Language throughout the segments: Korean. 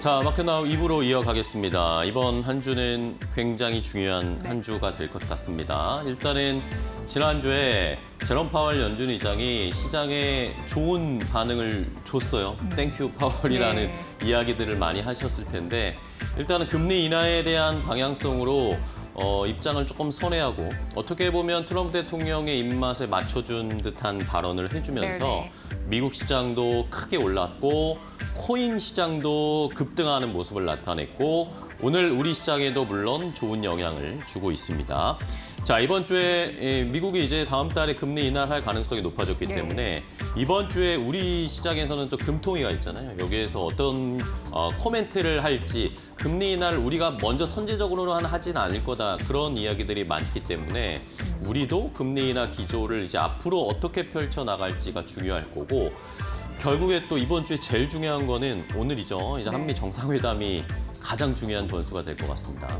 자, 마켓나우 2부로 이어가겠습니다. 이번 한 주는 굉장히 중요한 한 주가 될 것 같습니다. 일단은 지난주에 제롬 파월 연준 의장이 시장에 좋은 반응을 줬어요. 땡큐 파월이라는 이야기들을 많이 하셨을 텐데 일단은 금리 인하에 대한 방향성으로 입장을 조금 선회하고 어떻게 보면 트럼프 대통령의 입맛에 맞춰준 듯한 발언을 해주면서 미국 시장도 크게 올랐고 코인 시장도 급등하는 모습을 나타냈고 오늘 우리 시장에도 물론 좋은 영향을 주고 있습니다. 자, 이번 주에 미국이 이제 다음 달에 금리 인하를 할 가능성이 높아졌기 때문에 이번 주에 우리 시장에서는 또 금통위가 있잖아요. 여기에서 어떤 코멘트를 할지 금리 인하를 우리가 먼저 선제적으로는 하진 않을 거다. 그런 이야기들이 많기 때문에 우리도 금리 인하 기조를 이제 앞으로 어떻게 펼쳐나갈지가 중요할 거고 결국에 또 이번 주에 제일 중요한 거는 오늘이죠. 이제 한미 정상회담이 가장 중요한 변수가 될 것 같습니다.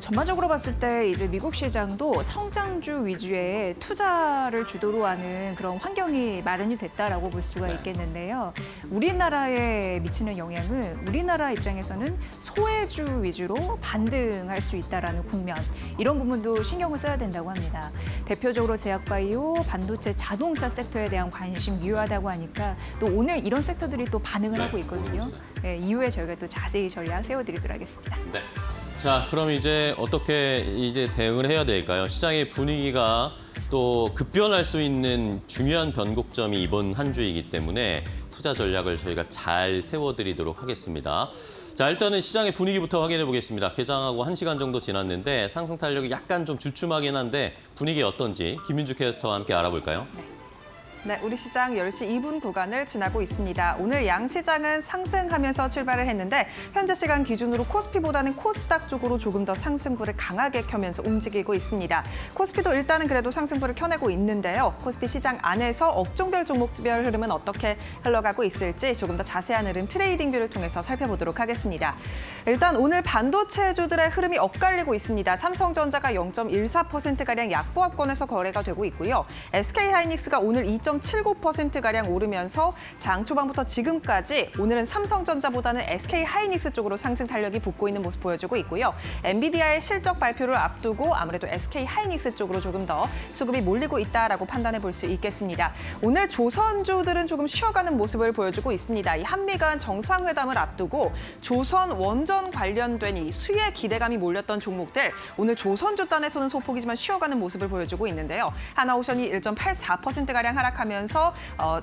전반적으로 봤을 때 이제 미국 시장도 성장주 위주의 투자를 주도로 하는 그런 환경이 마련이 됐다라고 볼 수가 있겠는데요. 우리나라에 미치는 영향은 우리나라 입장에서는 소외주 위주로 반등할 수 있다라는 국면, 이런 부분도 신경을 써야 된다고 합니다. 대표적으로 제약바이오, 반도체, 자동차 섹터에 대한 관심 유효하다고 하니까 또 오늘 이런 섹터들이 또 반응을 하고 있거든요. 이후에 저희가 또 자세히 전략 세워드리도록 하겠습니다. 네. 자, 그럼 이제 어떻게 대응을 해야 될까요? 시장의 분위기가 또 급변할 수 있는 중요한 변곡점이 이번 한 주이기 때문에 투자 전략을 저희가 잘 세워드리도록 하겠습니다. 자, 일단은 시장의 분위기부터 확인해 보겠습니다. 개장하고 1시간 정도 지났는데 상승 탄력이 약간 좀 주춤하긴 한데 분위기 어떤지 김윤주 캐스터와 함께 알아볼까요? 네, 우리 시장 10시 2분 구간을 지나고 있습니다. 오늘 양시장은 상승하면서 출발을 했는데 현재 시간 기준으로 코스피보다는 코스닥 쪽으로 조금 더 상승부를 강하게 켜면서 움직이고 있습니다. 코스피도 일단은 그래도 상승부를 켜내고 있는데요. 코스피 시장 안에서 업종별 종목별 흐름은 어떻게 흘러가고 있을지 조금 더 자세한 흐름 트레이딩 뷰를 통해서 살펴보도록 하겠습니다. 일단 오늘 반도체주들의 흐름이 엇갈리고 있습니다. 삼성전자가 0.14%가량 약보합권에서 거래가 되고 있고요. SK하이닉스가 오늘 2.79%가량 오르면서 장 초반부터 지금까지 오늘은 삼성전자보다는 SK하이닉스 쪽으로 상승 탄력이 붙고 있는 모습 보여주고 있고요. 엔비디아의 실적 발표를 앞두고 아무래도 SK하이닉스 쪽으로 조금 더 수급이 몰리고 있다라고 판단해 볼 수 있겠습니다. 오늘 조선주들은 조금 쉬어가는 모습을 보여주고 있습니다. 이 한미 간 정상회담을 앞두고 조선 원전 관련된 이 수혜 기대감이 몰렸던 종목들 오늘 조선주 단에서는 소폭이지만 쉬어가는 모습을 보여주고 있는데요. 하나오션이 1.84%가량 하락하면서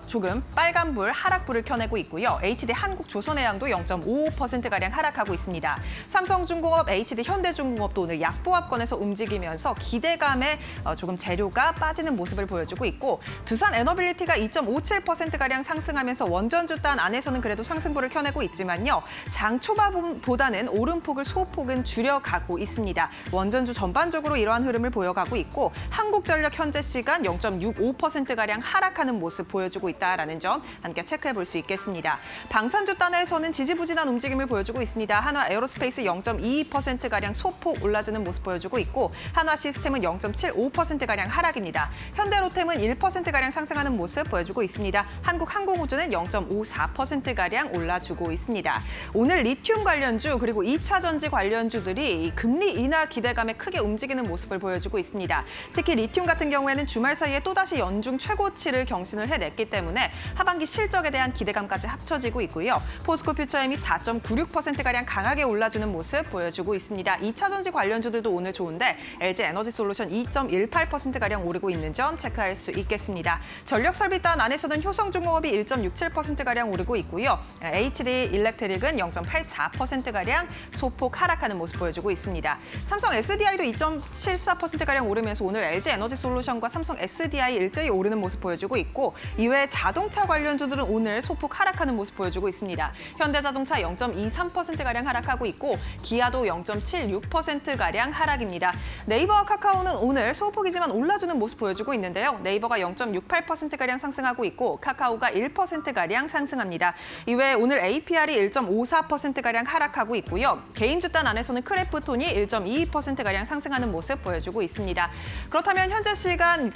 조금 빨간불, 하락불을 켜내고 있고요. HD 한국조선해양도 0.55%가량 하락하고 있습니다. 삼성중공업, HD 현대중공업도 오늘 약보합권에서 움직이면서 기대감에 조금 재료가 빠지는 모습을 보여주고 있고 두산 에너빌리티가 2.57%가량 상승하면서 원전주 단 안에서는 그래도 상승부를 켜내고 있지만요. 장 초반보다는 오름폭을 소폭은 줄여가고 있습니다. 원전주 전반적으로 이러한 흐름을 보여가고 있고 한국전력 현재 시간 0.65%가량 하락하는 모습 보여주고 있다라는 점 함께 체크해 볼 수 있겠습니다. 방산주 단에서는 지지부진한 움직임을 보여주고 있습니다. 한화 에어로스페이스 0.22%가량 소폭 올라주는 모습 보여주고 있고 한화 시스템은 0.75%가량 하락입니다. 현대로템은 1%가량 상승하는 모습 보여주고 있습니다. 한국항공우주는 0.54%가량 올라주고 있습니다. 오늘 리튬 관련주 그리고 2차 전지 관련주들이 금리 인하 기대감에 크게 움직이는 모습을 보여주고 있습니다. 특히 리튬 같은 경우에는 주말 사이에 또다시 연중 최고치를 경신을 해냈기 때문에 하반기 실적에 대한 기대감까지 합쳐지고 있고요. 포스코 퓨처엠이 4.96%가량 강하게 올라주는 모습 보여주고 있습니다. 2차 전지 관련주들도 오늘 좋은데 LG 에너지솔루션 2.18%가량 오르고 있는 점 체크할 수 있겠습니다. 전력설비단 안에서는 효성중공업이 1.67%가량 오르고 있고요. HD 일렉트릭은 0.84%가량 소폭 하락하는 모습 보여주고 있습니다. 삼성 SDI도 2.74%가량 오르면서 오늘 LG 에너지솔루션과 삼성 SDI 일제히 오르는 모습 보여주고 있고 이외에 자동차 관련주들은 오늘 소폭 하락하는 모습 보여주고 있습니다. 현대자동차 0.23%가량 하락하고 있고 기아도 0.76%가량 하락입니다. 네이버와 카카오는 오늘 소폭이지만 올라주는 모습 보여주고 있는데요. 네이버가 0.68%가량 상승하고 있고 카카오가 1%가량 상승합니다. 이외에 오늘 APR이 1.54%가량 하락하고 있고요. 개인 주단 안에서는 크래프톤이 1.22%가량 상승하는 모습 보여주고 있습니다. 그렇다면 현재 시간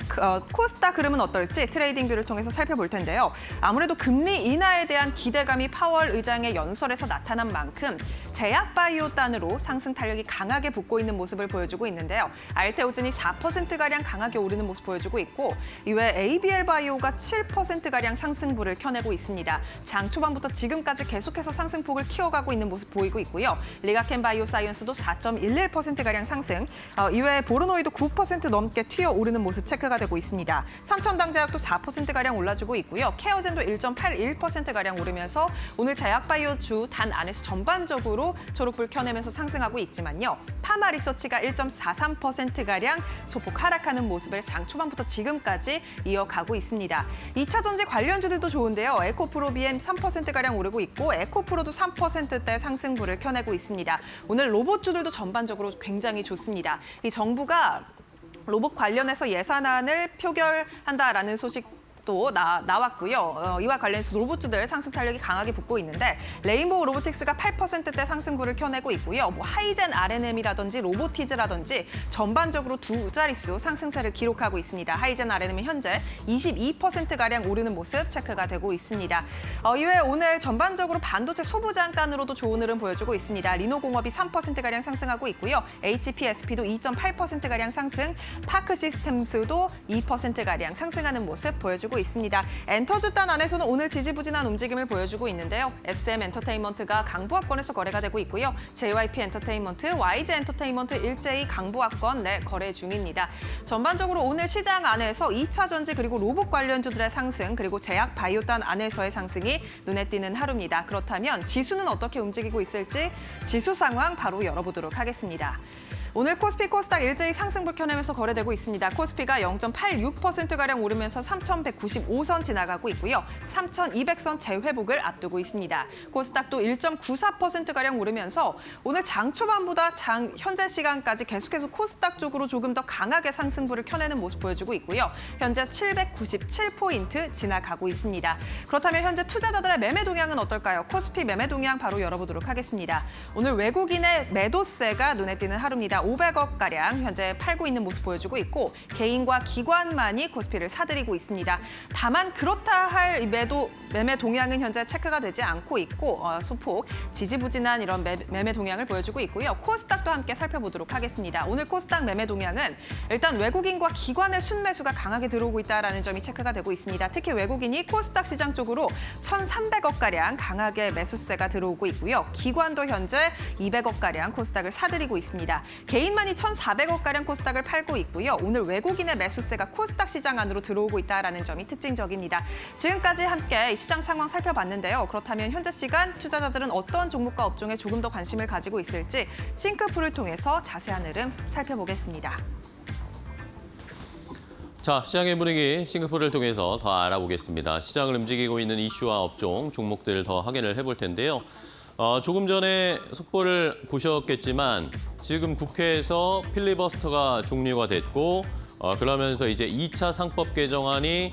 코스닥 흐름은 어떨지 트레이딩 뷰를 통해서 살펴볼 텐데요. 아무래도 금리 인하에 대한 기대감이 파월 의장의 연설에서 나타난 만큼 제약바이오단으로 상승 탄력이 강하게 붙고 있는 모습을 보여주고 있는데요. 알테오젠이 4%가량 강하게 오르는 모습 보여주고 있고 이외에 ABL 바이오가 7%가량 상승부를 켜내고 있습니다. 장 초반부터 지금까지 계속해서 상승폭을 키워가고 있는 모습 보이고 있고요. 리가켄 바이오사이언스도 4.11%가량 상승, 이외에 보르노이도 9% 넘게 튀어오르는 모습 체크가 되고 있습니다. 삼천당제약도 4%가량 올라주고 있고요. 케어젠도 1.81%가량 오르면서 오늘 제약바이오주 단 안에서 전반적으로 초록불 켜내면서 상승하고 있지만요. 파마리서치가 1.43%가량 소폭 하락하는 모습을 장 초반부터 지금까지 이어가고 있습니다. 2차 전지 관련주들도 좋은데요. 에코프로비엠 3%가량 오르고 있고 에코프로도 3%대 상승부를 켜내고 있습니다. 오늘 로봇주들도 전반적으로 굉장히 좋습니다. 이 정부가 로봇 관련해서 예산안을 표결한다라는 소식 또 나왔고요. 이와 관련해서 로봇주들 상승 탄력이 강하게 붙고 있는데 레인보우 로보틱스가 8%대 상승부를 켜내고 있고요. 하이젠 R&M이라든지 로보티즈라든지 전반적으로 두 자릿수 상승세를 기록하고 있습니다. 하이젠 R&M은 현재 22%가량 오르는 모습 체크가 되고 있습니다. 이외에 오늘 전반적으로 반도체 소부장간으로도 좋은 흐름 보여주고 있습니다. 리노공업이 3%가량 상승하고 있고요. HPSP도 2.8%가량 상승, 파크 시스템스도 2%가량 상승하는 모습 보여주고 있습니다. 엔터주단 안에서는 오늘 지지부진한 움직임을 보여주고 있는데요. SM 엔터테인먼트가 강보합권에서 거래가 되고 있고요. JYP 엔터테인먼트, YG 엔터테인먼트 일제히 강보합권 내 거래 중입니다. 전반적으로 오늘 시장 안에서 2차 전지 그리고 로봇 관련주들의 상승 그리고 제약 바이오단 안에서의 상승이 눈에 띄는 하루입니다. 그렇다면 지수는 어떻게 움직이고 있을지 지수 상황 바로 열어보도록 하겠습니다. 오늘 코스피 코스닥 일제히 상승불 켜내면서 거래되고 있습니다. 코스피가 0.86%가량 오르면서 3,195선 지나가고 있고요. 3,200선 재회복을 앞두고 있습니다. 코스닥도 1.94%가량 오르면서 오늘 장 초반보다 현재 시간까지 계속해서 코스닥 쪽으로 조금 더 강하게 상승불을 켜내는 모습 보여주고 있고요. 현재 797포인트 지나가고 있습니다. 그렇다면 현재 투자자들의 매매 동향은 어떨까요? 코스피 매매 동향 바로 열어보도록 하겠습니다. 오늘 외국인의 매도세가 눈에 띄는 하루입니다. 500억가량 현재 팔고 있는 모습 보여주고 있고 개인과 기관만이 코스피를 사들이고 있습니다. 다만 그렇다 할 매매 동향은 현재 체크가 되지 않고 있고 소폭 지지부진한 이런 매매 동향을 보여주고 있고요. 코스닥도 함께 살펴보도록 하겠습니다. 오늘 코스닥 매매 동향은 일단 외국인과 기관의 순매수가 강하게 들어오고 있다는 점이 체크가 되고 있습니다. 특히 외국인이 코스닥 시장 쪽으로 1,300억가량 강하게 매수세가 들어오고 있고요. 기관도 현재 200억가량 코스닥을 사들이고 있습니다. 개인만이 1,400억가량 코스닥을 팔고 있고요. 오늘 외국인의 매수세가 코스닥 시장 안으로 들어오고 있다는 점이 특징적입니다. 지금까지 함께 시장 상황 살펴봤는데요. 그렇다면 현재 시간 투자자들은 어떤 종목과 업종에 조금 더 관심을 가지고 있을지 싱크풀을 통해서 자세한 흐름 살펴보겠습니다. 자, 시장의 분위기 싱크풀을 통해서 더 알아보겠습니다. 시장을 움직이고 있는 이슈와 업종, 종목들을 더 확인을 해볼 텐데요. 조금 전에 속보를 보셨겠지만 지금 국회에서 필리버스터가 종료가 됐고 그러면서 이제 2차 상법 개정안이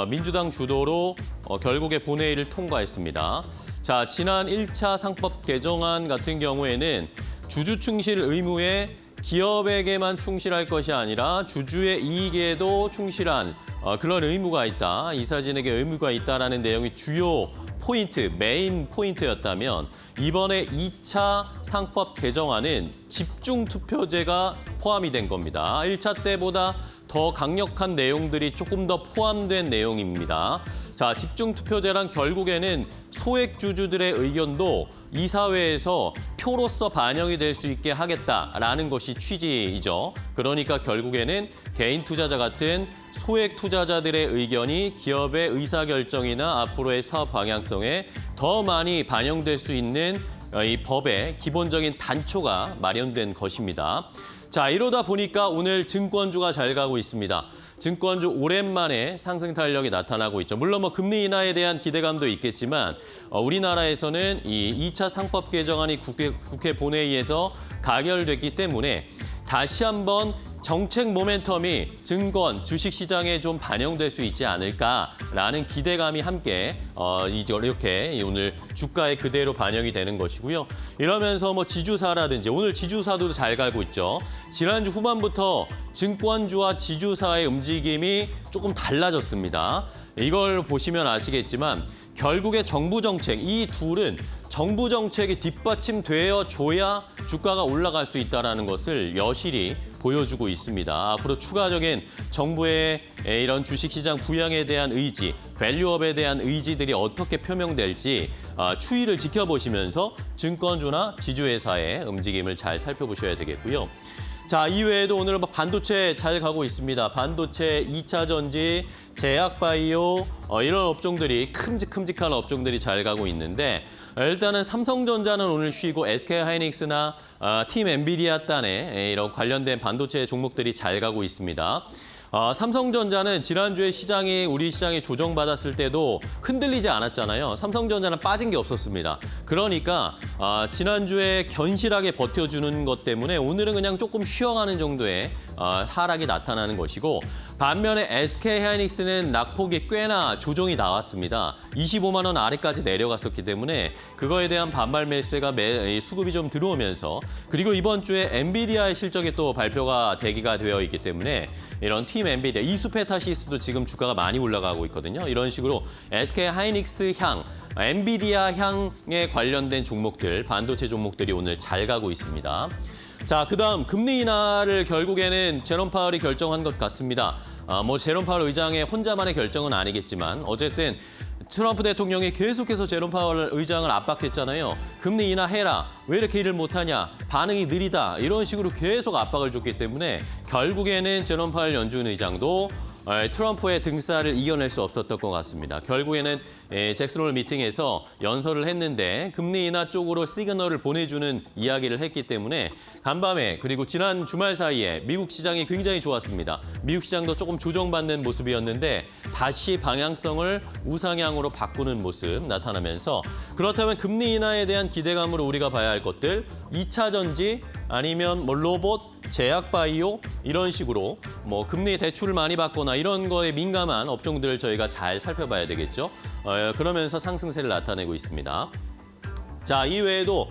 민주당 주도로 결국에 본회의를 통과했습니다. 자, 지난 1차 상법 개정안 같은 경우에는 주주 충실 의무에 기업에게만 충실할 것이 아니라 주주의 이익에도 충실한 그런 의무가 있다. 이사진에게 의무가 있다라는 내용이 주요 포인트, 메인 포인트였다면 이번에 2차 상법 개정안은 집중 투표제가 포함이 된 겁니다. 1차 때보다 더 강력한 내용들이 조금 더 포함된 내용입니다. 자, 집중 투표제란 결국에는 소액 주주들의 의견도 이사회에서 표로서 반영이 될 수 있게 하겠다라는 것이 취지이죠. 그러니까 결국에는 개인 투자자 같은 소액 투자자들의 의견이 기업의 의사결정이나 앞으로의 사업 방향성에 더 많이 반영될 수 있는 이 법의 기본적인 단초가 마련된 것입니다. 자, 이러다 보니까 오늘 증권주가 잘 가고 있습니다. 증권주 오랜만에 상승 탄력이 나타나고 있죠. 물론 금리 인하에 대한 기대감도 있겠지만 우리나라에서는 이 2차 상법 개정안이 국회 본회의에서 가결됐기 때문에 다시 한번 정책 모멘텀이 증권, 주식 시장에 좀 반영될 수 있지 않을까라는 기대감이 함께 이렇게 오늘 주가에 그대로 반영이 되는 것이고요. 이러면서 뭐 지주사라든지 오늘 지주사도 잘 가고 있죠. 지난주 후반부터 증권주와 지주사의 움직임이 조금 달라졌습니다. 이걸 보시면 아시겠지만 결국에 정부 정책, 이 둘은 정부 정책이 뒷받침되어 줘야 주가가 올라갈 수 있다는 것을 여실히 보여주고 있습니다. 앞으로 추가적인 정부의 이런 주식시장 부양에 대한 의지, 밸류업에 대한 의지들이 어떻게 표명될지 추이를 지켜보시면서 증권주나 지주회사의 움직임을 잘 살펴보셔야 되겠고요. 자, 이외에도 오늘 반도체 잘 가고 있습니다. 반도체, 2차 전지, 제약바이오 이런 업종들이 큼직큼직한 업종들이 잘 가고 있는데 일단은 삼성전자는 오늘 쉬고 SK하이닉스나 팀 엔비디아 딴에 이런 관련된 반도체 종목들이 잘 가고 있습니다. 삼성전자는 지난주에 우리 시장이 조정받았을 때도 흔들리지 않았잖아요. 삼성전자는 빠진 게 없었습니다. 그러니까 지난주에 견실하게 버텨주는 것 때문에 오늘은 그냥 조금 쉬어가는 정도의 하락이 나타나는 것이고 반면에 SK하이닉스는 낙폭이 꽤나 조정이 나왔습니다. 25만 원 아래까지 내려갔었기 때문에 그거에 대한 반발 매수가 수급이 좀 들어오면서 그리고 이번 주에 엔비디아의 실적이 또 발표가 대기가 되어 있기 때문에 이런 팀 엔비디아, 이수페타시스도 지금 주가가 많이 올라가고 있거든요. 이런 식으로 SK하이닉스 향, 엔비디아 향에 관련된 종목들, 반도체 종목들이 오늘 잘 가고 있습니다. 자, 그다음 금리 인하를 결국에는 제롬 파월이 결정한 것 같습니다. 제롬 파월 의장의 혼자만의 결정은 아니겠지만 어쨌든 트럼프 대통령이 계속해서 제롬 파월 의장을 압박했잖아요. 금리 인하해라. 왜 이렇게 일을 못하냐. 반응이 느리다. 이런 식으로 계속 압박을 줬기 때문에 결국에는 제롬 파월 연준 의장도 트럼프의 등살을 이겨낼 수 없었던 것 같습니다. 결국에는 잭슨홀 미팅에서 연설을 했는데 금리 인하 쪽으로 시그널을 보내주는 이야기를 했기 때문에 간밤에 그리고 지난 주말 사이에 미국 시장이 굉장히 좋았습니다. 미국 시장도 조금 조정받는 모습이었는데 다시 방향성을 우상향으로 바꾸는 모습 나타나면서 그렇다면 금리 인하에 대한 기대감으로 우리가 봐야 할 것들 2차 전지 아니면 로봇, 제약바이오 이런 식으로 금리 대출을 많이 받거나 이런 거에 민감한 업종들을 저희가 잘 살펴봐야 되겠죠. 그러면서 상승세를 나타내고 있습니다. 자, 이외에도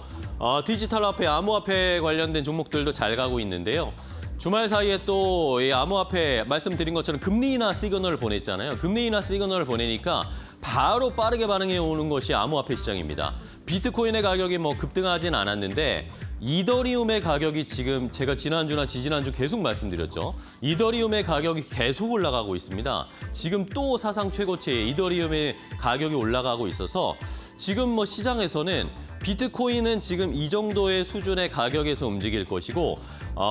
디지털 화폐, 암호화폐 관련된 종목들도 잘 가고 있는데요. 주말 사이에 또 이 암호화폐 말씀드린 것처럼 금리 인하 시그널을 보냈잖아요. 금리 인하 시그널을 보내니까 바로 빠르게 반응해 오는 것이 암호화폐 시장입니다. 비트코인의 가격이 급등하진 않았는데 이더리움의 가격이 지금 제가 지난주나 지지난주 계속 말씀드렸죠. 이더리움의 가격이 계속 올라가고 있습니다. 지금 또 사상 최고치의 이더리움의 가격이 올라가고 있어서 지금 시장에서는 비트코인은 지금 이 정도의 수준의 가격에서 움직일 것이고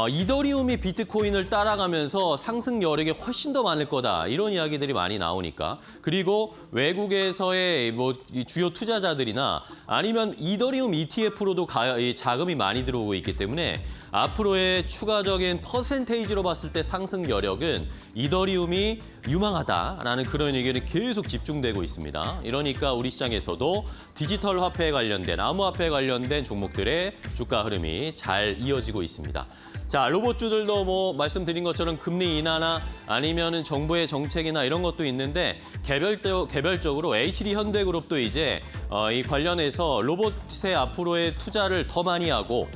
이더리움이 비트코인을 따라가면서 상승 여력이 훨씬 더 많을 거다. 이런 이야기들이 많이 나오니까. 그리고 외국에서의 이 주요 투자자들이나 아니면 이더리움 ETF로도 자금이 많이 들어오고 있기 때문에 앞으로의 추가적인 퍼센테이지로 봤을 때 상승 여력은 이더리움이 유망하다라는 그런 의견이 계속 집중되고 있습니다. 이러니까 우리 시장에서도 디지털 화폐에 관련된 암호화폐에 관련된 종목들의 주가 흐름이 잘 이어지고 있습니다. 자, 로봇주들도 말씀드린 것처럼 금리 인하나 아니면은 정부의 정책이나 이런 것도 있는데 개별적으로 HD 현대그룹도 이제 이 관련해서 로봇의 앞으로의 투자를 더 많이 하고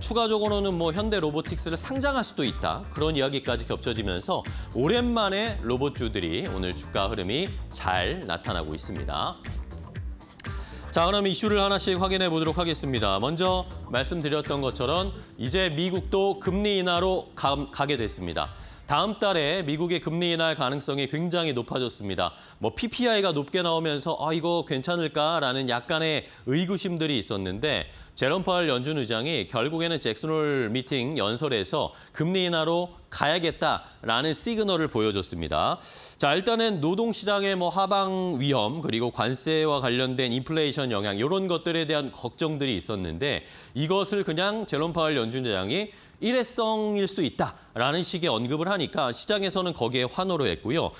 추가적으로는 현대 로보틱스를 상장할 수도 있다. 그런 이야기까지 겹쳐지면서 오랜만에 로봇주들이 오늘 주가 흐름이 잘 나타나고 있습니다. 자, 그럼 이슈를 하나씩 확인해 보도록 하겠습니다. 먼저 말씀드렸던 것처럼 이제 미국도 금리 인하로 가게 됐습니다. 다음 달에 미국의 금리 인하 가능성이 굉장히 높아졌습니다. PPI가 높게 나오면서 이거 괜찮을까라는 약간의 의구심들이 있었는데 제롬 파월 연준 의장이 결국에는 잭슨홀 미팅 연설에서 금리 인하로 가야겠다라는 시그널을 보여줬습니다. 자, 일단은 노동시장의 하방 위험 그리고 관세와 관련된 인플레이션 영향 이런 것들에 대한 걱정들이 있었는데 이것을 그냥 제롬 파월 연준의장이 일회성일 수 있다라는 식의 언급을 하니까 시장에서는 거기에 환호를 했고요.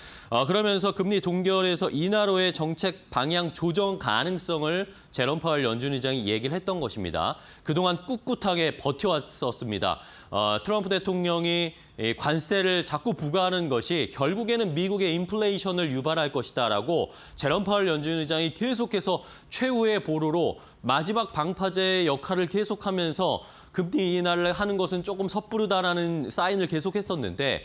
그러면서 금리 동결에서 인하로의 정책 방향 조정 가능성을 제롬 파월 연준 의장이 얘기를 했던 것입니다. 그동안 꿋꿋하게 버텨왔었습니다. 트럼프 대통령이 관세를 자꾸 부과하는 것이 결국에는 미국의 인플레이션을 유발할 것이다라고 제롬 파월 연준 의장이 계속해서 최후의 보루로 마지막 방파제의 역할을 계속하면서 금리 인하를 하는 것은 조금 섣부르다라는 사인을 계속했었는데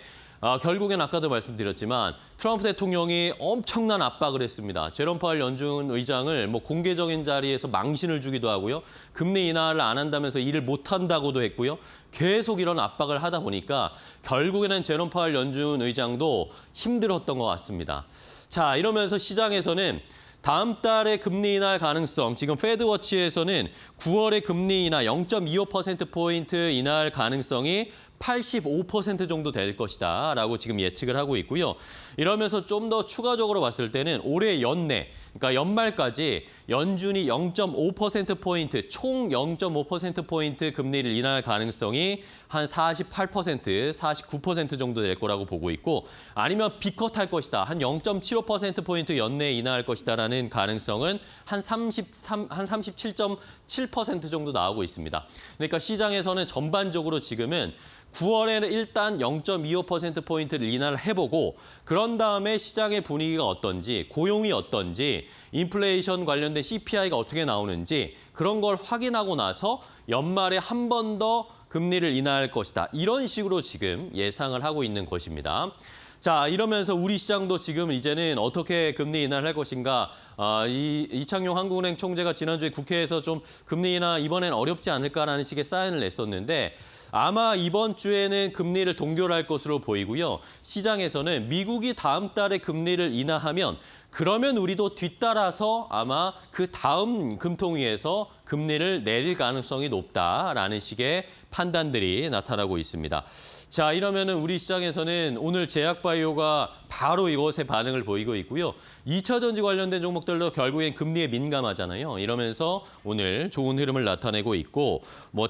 결국엔 아까도 말씀드렸지만 트럼프 대통령이 엄청난 압박을 했습니다. 제롬 파월 연준 의장을 공개적인 자리에서 망신을 주기도 하고요. 금리 인하를 안 한다면서 일을 못 한다고도 했고요. 계속 이런 압박을 하다 보니까 결국에는 제롬 파월 연준 의장도 힘들었던 것 같습니다. 자, 이러면서 시장에서는 다음 달에 금리 인하 가능성, 지금 패드워치에서는 9월에 금리 인하 0.25%포인트 인하할 가능성이 85% 정도 될 것이다 라고 지금 예측을 하고 있고요. 이러면서 좀 더 추가적으로 봤을 때는 올해 연내, 그러니까 연말까지 연준이 0.5%포인트, 총 0.5%포인트 금리를 인하할 가능성이 한 48%, 49% 정도 될 거라고 보고 있고 아니면 비컷할 것이다. 한 0.75%포인트 연내에 인하할 것이다라는 가능성은 한 37.7% 정도 나오고 있습니다. 그러니까 시장에서는 전반적으로 지금은 9월에는 일단 0.25%포인트를 인하를 해보고 그런 다음에 시장의 분위기가 어떤지, 고용이 어떤지, 인플레이션 관련된 CPI가 어떻게 나오는지 그런 걸 확인하고 나서 연말에 한 번 더 금리를 인하할 것이다. 이런 식으로 지금 예상을 하고 있는 것입니다. 자, 이러면서 우리 시장도 지금 이제는 어떻게 금리 인하를 할 것인가. 이창용 한국은행 총재가 지난주에 국회에서 좀 금리 인하 이번엔 어렵지 않을까라는 식의 사인을 냈었는데 아마 이번 주에는 금리를 동결할 것으로 보이고요. 시장에서는 미국이 다음 달에 금리를 인하하면 그러면 우리도 뒤따라서 아마 그 다음 금통위에서 금리를 내릴 가능성이 높다라는 식의 판단들이 나타나고 있습니다. 자, 이러면은 우리 시장에서는 오늘 제약바이오가 바로 이것에 반응을 보이고 있고요. 2차 전지 관련된 종목들도 결국엔 금리에 민감하잖아요. 이러면서 오늘 좋은 흐름을 나타내고 있고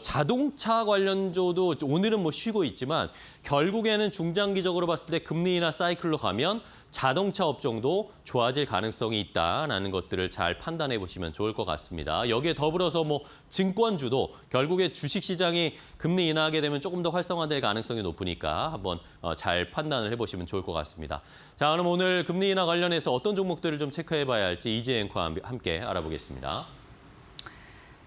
자동차 관련주도 오늘은 쉬고 있지만 결국에는 중장기적으로 봤을 때 금리 인하 사이클로 가면 자동차 업종도 좋아질 가능성이 있다라는 것들을 잘 판단해 보시면 좋을 것 같습니다. 여기에 더불어서 증권주도 결국에 주식시장이 금리 인하하게 되면 조금 더 활성화될 가능성이 높으니까 한번 잘 판단을 해보시면 좋을 것 같습니다. 자, 그럼 오늘 금리 인하 관련해서 어떤 종목들을 좀 체크해 봐야 할지 이재 앵커와 함께 알아보겠습니다.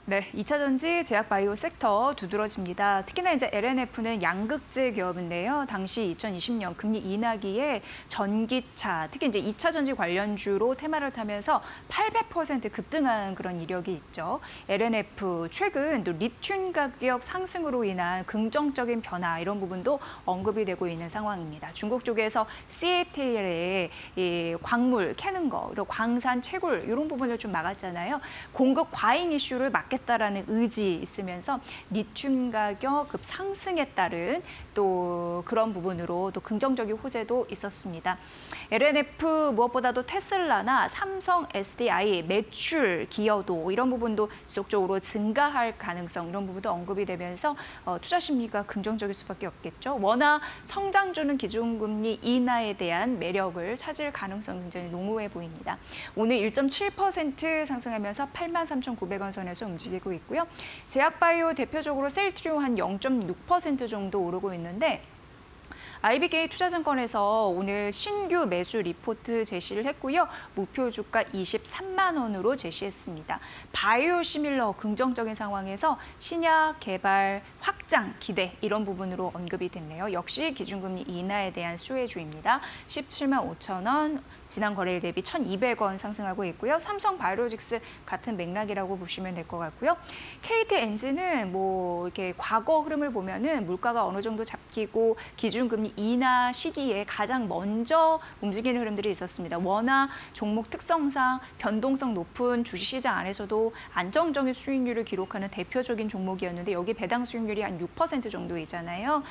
네, 2차 전지, 제약 바이오 섹터 두드러집니다. 특히나 이제 LNF는 양극재 기업인데요. 당시 2020년 금리 인하기에 전기차, 특히 이제 2차 전지 관련주로 테마를 타면서 800% 급등한 그런 이력이 있죠. LNF 최근 또 리튬 가격 상승으로 인한 긍정적인 변화 이런 부분도 언급이 되고 있는 상황입니다. 중국 쪽에서 CATL의 이 광물 캐는 거, 그리고 광산 채굴 이런 부분을 좀 막았잖아요. 공급 과잉 이슈를 막겠다라는 의지 있으면서 리튬 가격 급 상승에 따른 또 그런 부분으로 또 긍정적인 호재도 있었습니다. LNF 무엇보다도 테슬라나 삼성, SDI 매출 기여도 이런 부분도 지속적으로 증가할 가능성 이런 부분도 언급이 되면서 투자 심리가 긍정적일 수밖에 없겠죠. 워낙 성장주는 기준금리 인하에 대한 매력을 찾을 가능성이 굉장히 농후해 보입니다. 오늘 1.7% 상승하면서 83,900원 선에서 움직이고 있고요. 제약바이오 대표적으로 셀트리온 한 0.6% 정도 오르고 있는데 IBK 투자증권에서 오늘 신규 매수 리포트 제시를 했고요. 목표 주가 23만 원으로 제시했습니다. 바이오 시밀러 긍정적인 상황에서 신약 개발 확장 기대 이런 부분으로 언급이 됐네요. 역시 기준금리 인하에 대한 수혜주입니다. 17만 5천 원 지난 거래일 대비 1,200원 상승하고 있고요. 삼성 바이오로직스 같은 맥락이라고 보시면 될 것 같고요. KT 엔진은 뭐 이렇게 과거 흐름을 보면은 물가가 어느 정도 잡히고 기준금리 인하 시기에 가장 먼저 움직이는 흐름들이 있었습니다. 워낙 종목 특성상 변동성 높은 주식시장 안에서도 안정적인 수익률을 기록하는 대표적인 종목이었는데 여기 배당 수익률이 한 6% 정도 있잖아요.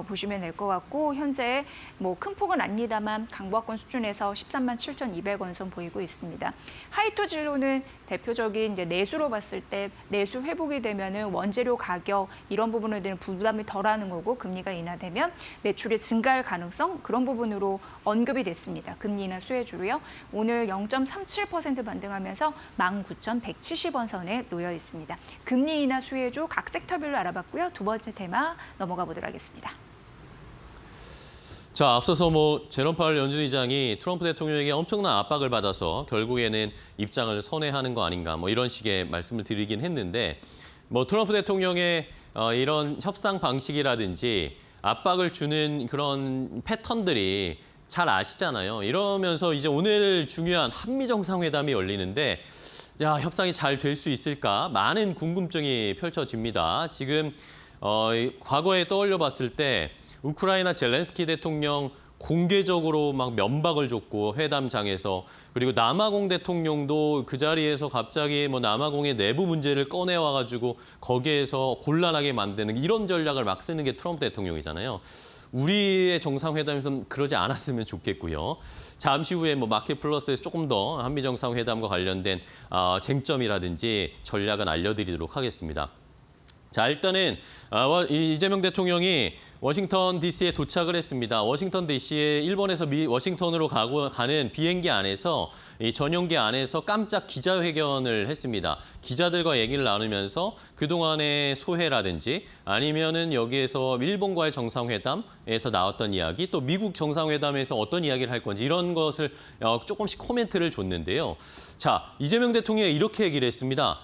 보시면 될 것 같고 현재 뭐 큰 폭은 아닙니다만 강보합권 수준에서 13만 7,200원 선 보이고 있습니다. 하이토 진로는 대표적인 이제 내수로 봤을 때 내수 회복이 되면은 원재료 가격 이런 부분에 대한 부담이 덜하는 거고 금리가 인하되면 매출이 증가할 가능성 그런 부분으로 언급이 됐습니다. 금리 인하 수혜주로요. 오늘 0.37% 반등하면서 19,170원 선에 놓여 있습니다. 금리 인하 수혜주 각 섹터별로 알아봤고요. 두 번째 테마 넘어가 보도록 하겠습니다. 자, 앞서서 뭐 제롬 파월 연준 의장이 트럼프 대통령에게 엄청난 압박을 받아서 결국에는 입장을 선회하는 거 아닌가 뭐 이런 식의 말씀을 드리긴 했는데 뭐 트럼프 대통령의 이런 협상 방식이라든지 압박을 주는 그런 패턴들이 잘 아시잖아요. 이러면서 이제 오늘 중요한 한미 정상회담이 열리는데 야, 협상이 잘 될 수 있을까? 많은 궁금증이 펼쳐집니다. 지금 과거에 떠올려 봤을 때 우크라이나 젤렌스키 대통령 공개적으로 막 면박을 줬고 회담장에서 그리고 남아공 대통령도 그 자리에서 갑자기 뭐 남아공의 내부 문제를 꺼내와가지고 거기에서 곤란하게 만드는 이런 전략을 막 쓰는 게 트럼프 대통령이잖아요. 우리의 정상회담에서는 그러지 않았으면 좋겠고요. 잠시 후에 뭐 마켓 플러스에서 조금 더 한미 정상회담과 관련된 쟁점이라든지 전략은 알려드리도록 하겠습니다. 자, 일단은 이재명 대통령이 워싱턴 DC에 도착을 했습니다. 워싱턴 DC에 일본에서 워싱턴으로 가는 비행기 안에서 이 전용기 안에서 깜짝 기자회견을 했습니다. 기자들과 얘기를 나누면서 그동안의 소회라든지 아니면은 여기에서 일본과의 정상회담에서 나왔던 이야기 또 미국 정상회담에서 어떤 이야기를 할 건지 이런 것을 조금씩 코멘트를 줬는데요. 자, 이재명 대통령이 이렇게 얘기를 했습니다.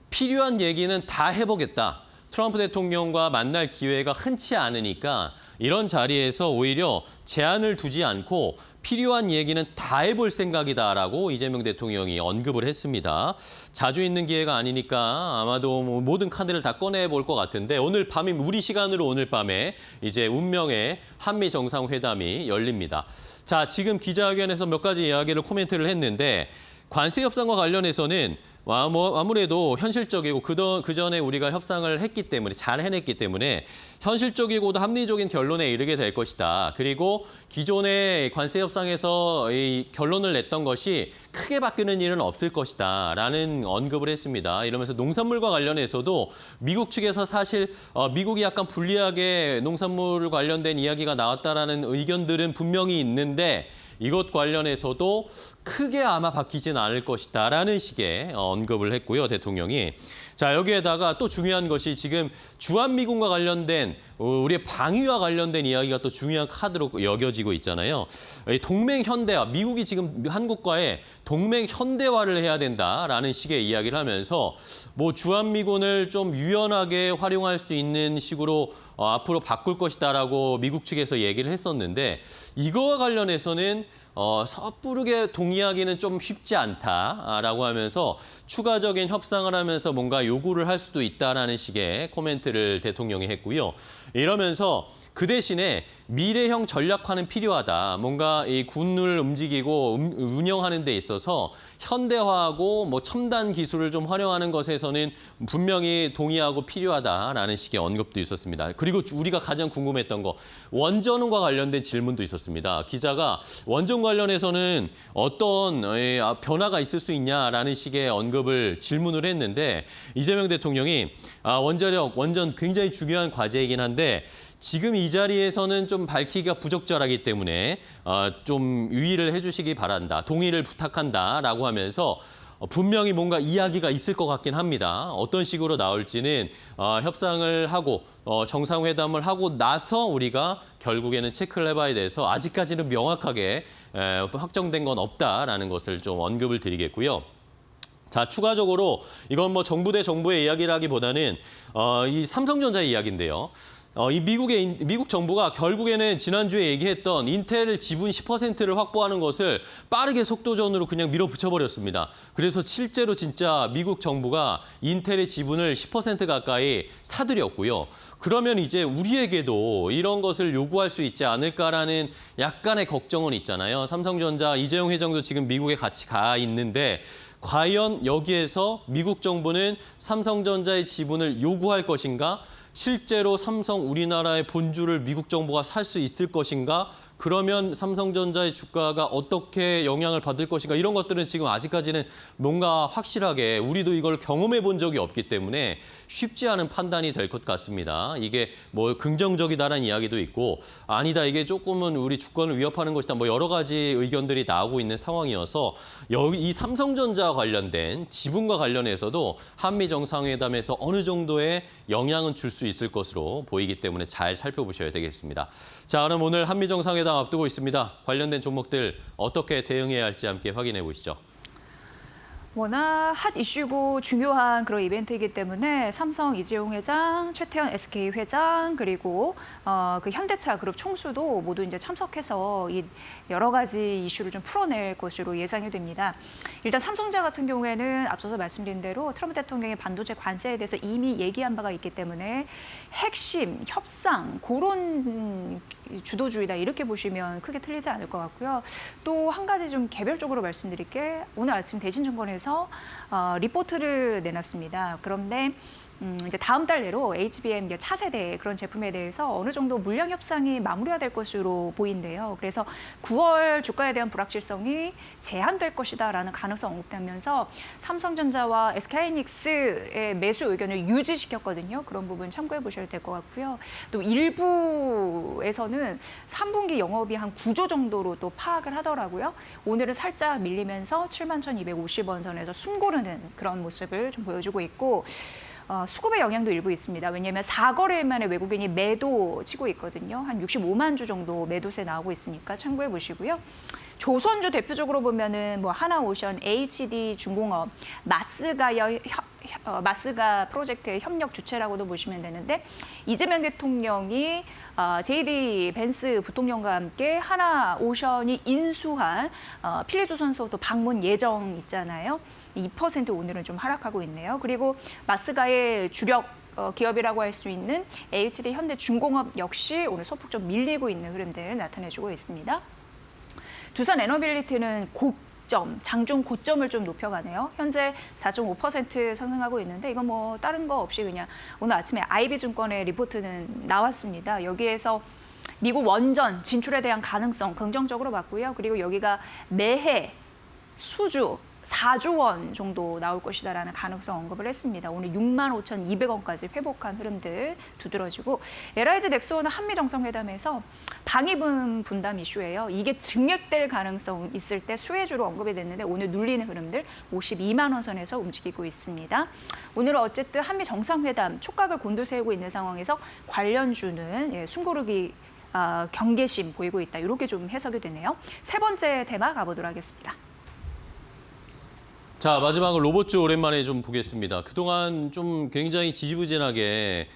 필요한 얘기는 다 해보겠다. 트럼프 대통령과 만날 기회가 흔치 않으니까 이런 자리에서 오히려 제한을 두지 않고 필요한 얘기는 다 해볼 생각이다라고 이재명 대통령이 언급을 했습니다. 자주 있는 기회가 아니니까 아마도 뭐 모든 카드를 다 꺼내볼 것 같은데 오늘 밤이 우리 시간으로 오늘 밤에 이제 운명의 한미 정상회담이 열립니다. 자, 지금 기자회견에서 몇 가지 이야기를 코멘트를 했는데 관세 협상과 관련해서는 아무래도 현실적이고 그전에 우리가 협상을 했기 때문에 잘 해냈기 때문에 현실적이고도 합리적인 결론에 이르게 될 것이다. 그리고 기존의 관세 협상에서 이 결론을 냈던 것이 크게 바뀌는 일은 없을 것이다. 라는 언급을 했습니다. 이러면서 농산물과 관련해서도 미국 측에서 사실 미국이 약간 불리하게 농산물 관련된 이야기가 나왔다라는 의견들은 분명히 있는데 이것 관련해서도 크게 아마 바뀌진 않을 것이다라는 식의 언급을 했고요, 대통령이. 자, 여기에다가 또 중요한 것이 지금 주한미군과 관련된 우리의 방위와 관련된 이야기가 또 중요한 카드로 여겨지고 있잖아요. 동맹 현대화, 미국이 지금 한국과의 동맹 현대화를 해야 된다라는 식의 이야기를 하면서 뭐 주한미군을 좀 유연하게 활용할 수 있는 식으로 앞으로 바꿀 것이다라고 미국 측에서 얘기를 했었는데 이거와 관련해서는 섣부르게 동의하기는 좀 쉽지 않다라고 하면서 추가적인 협상을 하면서 뭔가 요구를 할 수도 있다라는 식의 코멘트를 대통령이 했고요. 이러면서 그 대신에 미래형 전략화는 필요하다. 뭔가 이 군을 움직이고 운영하는 데 있어서 현대화하고 뭐 첨단 기술을 좀 활용하는 것에서는 분명히 동의하고 필요하다라는 식의 언급도 있었습니다. 그리고 우리가 가장 궁금했던 거 원전과 관련된 질문도 있었습니다. 기자가 원전 관련해서는 어떤 변화가 있을 수 있냐라는 식의 언급을 질문을 했는데 이재명 대통령이 원전 굉장히 중요한 과제이긴 한데 지금 이 자리에서는 좀 밝히기가 부적절하기 때문에 좀 유의를 해주시기 바란다. 동의를 부탁한다라고 하면서 분명히 뭔가 이야기가 있을 것 같긴 합니다. 어떤 식으로 나올지는 협상을 하고 정상회담을 하고 나서 우리가 결국에는 체크를 해봐야 돼서 아직까지는 명확하게 확정된 건 없다라는 것을 좀 언급을 드리겠고요. 자, 추가적으로 이건 뭐 정부 대 정부의 이야기라기보다는 이 삼성전자 이야기인데요. 이 미국 정부가 결국에는 지난주에 얘기했던 인텔 지분 10%를 확보하는 것을 빠르게 속도전으로 그냥 밀어붙여버렸습니다. 그래서 실제로 진짜 미국 정부가 인텔의 지분을 10% 가까이 사들였고요. 그러면 이제 우리에게도 이런 것을 요구할 수 있지 않을까라는 약간의 걱정은 있잖아요. 삼성전자 이재용 회장도 지금 미국에 같이 가 있는데 과연 여기에서 미국 정부는 삼성전자의 지분을 요구할 것인가? 실제로 삼성 우리나라의 본주를 미국 정부가 살 수 있을 것인가? 그러면 삼성전자의 주가가 어떻게 영향을 받을 것인가? 이런 것들은 지금 아직까지는 뭔가 확실하게 우리도 이걸 경험해 본 적이 없기 때문에 쉽지 않은 판단이 될 것 같습니다. 이게 뭐 긍정적이다라는 이야기도 있고 아니다, 이게 조금은 우리 주권을 위협하는 것이다. 뭐 여러 가지 의견들이 나오고 있는 상황이어서 이 삼성전자 관련된 지분과 관련해서도 한미 정상회담에서 어느 정도의 영향은 줄 수 있을 것으로 보이기 때문에 잘 살펴보셔야 되겠습니다. 자, 그럼 오늘 한미 정상회담 앞두고 있습니다. 관련된 종목들 어떻게 대응해야 할지 함께 확인해 보시죠. 워낙 핫 이슈고 중요한 그런 이벤트이기 때문에 삼성 이재용 회장, 최태원 SK 회장 그리고 그 현대차 그룹 총수도 모두 이제 참석해서 이 여러 가지 이슈를 좀 풀어낼 것으로 예상이 됩니다. 일단 삼성전자 같은 경우에는 앞서서 말씀드린 대로 트럼프 대통령의 반도체 관세에 대해서 이미 얘기한 바가 있기 때문에 핵심, 협상, 그런 주도주의다 이렇게 보시면 크게 틀리지 않을 것 같고요. 또 한 가지 좀 개별적으로 말씀드릴 게 오늘 아침 대신증권에서 리포트를 내놨습니다. 그런데 이제 다음 달 내로 HBM 차세대 그런 제품에 대해서 어느 정도 물량 협상이 마무리가 될 것으로 보인대요. 그래서 9월 주가에 대한 불확실성이 제한될 것이다라는 가능성 언급되면서 삼성전자와 SK하이닉스의 매수 의견을 유지시켰거든요. 그런 부분 참고해 보셔야 될 것 같고요. 또 일부에서는 3분기 영업이 한 9조 정도로 또 파악을 하더라고요. 오늘은 살짝 밀리면서 71,250원 선에서 숨고르는 그런 모습을 좀 보여주고 있고 수급의 영향도 일부 있습니다. 왜냐하면 4거래일 만에 외국인이 매도 치고 있거든요. 한 65만 주 정도 매도세 나오고 있으니까 참고해 보시고요. 조선주 대표적으로 보면은 뭐 하나오션, HD 중공업, 마스가 프로젝트의 협력 주체라고도 보시면 되는데 이재명 대통령이 JD 벤츠 부통령과 함께 하나오션이 인수한 필리조선소 방문 예정 있잖아요. 2% 오늘은 좀 하락하고 있네요. 그리고 마스가의 주력 기업이라고 할 수 있는 HD 현대중공업 역시 오늘 소폭 좀 밀리고 있는 흐름들 나타내주고 있습니다. 두산 에너빌리티는 장중 고점을 좀 높여가네요. 현재 4.5% 상승하고 있는데 이건 뭐 다른 거 없이 그냥 오늘 아침에 IB증권의 리포트는 나왔습니다. 여기에서 미국 원전 진출에 대한 가능성 긍정적으로 봤고요. 그리고 여기가 매해 수주 4조 원 정도 나올 것이다라는 가능성 언급을 했습니다. 오늘 65,200원까지 회복한 흐름들 두드러지고 LIG 넥스원은 한미 정상회담에서 방위분 분담 이슈예요. 이게 증액될 가능성 있을 때 수혜주로 언급이 됐는데 오늘 눌리는 흐름들 52만 원 선에서 움직이고 있습니다. 오늘은 어쨌든 한미 정상회담 촉각을 곤두세우고 있는 상황에서 관련주는 숨고르기 경계심 보이고 있다. 이렇게 좀 해석이 되네요. 세 번째 테마 가보도록 하겠습니다. 자, 마지막으로 로봇주 오랜만에 좀 보겠습니다. 그동안 좀 굉장히 지지부진하게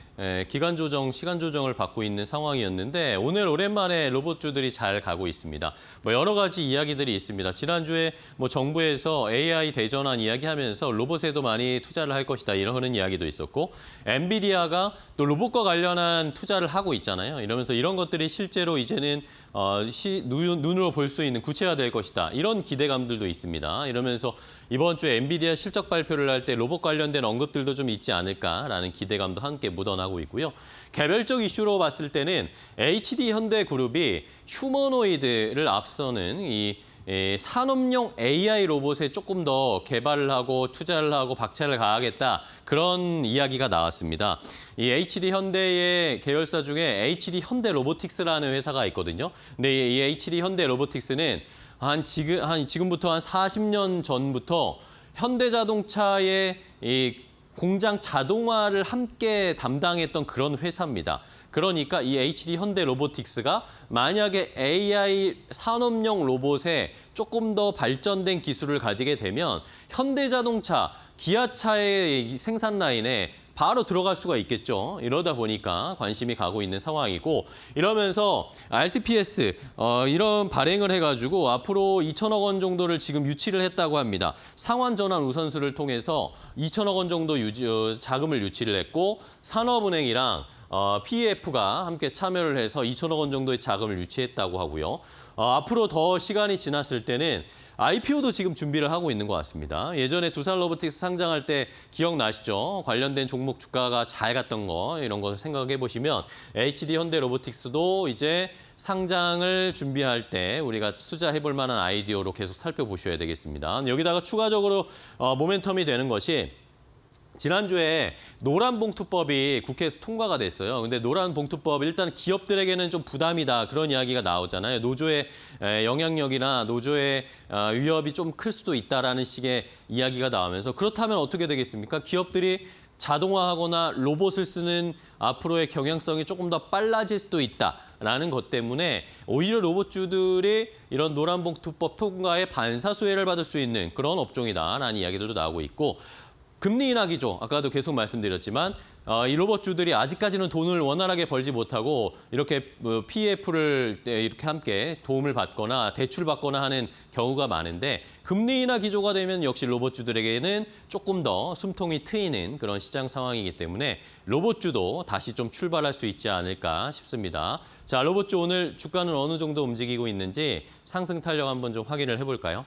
기간 조정, 시간 조정을 받고 있는 상황이었는데 오늘 오랜만에 로봇주들이 잘 가고 있습니다. 뭐 여러 가지 이야기들이 있습니다. 지난주에 뭐 정부에서 AI 대전환 이야기하면서 로봇에도 많이 투자를 할 것이다 이런 이야기도 있었고 엔비디아가 또 로봇과 관련한 투자를 하고 있잖아요. 이러면서 이런 것들이 실제로 이제는 눈으로 볼 수 있는 구체화될 것이다. 이런 기대감들도 있습니다. 이러면서 이번 주에 엔비디아 실적 발표를 할 때 로봇 관련된 언급들도 좀 있지 않을까라는 기대감도 함께 묻어나고 있고요. 개별적 이슈로 봤을 때는 HD 현대그룹이 휴머노이드를 앞서는 이 산업용 AI 로봇에 조금 더 개발을 하고 투자를 하고 박차를 가하겠다 그런 이야기가 나왔습니다. 이 HD 현대의 계열사 중에 HD 현대 로보틱스라는 회사가 있거든요. 근데 이 HD 현대 로보틱스는 지금부터 한 40년 전부터 현대자동차의 이 공장 자동화를 함께 담당했던 그런 회사입니다. 그러니까 이 HD 현대 로보틱스가 만약에 AI 산업용 로봇에 조금 더 발전된 기술을 가지게 되면 현대자동차, 기아차의 생산 라인에 바로 들어갈 수가 있겠죠. 이러다 보니까 관심이 가고 있는 상황이고 이러면서 RCPS 이런 발행을 해가지고 앞으로 2천억 원 정도를 지금 유치를 했다고 합니다. 상환 전환 우선수를 통해서 2천억 원 정도 자금을 유치를 했고 산업은행이랑 PEF가 함께 참여를 해서 2천억 원 정도의 자금을 유치했다고 하고요. 앞으로 더 시간이 지났을 때는 IPO도 지금 준비를 하고 있는 것 같습니다. 예전에 두산 로보틱스 상장할 때 기억나시죠? 관련된 종목 주가가 잘 갔던 거 이런 거 생각해 보시면 HD 현대 로보틱스도 이제 상장을 준비할 때 우리가 투자해 볼 만한 아이디어로 계속 살펴보셔야 되겠습니다. 여기다가 추가적으로 모멘텀이 되는 것이 지난주에 노란봉투법이 국회에서 통과가 됐어요. 근데 노란봉투법 일단 기업들에게는 좀 부담이다 그런 이야기가 나오잖아요. 노조의 영향력이나 노조의 위협이 좀 클 수도 있다라는 식의 이야기가 나오면서 그렇다면 어떻게 되겠습니까? 기업들이 자동화하거나 로봇을 쓰는 앞으로의 경향성이 조금 더 빨라질 수도 있다라는 것 때문에 오히려 로봇주들이 이런 노란봉투법 통과에 반사수혜를 받을 수 있는 그런 업종이다라는 이야기들도 나오고 있고 금리 인하 기조, 아까도 계속 말씀드렸지만 이 로봇주들이 아직까지는 돈을 원활하게 벌지 못하고 이렇게 PEF를 이렇게 함께 도움을 받거나 대출받거나 하는 경우가 많은데 금리 인하 기조가 되면 역시 로봇주들에게는 조금 더 숨통이 트이는 그런 시장 상황이기 때문에 로봇주도 다시 좀 출발할 수 있지 않을까 싶습니다. 자, 로봇주 오늘 주가는 어느 정도 움직이고 있는지 상승 탄력 한번 좀 확인을 해볼까요?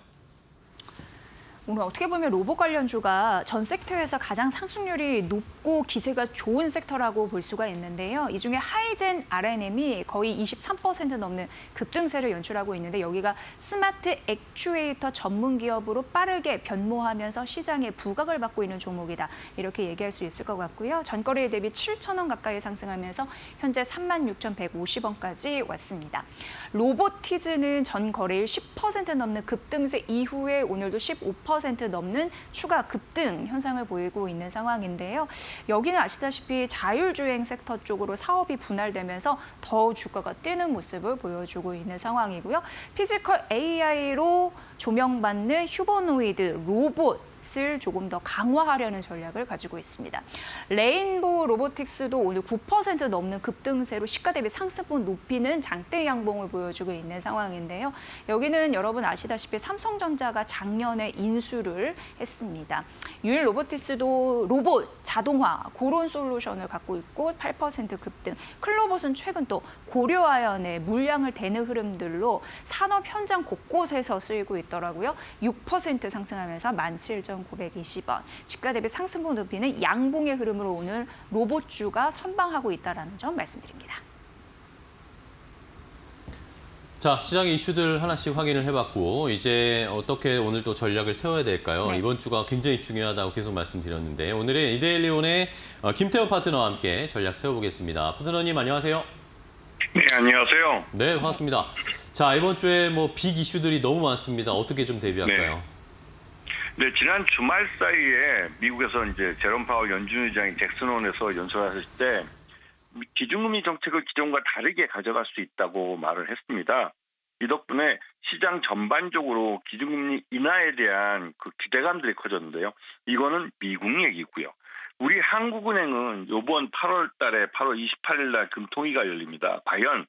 오늘 어떻게 보면 로봇 관련주가 전 섹터에서 가장 상승률이 높고 기세가 좋은 섹터라고 볼 수가 있는데요. 이 중에 하이젠 RNM이 거의 23% 넘는 급등세를 연출하고 있는데 여기가 스마트 액추에이터 전문 기업으로 빠르게 변모하면서 시장에 부각을 받고 있는 종목이다. 이렇게 얘기할 수 있을 것 같고요. 전거래일 대비 7,000원 가까이 상승하면서 현재 36,150원까지 왔습니다. 로보티즈는 전 거래일 10% 넘는 급등세 이후에 오늘도 15% 넘는 추가 급등 현상을 보이고 있는 상황인데요. 여기는 아시다시피 자율주행 섹터 쪽으로 사업이 분할되면서 더 주가가 뛰는 모습을 보여주고 있는 상황이고요. 피지컬 AI로 조명받는 휴머노이드 로봇을 조금 더 강화하려는 전략을 가지고 있습니다. 레인보우 로보틱스도 오늘 9% 넘는 급등세로 시가 대비 상승분 높이는 장대 양봉을 보여주고 있는 상황인데요. 여기는 여러분 아시다시피 삼성전자가 작년에 인수를 했습니다. 유일 로보틱스도 로봇, 자동화 그런 솔루션을 갖고 있고 8% 급등. 클로봇은 최근 또 고려아연의 물량을 대는 흐름들로 산업 현장 곳곳에서 쓰이고 있더라고요. 6% 상승하면서 17,920원. 주가 대비 상승분 높이는 양봉의 흐름으로 오늘 로봇주가 선방하고 있다는 점 말씀드립니다. 자, 시장의 이슈들 하나씩 확인을 해봤고 이제 어떻게 오늘 또 전략을 세워야 될까요? 네. 이번 주가 굉장히 중요하다고 계속 말씀드렸는데 오늘은 이데일리온의 김태현 파트너와 함께 전략 세워보겠습니다. 파트너님 안녕하세요. 네, 안녕하세요. 네, 반갑습니다. 자, 이번 주에 빅 이슈들이 너무 많습니다. 어떻게 좀 대비할까요? 네, 지난 주말 사이에 미국에서 이제 제롬 파월 연준 의장이 잭슨홀에서 연설하실 때 기준금리 정책을 기존과 다르게 가져갈 수 있다고 말을 했습니다. 이 덕분에 시장 전반적으로 기준금리 인하에 대한 그 기대감들이 커졌는데요. 이거는 미국 얘기고요. 우리 한국은행은 이번 8월 달에 8월 28일 날 금통위가 열립니다. 과연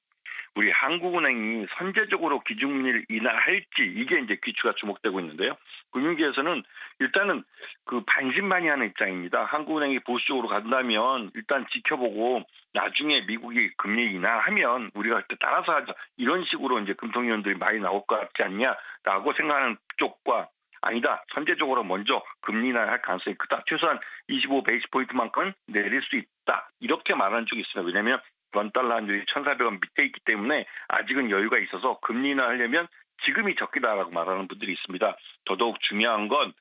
우리 한국은행이 선제적으로 기준금리를 인하할지 이게 이제 귀추가 주목되고 있는데요. 금융계에서는 일단은 그 반신반의하는 입장입니다. 한국은행이 보수적으로 간다면 일단 지켜보고 나중에 미국이 금리 인하하면 우리가 그때 따라서 하자 이런 식으로 이제 금통위원들이 많이 나올 것 같지 않냐라고 생각하는 쪽과 아니다. 선제적으로 먼저 금리 인하할 가능성이 크다. 최소한 25 베이스 포인트만큼은 내릴 수 있다. 이렇게 말하는 쪽이 있습니다. 왜냐하면 원달러 환율이 1,400원 밑에 있기 때문에 아직은 여유가 있어서 금리 인하하려면 지금이 적기다라고 말하는 분들이 있습니다. 더더욱 중요한 건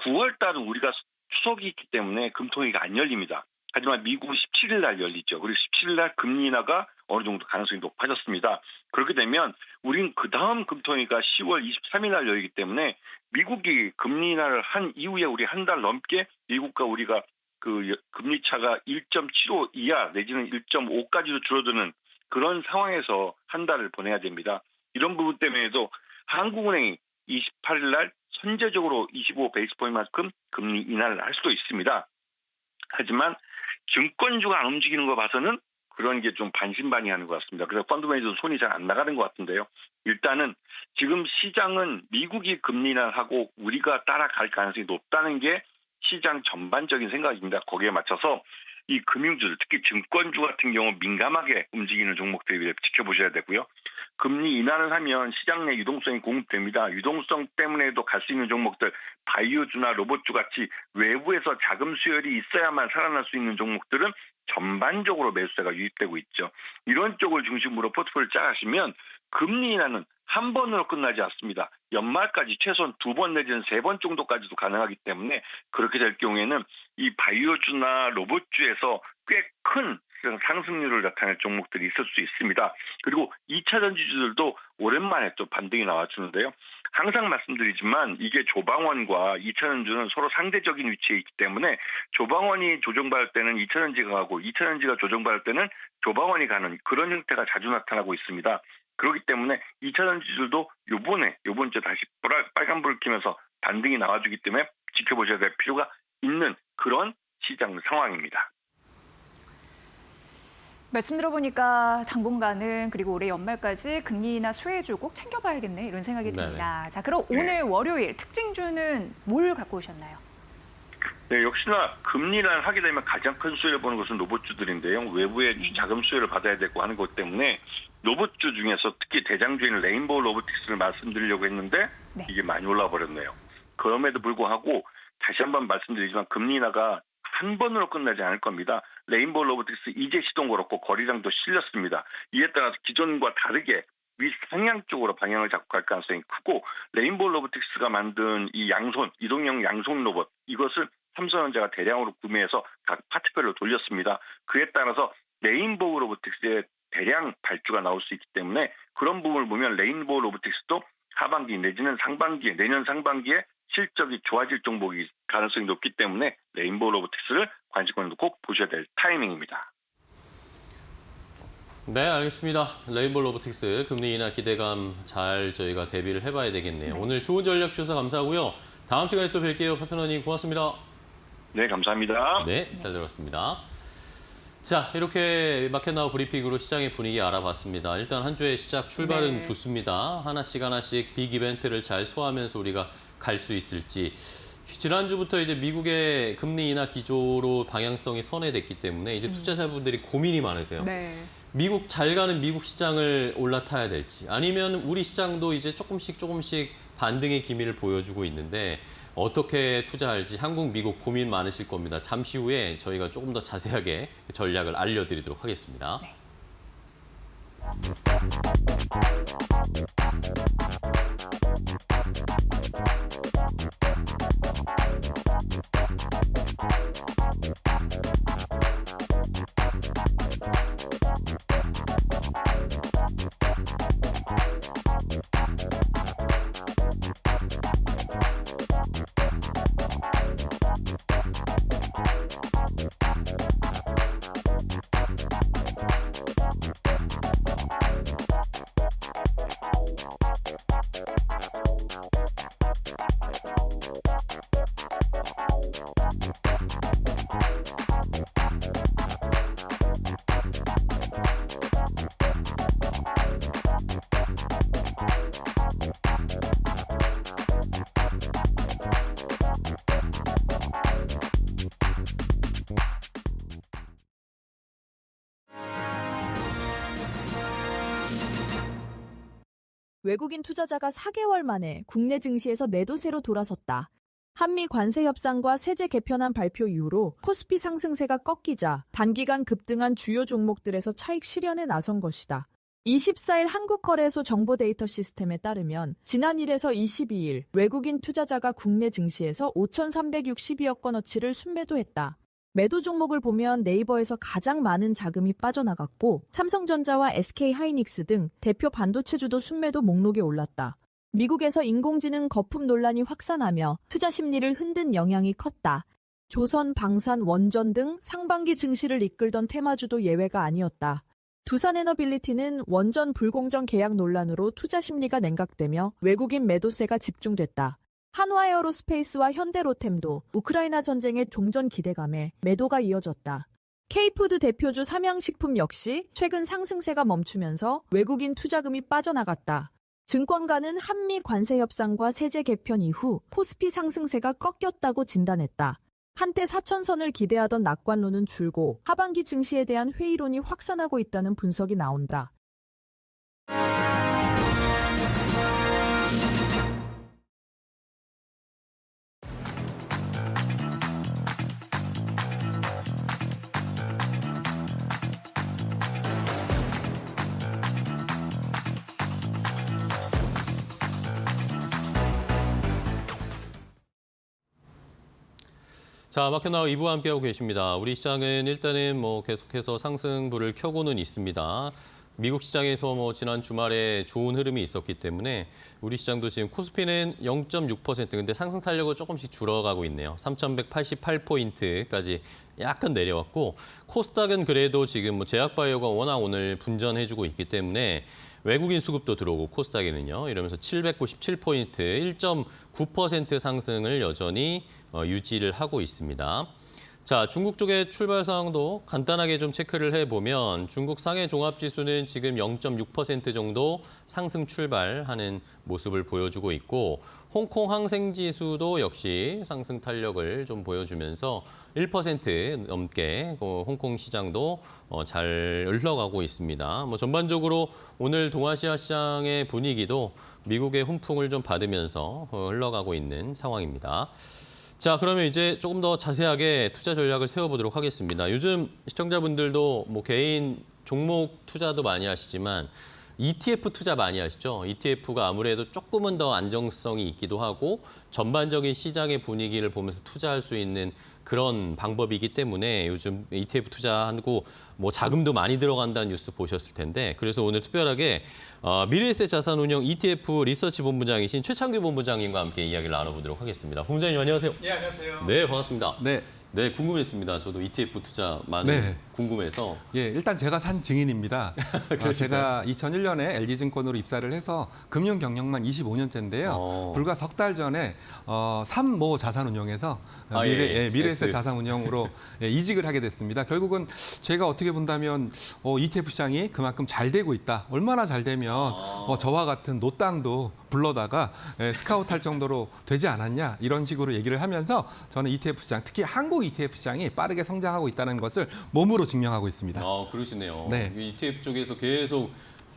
9월 달은 우리가 추석이 있기 때문에 금통위가 안 열립니다. 하지만 미국은 17일 날 열리죠. 그리고 17일 날 금리 인하가 어느 정도 가능성이 높아졌습니다. 그렇게 되면 우린 그 다음 금통위가 10월 23일 날 열리기 때문에 미국이 금리 인하를 한 이후에 우리 한 달 넘게 미국과 우리가 그 금리 차가 1.75 이하 내지는 1.5까지도 줄어드는 그런 상황에서 한 달을 보내야 됩니다. 이런 부분 때문에도 한국은행이 28일 날 선제적으로 25 베이스 포인트만큼 금리 인하를 할 수도 있습니다. 하지만 증권주가 안 움직이는 거 봐서는 그런 게 좀 반신반의하는 것 같습니다. 그래서 펀드 매니저도 손이 잘 안 나가는 것 같은데요. 일단은 지금 시장은 미국이 금리 인하하고 우리가 따라갈 가능성이 높다는 게 시장 전반적인 생각입니다. 거기에 맞춰서 이 금융주들, 특히 증권주 같은 경우 민감하게 움직이는 종목들을 지켜보셔야 되고요. 금리 인하를 하면 시장 내 유동성이 공급됩니다. 유동성 때문에도 갈 수 있는 종목들, 바이오주나 로봇주 같이 외부에서 자금 수혈이 있어야만 살아날 수 있는 종목들은 전반적으로 매수세가 유입되고 있죠. 이런 쪽을 중심으로 포트폴리오를 짜시면 금리 인하는 한 번으로 끝나지 않습니다. 연말까지 최소한 2번 내지는 3번 정도까지도 가능하기 때문에 그렇게 될 경우에는 이 바이오주나 로봇주에서 꽤 큰 상승률을 나타낼 종목들이 있을 수 있습니다. 그리고 2차 전지주들도 오랜만에 또 반등이 나와주는데요. 항상 말씀드리지만 이게 조방원과 2차 전지는 서로 상대적인 위치에 있기 때문에 조방원이 조정받을 때는 2차 전지가 가고 2차 전지가 조정받을 때는 조방원이 가는 그런 형태가 자주 나타나고 있습니다. 그렇기 때문에 2차 전지주들도 요번 주에 다시 빨간불을 켜면서 반등이 나와주기 때문에 지켜보셔야 될 필요가 있는 그런 시장 상황입니다. 말씀 들어보니까 당분간은 그리고 올해 연말까지 금리 인하 수혜주 꼭 챙겨봐야겠네 이런 생각이 듭니다. 자, 그럼 오늘 월요일 특징주는 뭘 갖고 오셨나요? 네, 역시나 금리 인하를 하게 되면 가장 큰 수혜를 보는 것은 로봇주들인데요. 외부의 자금 수혜를 받아야 되고 하는 것 때문에 로봇주 중에서 특히 대장주인 레인보우 로보틱스를 말씀드리려고 했는데 이게 많이 올라 버렸네요. 그럼에도 불구하고 다시 한번 말씀드리지만 금리 인하가 한 번으로 끝나지 않을 겁니다. 레인보우 로보틱스 이제 시동 걸었고 거래량도 실렸습니다. 이에 따라서 기존과 다르게 윗상향 쪽으로 방향을 잡고 갈 가능성이 크고 레인보우 로보틱스가 만든 이 이동형 양손 로봇 이것을 삼성전자가 대량으로 구매해서 각 파트별로 돌렸습니다. 그에 따라서 레인보우 로보틱스의 대량 발주가 나올 수 있기 때문에 그런 부분을 보면 레인보우 로보틱스도 하반기 내지는 내년 상반기에 실적이 좋아질 종목이 가능성이 높기 때문에 레인보우 로보틱스를 관심권으로 꼭 보셔야 될 타이밍입니다. 네, 알겠습니다. 레인보우 로보틱스 금리 인하 기대감 잘 저희가 대비를 해봐야 되겠네요. 오늘 좋은 전략 주셔서 감사하고요. 다음 시간에 또 뵐게요. 파트너님 고맙습니다. 네, 감사합니다. 네, 잘 들었습니다. 자, 이렇게 마켓나우 브리핑으로 시장의 분위기 알아봤습니다. 일단 한 주의 시작 출발은 좋습니다. 하나씩 빅 이벤트를 잘 소화하면서 우리가 갈 수 있을지. 지난주부터 이제 미국의 금리 인하 기조로 방향성이 선회됐기 때문에 이제 투자자분들이 고민이 많으세요. 미국 잘 가는 미국 시장을 올라타야 될지 아니면 우리 시장도 이제 조금씩 반등의 기미를 보여주고 있는데 어떻게 투자할지 한국, 미국 고민 많으실 겁니다. 잠시 후에 저희가 조금 더 자세하게 전략을 알려드리도록 하겠습니다. 외국인 투자자가 4개월 만에 국내 증시에서 매도세로 돌아섰다. 한미 관세 협상과 세제 개편안 발표 이후로 코스피 상승세가 꺾이자 단기간 급등한 주요 종목들에서 차익 실현에 나선 것이다. 24일 한국거래소 정보데이터 시스템에 따르면 지난 1에서 22일 외국인 투자자가 국내 증시에서 5,362억 원어치를 순매도했다. 매도 종목을 보면 네이버에서 가장 많은 자금이 빠져나갔고 삼성전자와 SK하이닉스 등 대표 반도체주도 순매도 목록에 올랐다. 미국에서 인공지능 거품 논란이 확산하며 투자 심리를 흔든 영향이 컸다. 조선, 방산, 원전 등 상반기 증시를 이끌던 테마주도 예외가 아니었다. 두산에너빌리티는 원전 불공정 계약 논란으로 투자 심리가 냉각되며 외국인 매도세가 집중됐다. 한화에어로스페이스와 현대로템도 우크라이나 전쟁의 종전 기대감에 매도가 이어졌다. K푸드 대표주 삼양식품 역시 최근 상승세가 멈추면서 외국인 투자금이 빠져나갔다. 증권가는 한미 관세 협상과 세제 개편 이후 코스피 상승세가 꺾였다고 진단했다. 한때 4천선을 기대하던 낙관론은 줄고 하반기 증시에 대한 회의론이 확산하고 있다는 분석이 나온다. 자, 마켓나우 2부 함께하고 계십니다. 우리 시장은 일단은 계속해서 상승불을 켜고는 있습니다. 미국 시장에서 지난 주말에 좋은 흐름이 있었기 때문에 우리 시장도 지금 코스피는 0.6%, 근데 상승 탄력은 조금씩 줄어가고 있네요. 3,188포인트까지 약간 내려왔고, 코스닥은 그래도 지금 제약바이오가 워낙 오늘 분전해주고 있기 때문에 외국인 수급도 들어오고 코스닥에는요. 이러면서 797포인트, 1.9% 상승을 여전히 유지를 하고 있습니다. 자, 중국 쪽의 출발 상황도 간단하게 좀 체크를 해보면 중국 상해 종합지수는 지금 0.6% 정도 상승 출발하는 모습을 보여주고 있고 홍콩 항생지수도 역시 상승 탄력을 좀 보여주면서 1% 넘게 홍콩 시장도 잘 흘러가고 있습니다. 전반적으로 오늘 동아시아 시장의 분위기도 미국의 훈풍을 좀 받으면서 흘러가고 있는 상황입니다. 자, 그러면 이제 조금 더 자세하게 투자 전략을 세워보도록 하겠습니다. 요즘 시청자분들도 개인 종목 투자도 많이 하시지만 ETF 투자 많이 하시죠? ETF가 아무래도 조금은 더 안정성이 있기도 하고 전반적인 시장의 분위기를 보면서 투자할 수 있는 그런 방법이기 때문에 요즘 ETF 투자하고 자금도 많이 들어간다는 뉴스 보셨을 텐데 그래서 오늘 특별하게 미래에셋 자산운용 ETF 리서치 본부장이신 최창규 본부장님과 함께 이야기를 나눠보도록 하겠습니다. 본부장님 안녕하세요. 네, 안녕하세요. 네, 반갑습니다. 네. 네, 궁금했습니다. 저도 ETF 투자 많이 네. 궁금해서. 예, 일단 제가 산 증인입니다. 제가 2001년에 LG증권으로 입사를 해서 금융 경력만 25년째인데요. 불과 석 달 전에 삼모 자산운용에서 미래에셋 자산운용으로 이직을 하게 됐습니다. 결국은 제가 어떻게 본다면 ETF 시장이 그만큼 잘 되고 있다. 얼마나 잘 되면 저와 같은 노땅도 불러다가 스카우트할 정도로 되지 않았냐 이런 식으로 얘기를 하면서 저는 ETF 시장, 특히 한국 ETF 시장이 빠르게 성장하고 있다는 것을 몸으로 증명하고 있습니다. 그러시네요. 네. ETF 쪽에서 계속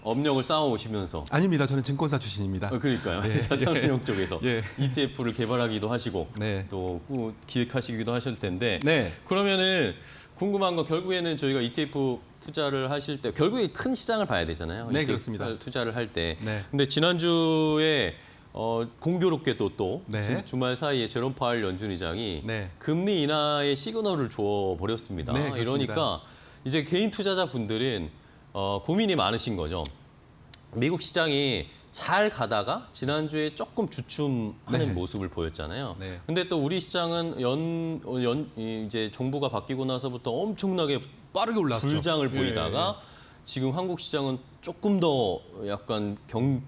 업력을 쌓아오시면서. 아닙니다. 저는 증권사 출신입니다. 그러니까요. 네. 자산운용 쪽에서 예. ETF를 개발하기도 하시고 네. 또 기획하시기도 하실 텐데 네. 그러면은 궁금한 거 결국에는 저희가 ETF 투자를 하실 때 결국에 큰 시장을 봐야 되잖아요. 네, ETF 그렇습니다. 투자를 할 때. 네. 근데 지난주에 공교롭게도 또 네. 주말 사이에 제롬 파월 연준 의장이 네. 금리 인하의 시그널을 줘 버렸습니다. 네, 그렇습니다. 이러니까 이제 개인 투자자분들은 고민이 많으신 거죠. 미국 시장이 잘 가다가 지난주에 조금 주춤하는 네. 모습을 보였잖아요. 네. 근데 또 우리 시장은 이제 정부가 바뀌고 나서부터 엄청나게 빠르게 올랐죠. 불장을 예, 보이다가 지금 한국 시장은 조금 더 약간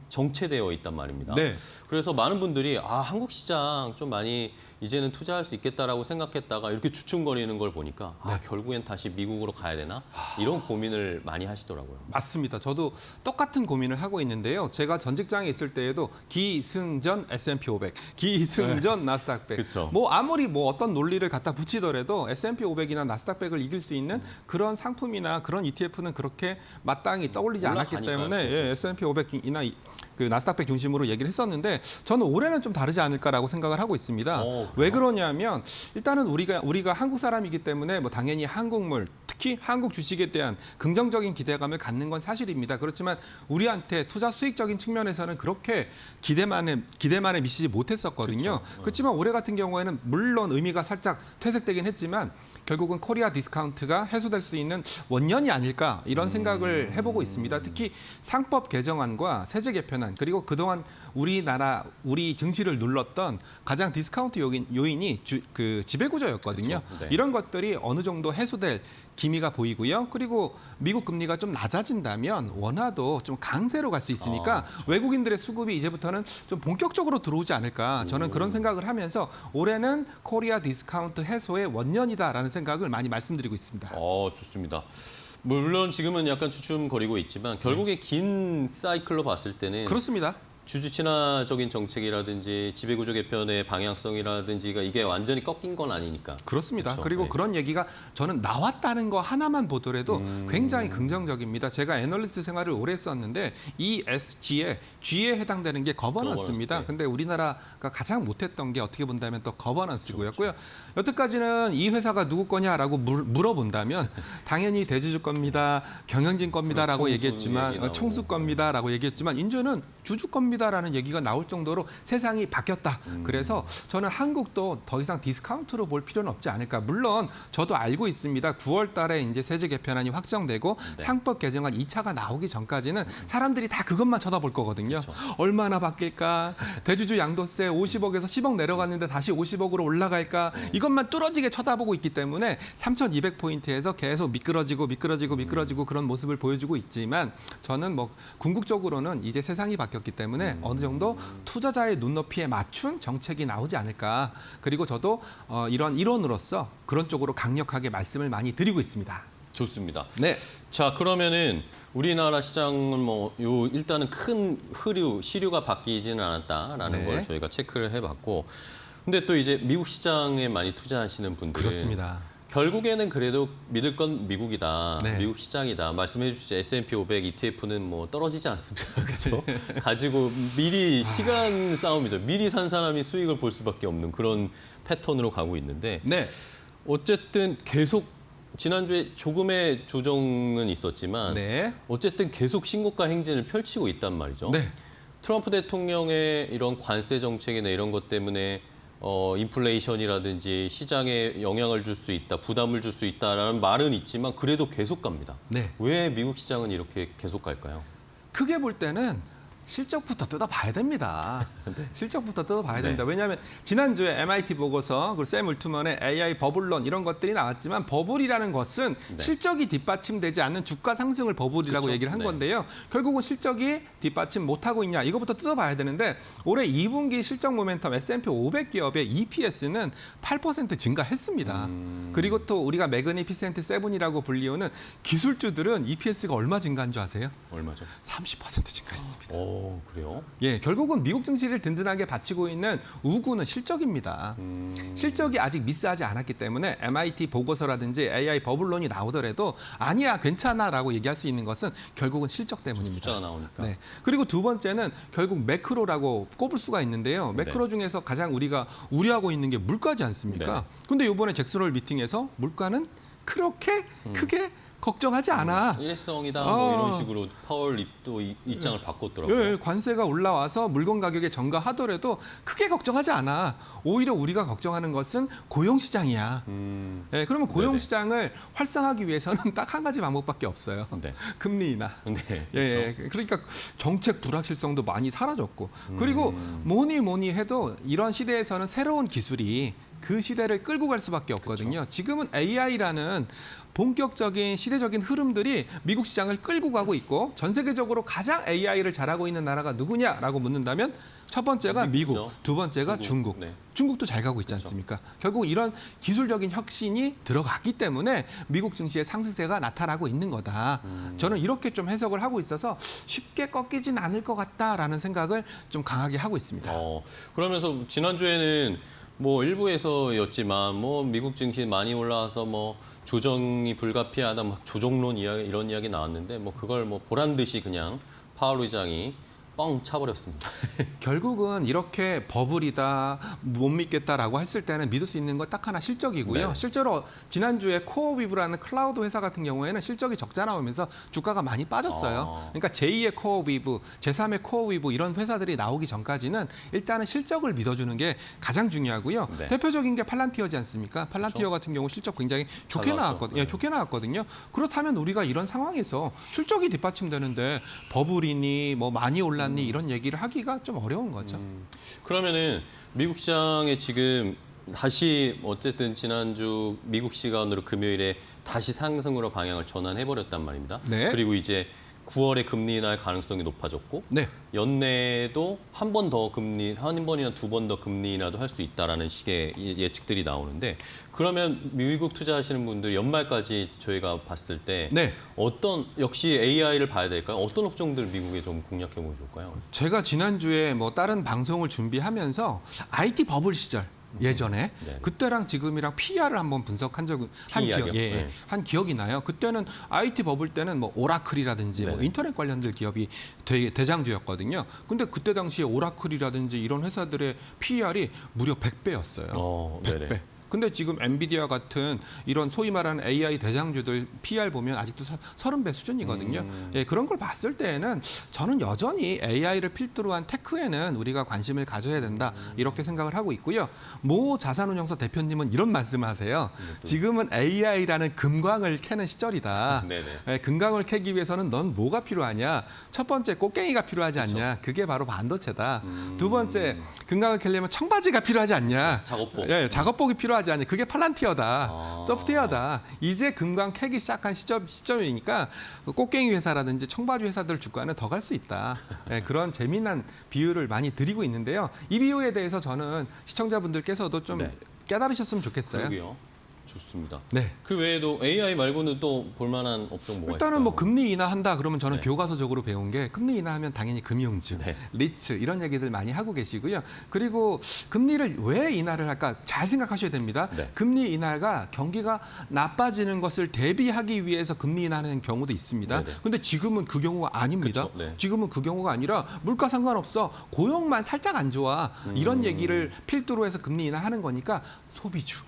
정체되어 있단 말입니다. 네. 그래서 많은 분들이 한국 시장 좀 많이 이제는 투자할 수 있겠다라고 생각했다가 이렇게 주춤거리는 걸 보니까 결국엔 다시 미국으로 가야 되나? 이런 고민을 많이 하시더라고요. 맞습니다. 저도 똑같은 고민을 하고 있는데요. 제가 전 직장에 있을 때에도 기승전 S&P 500, 기승전 나스닥 100. 그쵸. 아무리 어떤 논리를 갖다 붙이더라도 S&P 500이나 나스닥 100을 이길 수 있는 그런 상품이나 그런 ETF는 그렇게 마땅히 떠올리지 않았기 때문에 S&P 500이나 그 나스닥 100 중심으로 얘기를 했었는데 저는 올해는 좀 다르지 않을까라고 생각을 하고 있습니다. 왜 그러냐면 일단은 우리가 한국 사람이기 때문에 당연히 한국물 특히 한국 주식에 대한 긍정적인 기대감을 갖는 건 사실입니다. 그렇지만 우리한테 투자 수익적인 측면에서는 그렇게 기대만에 미치지 못했었거든요. 그렇지만 올해 같은 경우에는 물론 의미가 살짝 퇴색되긴 했지만 결국은 코리아 디스카운트가 해소될 수 있는 원년이 아닐까 이런 생각을 해보고 있습니다. 특히 상법 개정안과 세제 개편안 그리고 그동안 우리 증시를 눌렀던 가장 디스카운트 요인이 지배구조였거든요. 그렇죠. 네. 이런 것들이 어느 정도 해소될 기미가 보이고요. 그리고 미국 금리가 좀 낮아진다면 원화도 좀 강세로 갈 수 있으니까 외국인들의 수급이 이제부터는 좀 본격적으로 들어오지 않을까. 저는 그런 생각을 하면서 올해는 코리아 디스카운트 해소의 원년이다라는 생각을 많이 말씀드리고 있습니다. 좋습니다. 물론 지금은 약간 주춤거리고 있지만 결국에 긴 사이클로 봤을 때는 그렇습니다. 주주 친화적인 정책이라든지 지배구조 개편의 방향성이라든지가 이게 완전히 꺾인 건 아니니까. 그렇습니다. 그렇죠. 그리고 네. 그런 얘기가 저는 나왔다는 거 하나만 보더라도 굉장히 긍정적입니다. 제가 애널리스트 생활을 오래 했었는데 ESG에 G에 해당되는 게 거버넌스입니다. 네. 근데 우리나라가 가장 못했던 게 어떻게 본다면 또 거버넌스고였고요. 여태까지는 이 회사가 누구 거냐라고 물어본다면 당연히 대주주 겁니다. 경영진 겁니다라고 청수 얘기했지만 얘기 나오고. 청수 겁니다라고 얘기했지만 이제는 주주 겁니다라는 얘기가 나올 정도로 세상이 바뀌었다. 그래서 저는 한국도 더 이상 디스카운트로 볼 필요는 없지 않을까. 물론 저도 알고 있습니다. 9월 달에 이제 세제 개편안이 확정되고 상법 개정안 2차가 나오기 전까지는 사람들이 다 그것만 쳐다볼 거거든요. 얼마나 바뀔까? 대주주 양도세 50억에서 10억 내려갔는데 다시 50억으로 올라갈까? 이것만 뚫어지게 쳐다보고 있기 때문에 3,200포인트에서 계속 미끄러지고 그런 모습을 보여주고 있지만 저는 뭐 궁극적으로는 이제 세상이 바뀌었기 때문에 어느 정도 투자자의 눈높이에 맞춘 정책이 나오지 않을까. 그리고 저도 이런 일원으로서 그런 쪽으로 강력하게 말씀을 많이 드리고 있습니다. 좋습니다. 네. 자, 그러면은 우리나라 시장은 일단은 큰 시류가 바뀌지는 않았다라는 네. 걸 저희가 체크를 해봤고, 근데 또 이제 미국 시장에 많이 투자하시는 분들은 그렇습니다. 결국에는 그래도 믿을 건 미국이다, 네. 미국 시장이다. 말씀해 주시죠. S&P 500 ETF는 뭐 떨어지지 않습니다. 그렇죠? 가지고 미리 시간 싸움이죠. 미리 산 사람이 수익을 볼 수밖에 없는 그런 패턴으로 가고 있는데, 네. 어쨌든 계속 지난주에 조금의 조정은 있었지만 네. 어쨌든 계속 신고가 행진을 펼치고 있단 말이죠. 네. 트럼프 대통령의 이런 관세 정책이나 이런 것 때문에 인플레이션이라든지 시장에 영향을 줄 수 있다, 부담을 줄 수 있다라는 말은 있지만 그래도 계속 갑니다. 네. 왜 미국 시장은 이렇게 계속 갈까요? 크게 볼 때는 실적부터 뜯어봐야 됩니다. 실적부터 뜯어봐야 됩니다. 왜냐하면 지난주에 MIT 보고서 그리고 샘 울트먼의 AI 버블론 이런 것들이 나왔지만 버블이라는 것은 실적이 뒷받침되지 않는 주가 상승을 버블이라고 그렇죠. 얘기를 한 네. 건데요. 결국은 실적이 뒷받침 못하고 있냐 이거부터 뜯어봐야 되는데 올해 2분기 실적 모멘텀 S&P 500 기업의 EPS는 8% 증가했습니다. 그리고 또 우리가 매그니피센트 세븐이라고 불리우는 기술주들은 EPS가 얼마 증가한 줄 아세요? 얼마죠? 30% 증가했습니다. 그래요? 예, 결국은 미국 증시를 든든하게 받치고 있는 우구는 실적입니다. 실적이 아직 미스하지 않았기 때문에 MIT 보고서라든지 AI 버블론이 나오더라도 아니야, 괜찮아라고 얘기할 수 있는 것은 결국은 실적 때문입니다. 숫자가 나오니까. 네. 그리고 두 번째는 결국 매크로라고 꼽을 수가 있는데요. 매크로 중에서 가장 우리가 우려하고 있는 게 물가지 않습니까? 근데 이번에 잭슨홀 미팅에서 물가는 그렇게 크게 걱정하지 않아. 일회성이다 뭐 이런 식으로 파월 또 입장을 바꿨더라고요. 예, 관세가 올라와서 물건 가격에 전가하더라도 크게 걱정하지 않아. 오히려 우리가 걱정하는 것은 고용시장이야. 예, 그러면 고용시장을 활성화하기 위해서는 딱 한 가지 방법밖에 없어요. 네. 금리 인하. 네, 예, 그렇죠. 그러니까 정책 불확실성도 많이 사라졌고 그리고 뭐니 해도 이런 시대에서는 새로운 기술이 그 시대를 끌고 갈 수밖에 없거든요. 지금은 AI라는 본격적인 시대적인 흐름들이 미국 시장을 끌고 가고 있고 전 세계적으로 가장 AI를 잘하고 있는 나라가 누구냐라고 묻는다면 첫 번째가 미국, 미국이죠. 두 번째가 중국. 네. 중국도 잘 가고 있지 않습니까? 결국 이런 기술적인 혁신이 들어갔기 때문에 미국 증시의 상승세가 나타나고 있는 거다. 저는 이렇게 좀 해석을 하고 있어서 쉽게 꺾이진 않을 것 같다라는 생각을 좀 강하게 하고 있습니다. 그러면서 지난주에는 뭐 일부에서였지만 뭐 미국 증시 많이 올라와서 뭐 조정이 불가피하다, 막 조정론 이야기, 이런 이야기 나왔는데 뭐 그걸 뭐 보란 듯이 그냥 파월 의장이 뻥 차버렸습니다. 결국은 이렇게 버블이다, 못 믿겠다라고 했을 때는 믿을 수 있는 건 딱 하나 실적이고요. 네. 실제로 지난주에 코어위브라는 클라우드 회사 같은 경우에는 실적이 적자 나오면서 주가가 많이 빠졌어요. 그러니까 제2의 코어위브, 제3의 코어위브 이런 회사들이 나오기 전까지는 일단은 실적을 믿어주는 게 가장 중요하고요. 네. 대표적인 게 팔란티어지 않습니까? 팔란티어 같은 경우 실적 굉장히 좋게 나왔죠. 나왔거든요. 네. 좋게 나왔거든요. 그렇다면 우리가 이런 상황에서 실적이 뒷받침되는데 버블이니 뭐 많이 올랐니 이런 얘기를 하기가 좀 어려운 거죠. 그러면은 미국 시장에 지금 다시 어쨌든 지난주 미국 시간으로 금요일에 다시 상승으로 방향을 전환해버렸단 말입니다. 네. 그리고 이제 9월에 금리 인하할 가능성이 높아졌고 네. 연내에도 한 번 더 금리, 한 번이나 두 번 더 금리 인하도 할 수 있다라는 식의 예측들이 나오는데 그러면 미국 투자하시는 분들 연말까지 저희가 봤을 때 네. 어떤 역시 AI를 봐야 될까요? 어떤 업종들 미국에 좀 공략해 보면 좋을까요? 제가 지난주에 뭐 다른 방송을 준비하면서 IT 버블 시절 예전에 네. 그때랑 지금이랑 PER을 한번 분석한 적은 PER 요? 네. 한 기억이 나요. 그때는 IT 버블 때는 뭐 오라클이라든지 뭐 네. 인터넷 관련된 기업이 되게 대장주였거든요. 근데 그때 당시에 오라클이라든지 이런 회사들의 PER이 무려 100배였어요. 네네. 100배. 근데 지금 엔비디아 같은 이런 소위 말하는 AI 대장주들 PER 보면 아직도 30배 수준이거든요. 예, 그런 걸 봤을 때에는 저는 여전히 AI를 필두로 한 테크에는 우리가 관심을 가져야 된다 이렇게 생각을 하고 있고요. 모 자산운용사 대표님은 이런 말씀을 하세요. 지금은 AI라는 금광을 캐는 시절이다. 네네. 예, 금광을 캐기 위해서는 넌 뭐가 필요하냐? 첫 번째 꽃갱이가 필요하지 않냐? 그게 바로 반도체다. 두 번째 금광을 캐려면 청바지가 필요하지 않냐? 작업복. 예, 작업복이 필요하지 않냐? 그게 팔란티어다. 아. 소프트웨어다. 이제 금광 캐기 시작한 시점이니까 꽃갱이 회사라든지 청바지 회사들 주가는 더 갈 수 있다. 예, 그런 재미난 비유를 많이 드리고 있는데요. 이 비유에 대해서 저는 시청자분들께서도 좀 네. 깨달으셨으면 좋겠어요. 그러게요. 좋습니다. 네. 그 외에도 AI 말고는 또 볼만한 업종 뭐가 일단은 있을까요? 뭐 금리 인하한다 그러면 저는 네. 교과서적으로 배운 게 금리 인하하면 당연히 금융주, 네. 리츠 이런 얘기들 많이 하고 계시고요. 그리고 금리를 왜 인하를 할까 잘 생각하셔야 됩니다. 네. 금리 인하가 경기가 나빠지는 것을 대비하기 위해서 금리 인하하는 경우도 있습니다. 네네. 근데 지금은 그 경우가 아닙니다. 그쵸, 네. 지금은 그 경우가 아니라 물가 상관없어. 고용만 살짝 안 좋아. 이런 얘기를 필두로 해서 금리 인하하는 거니까 소비주.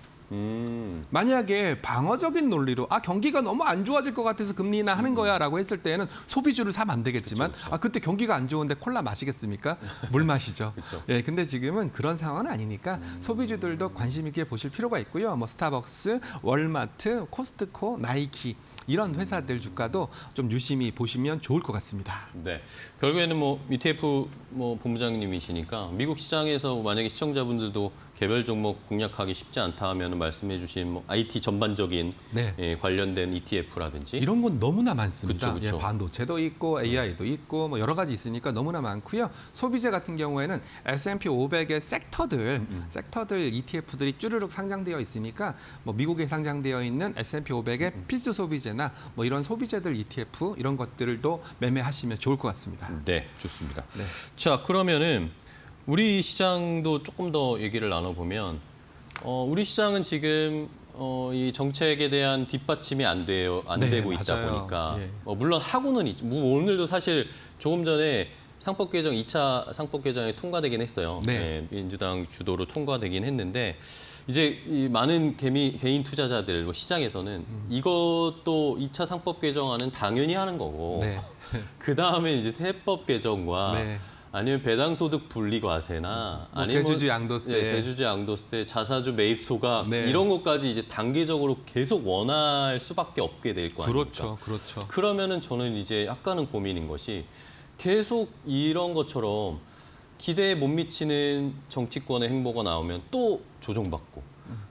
만약에 방어적인 논리로 경기가 너무 안 좋아질 것 같아서 금리 인하하는 거야라고 했을 때는 소비주를 사면 안 되겠지만 그쵸. 그때 경기가 안 좋은데 콜라 마시겠습니까? 물 마시죠. 그쵸. 예, 근데 지금은 그런 상황은 아니니까 소비주들도 관심 있게 보실 필요가 있고요. 뭐 스타벅스, 월마트, 코스트코, 나이키 이런 회사들 주가도 좀 유심히 보시면 좋을 것 같습니다. 네. 결국에는 뭐 ETF 뭐 본부장님이시니까 미국 시장에서 만약에 시청자분들도 개별 종목 공략하기 쉽지 않다 하면 말씀해주신 뭐 IT 전반적인 네. 예, 관련된 ETF라든지 이런 건 너무나 많습니다. 그쵸. 예, 반도체도 있고 AI도 있고 뭐 여러 가지 있으니까 너무나 많고요. 소비재 같은 경우에는 S&P 500의 섹터들 ETF들이 쭈르륵 상장되어 있으니까 뭐 미국에 상장되어 있는 S&P 500의 필수 소비재나 뭐 이런 소비재들 ETF 이런 것들도 매매하시면 좋을 것 같습니다. 네, 좋습니다. 네. 자, 그러면은 우리 시장도 조금 더 얘기를 나눠보면 우리 시장은 지금 이 정책에 대한 뒷받침이 안 네, 되고 있다 맞아요. 보니까 예. 물론 하고는 있죠. 오늘도 사실 조금 전에 상법 개정 2차 상법 개정이 통과되긴 했어요. 네. 민주당 주도로 통과되긴 했는데 이제 이 많은 개인 투자자들 뭐 시장에서는 이것도 2차 상법 개정안은 당연히 하는 거고 네. 그 다음에 이제 세법 개정과 네. 아니면 배당소득 분리과세나 뭐 아니면 대주주 양도세. 대주주 양도세, 자사주 매입소가 네. 이런 것까지 이제 단계적으로 계속 원할 수밖에 없게 될 거 아닙니까? 그렇죠, 그렇죠. 그러면은 저는 이제 약간은 고민인 것이 계속 이런 것처럼 기대에 못 미치는 정치권의 행보가 나오면 또 조정받고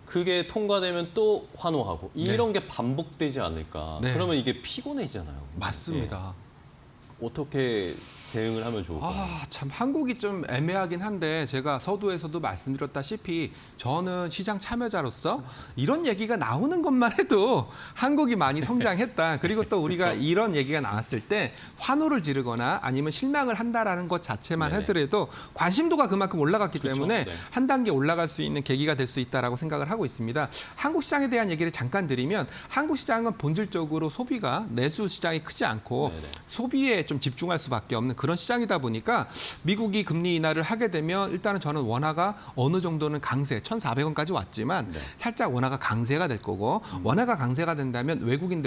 그게 통과되면 또 환호하고 이런 게 반복되지 않을까. 네. 그러면 이게 피곤해지잖아요. 맞습니다. 예. 어떻게 대응을 하면 좋을까요? 참 한국이 좀 애매하긴 한데 제가 서두에서도 말씀드렸다시피 저는 시장 참여자로서 이런 얘기가 나오는 것만 해도 한국이 많이 성장했다. 그리고 또 우리가 그쵸. 이런 얘기가 나왔을 때 환호를 지르거나 아니면 실망을 한다라는 것 자체만 네네. 하더라도 관심도가 그만큼 올라갔기 그쵸. 때문에 네. 한 단계 올라갈 수 있는 계기가 될 수 있다라고 생각을 하고 있습니다. 한국 시장에 대한 얘기를 잠깐 드리면 한국 시장은 본질적으로 소비가 내수 시장이 크지 않고 네네. 소비에 좀 집중할 수밖에 없는 그런 시장이다 보니까 미국이 금리 인하를 하게 되면 일단은 저는 원화가 어느 정도는 강세 1,400원까지 왔지만 네. 살짝 원화가 강세가 될 거고 원화가 강세가 된다면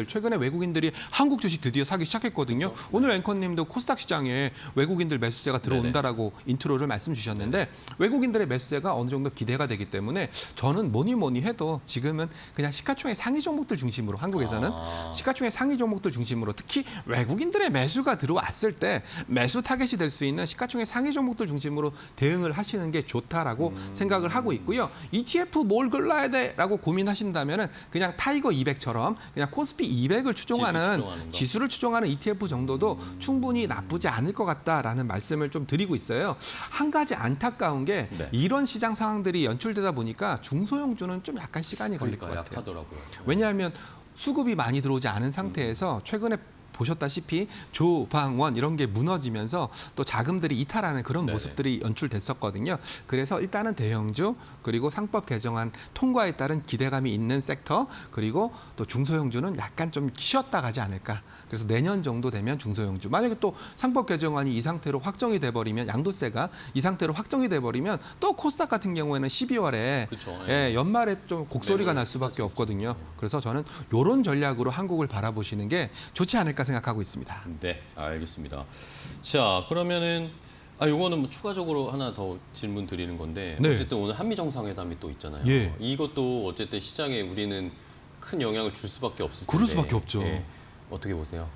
최근에 외국인들이 한국 주식 드디어 사기 시작했거든요. 그렇죠. 오늘 앵커님도 코스닥 시장에 외국인들 매수세가 들어온다라고 인트로를 말씀 주셨는데 외국인들의 매수세가 어느 정도 기대가 되기 때문에 저는 뭐니 해도 지금은 그냥 시가총액 상위 종목들 중심으로 한국에서는 시가총액 상위 종목들 중심으로 특히 외국인들의 매수가 들어 들어왔을 때 매수 타겟이 될 수 있는 시가총액 상위 종목들 중심으로 대응을 하시는 게 좋다라고 생각을 하고 있고요. ETF 뭘 골라야 돼라고 고민하신다면은 그냥 타이거 200처럼 그냥 코스피 200을 추종하는 지수를 추종하는 ETF 정도도 충분히 나쁘지 않을 것 같다라는 말씀을 좀 드리고 있어요. 한 가지 안타까운 게 네. 이런 시장 상황들이 연출되다 보니까 중소형주는 좀 약간 시간이 걸릴 것 그러니까 같아요. 약하더라고요. 왜냐하면 수급이 많이 들어오지 않은 상태에서 최근에 보셨다시피 조방원 이런 게 무너지면서 또 자금들이 이탈하는 그런 네네. 모습들이 연출됐었거든요. 그래서 일단은 대형주 그리고 상법 개정안 통과에 따른 기대감이 있는 섹터 그리고 또 중소형주는 약간 좀 쉬었다 가지 않을까. 그래서 내년 정도 되면 중소형주. 만약에 또 상법 개정안이 이 상태로 확정이 돼버리면 양도세가 이 상태로 확정이 돼버리면 또 코스닥 같은 경우에는 12월에 그쵸, 예, 연말에 좀 곡소리가 매물 날 수밖에 없거든요. 그래서 저는 이런 전략으로 한국을 바라보시는 게 좋지 않을까 생각하고 있습니다. 네, 알겠습니다. 자, 그러면은 요거는 뭐 추가적으로 하나 더 질문 드리는 건데 네. 어쨌든 오늘 한미 정상회담이 또 있잖아요. 예. 이것도 어쨌든 시장에 우리는 큰 영향을 줄 수밖에 없을 텐데. 그럴 수밖에 없죠. 예. 어떻게 보세요?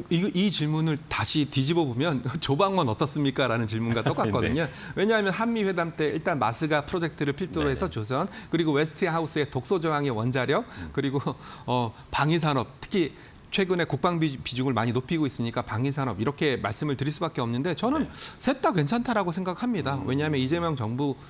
이 질문을 다시 뒤집어 보면 조방원 어떻습니까? 라는 질문과 똑같거든요. 네. 왜냐하면 한미 회담 때 일단 마스가 프로젝트를 필두로 해서 네네. 조선 그리고 웨스팅하우스의 독소 저항의 원자력 그리고 방위산업 특히 최근에 국방 비중을 많이 높이고 있으니까 방위산업 이렇게 말씀을 드릴 수밖에 없는데 저는 네. 셋 다 괜찮다라고 생각합니다. 왜냐하면 이재명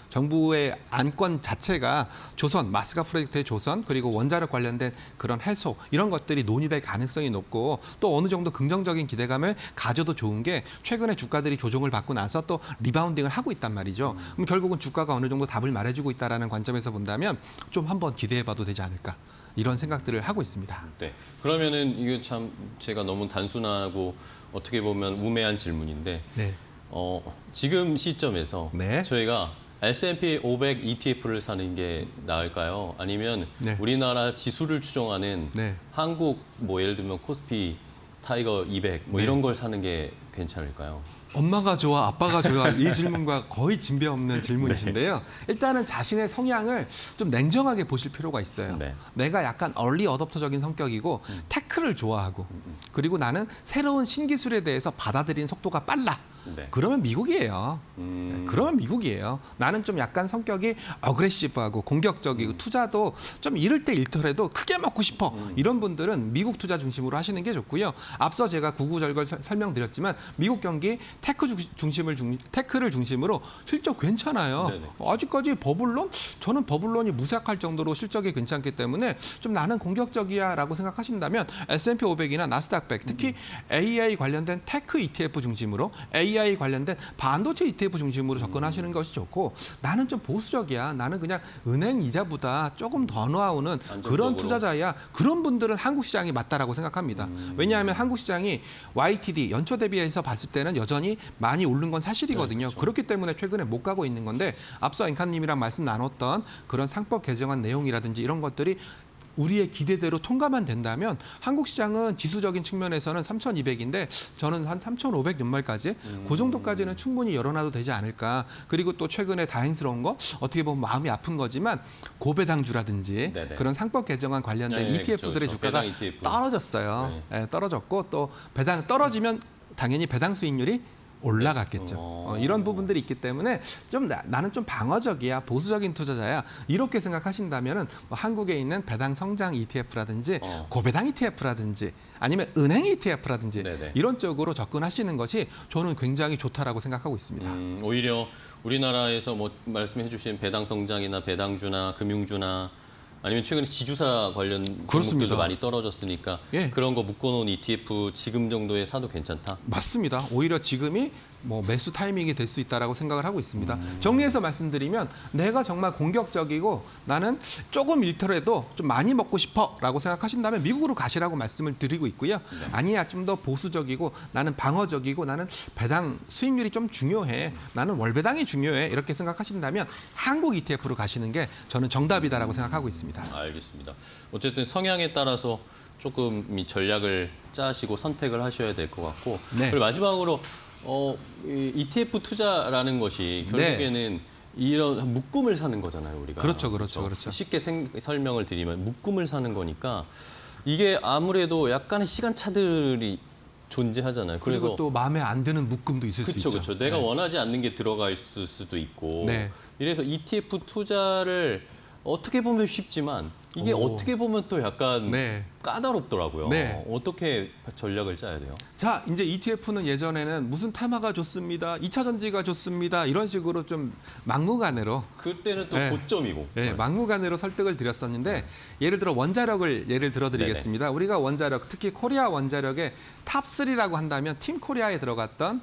정부의 안건 자체가 조선, 마스가 프로젝트의 조선 그리고 원자력 관련된 그런 해소 이런 것들이 논의될 가능성이 높고 또 어느 정도 긍정적인 기대감을 가져도 좋은 게 최근에 주가들이 조정을 받고 나서 또 리바운딩을 하고 있단 말이죠. 그럼 결국은 주가가 어느 정도 답을 말해주고 있다는 관점에서 본다면 좀 한번 기대해봐도 되지 않을까. 이런 생각들을 하고 있습니다. 네. 그러면은 이게 참 제가 너무 단순하고 어떻게 보면 우매한 질문인데 네. 지금 시점에서 네. 저희가 S&P 500 ETF를 사는 게 나을까요? 아니면 네. 우리나라 지수를 추종하는 네. 한국 뭐 예를 들면 코스피 타이거 200 뭐 네. 이런 걸 사는 게 괜찮을까요? 엄마가 좋아, 아빠가 좋아 이 질문과 거의 진배 없는 질문이신데요. 일단은 자신의 성향을 좀 냉정하게 보실 필요가 있어요. 네. 내가 약간 얼리 어댑터적인 성격이고 테크를 좋아하고 그리고 나는 새로운 신기술에 대해서 받아들이는 속도가 빨라. 네. 그러면 미국이에요. 그러면 미국이에요. 나는 좀 약간 성격이 어그레시브하고 공격적이고 투자도 좀 이럴 때 일터라도 크게 먹고 싶어. 이런 분들은 미국 투자 중심으로 하시는 게 좋고요. 앞서 제가 구구절절 설명드렸지만 미국 경기 테크를 중심으로 실적 괜찮아요. 네네. 아직까지 버블론? 저는 버블론이 무색할 정도로 실적이 괜찮기 때문에 좀 나는 공격적이야라고 생각하신다면 S&P 500이나 나스닥 100, 특히 AI 관련된 테크 ETF 중심으로 AI 관련된 반도체 ETF 중심으로 접근하시는 것이 좋고 나는 좀 보수적이야. 나는 그냥 은행 이자보다 조금 더 나오는 그런 안정적으로. 투자자야. 그런 분들은 한국 시장이 맞다라고 생각합니다. 왜냐하면 한국 시장이 YTD 연초 대비해서 봤을 때는 여전히 많이 오른 건 사실이거든요. 네, 그렇죠. 그렇기 때문에 최근에 못 가고 있는 건데 앞서 앵카님이랑 말씀 나눴던 그런 상법 개정안 내용이라든지 이런 것들이 우리의 기대대로 통과만 된다면 한국 시장은 지수적인 측면에서는 3,200인데 저는 한 3,500 연말까지 그 정도까지는 충분히 열어놔도 되지 않을까. 그리고 또 최근에 다행스러운 거 어떻게 보면 마음이 아픈 거지만 고배당주라든지 네네. 그런 상법 개정안 관련된 네, ETF들의 그렇죠. 주가가 배당 ETF. 떨어졌어요. 예, 떨어졌고 또 배당 떨어지면 당연히 배당 수익률이 올라갔겠죠. 이런 부분들이 있기 때문에 좀 나는 좀 방어적이야, 보수적인 투자자야 이렇게 생각하신다면은 뭐 한국에 있는 배당 성장 ETF라든지 고배당 ETF라든지 아니면 은행 ETF라든지 네네. 이런 쪽으로 접근하시는 것이 저는 굉장히 좋다라고 생각하고 있습니다. 오히려 우리나라에서 뭐 말씀해주신 배당 성장이나 배당주나 금융주나 아니면 최근에 지주사 관련 그렇습니다. 종목들도 많이 떨어졌으니까 예. 그런 거 묶어놓은 ETF 지금 정도에 사도 괜찮다. 맞습니다. 오히려 지금이 뭐 매수 타이밍이 될 수 있다라고 생각을 하고 있습니다. 정리해서 말씀드리면 내가 정말 공격적이고 나는 조금 잃더라도 좀 많이 먹고 싶어라고 생각하신다면 미국으로 가시라고 말씀을 드리고 있고요. 네. 아니야 좀 더 보수적이고 나는 방어적이고 나는 배당 수익률이 좀 중요해. 나는 월배당이 중요해. 이렇게 생각하신다면 한국 ETF로 가시는 게 저는 정답이다라고 생각하고 있습니다. 알겠습니다. 어쨌든 성향에 따라서 조금 이 전략을 짜시고 선택을 하셔야 될 것 같고 네. 그리고 마지막으로 이 ETF 투자라는 것이 결국에는 이런 묶음을 사는 거잖아요, 우리가. 그렇죠. 쉽게 설명을 드리면 묶음을 사는 거니까 이게 아무래도 약간의 시간차들이 존재하잖아요. 그리고 그래서 또 마음에 안 드는 묶음도 있을 수 그렇죠, 있죠. 그렇죠. 내가 네. 원하지 않는 게 들어가 있을 수도 있고. 네. 이래서 ETF 투자를 어떻게 보면 쉽지만 이게 오. 어떻게 보면 또 약간 네. 까다롭더라고요. 네. 어떻게 전략을 짜야 돼요? 자, 이제 ETF는 예전에는 무슨 테마가 좋습니다, 2차 전지가 좋습니다 이런 식으로 좀 막무가내로 그때는 또 네. 고점이고. 네, 막무가내로 설득을 드렸었는데 예를 들어 원자력을 예를 들어드리겠습니다. 우리가 원자력, 특히 코리아 원자력의 탑3라고 한다면 팀 코리아에 들어갔던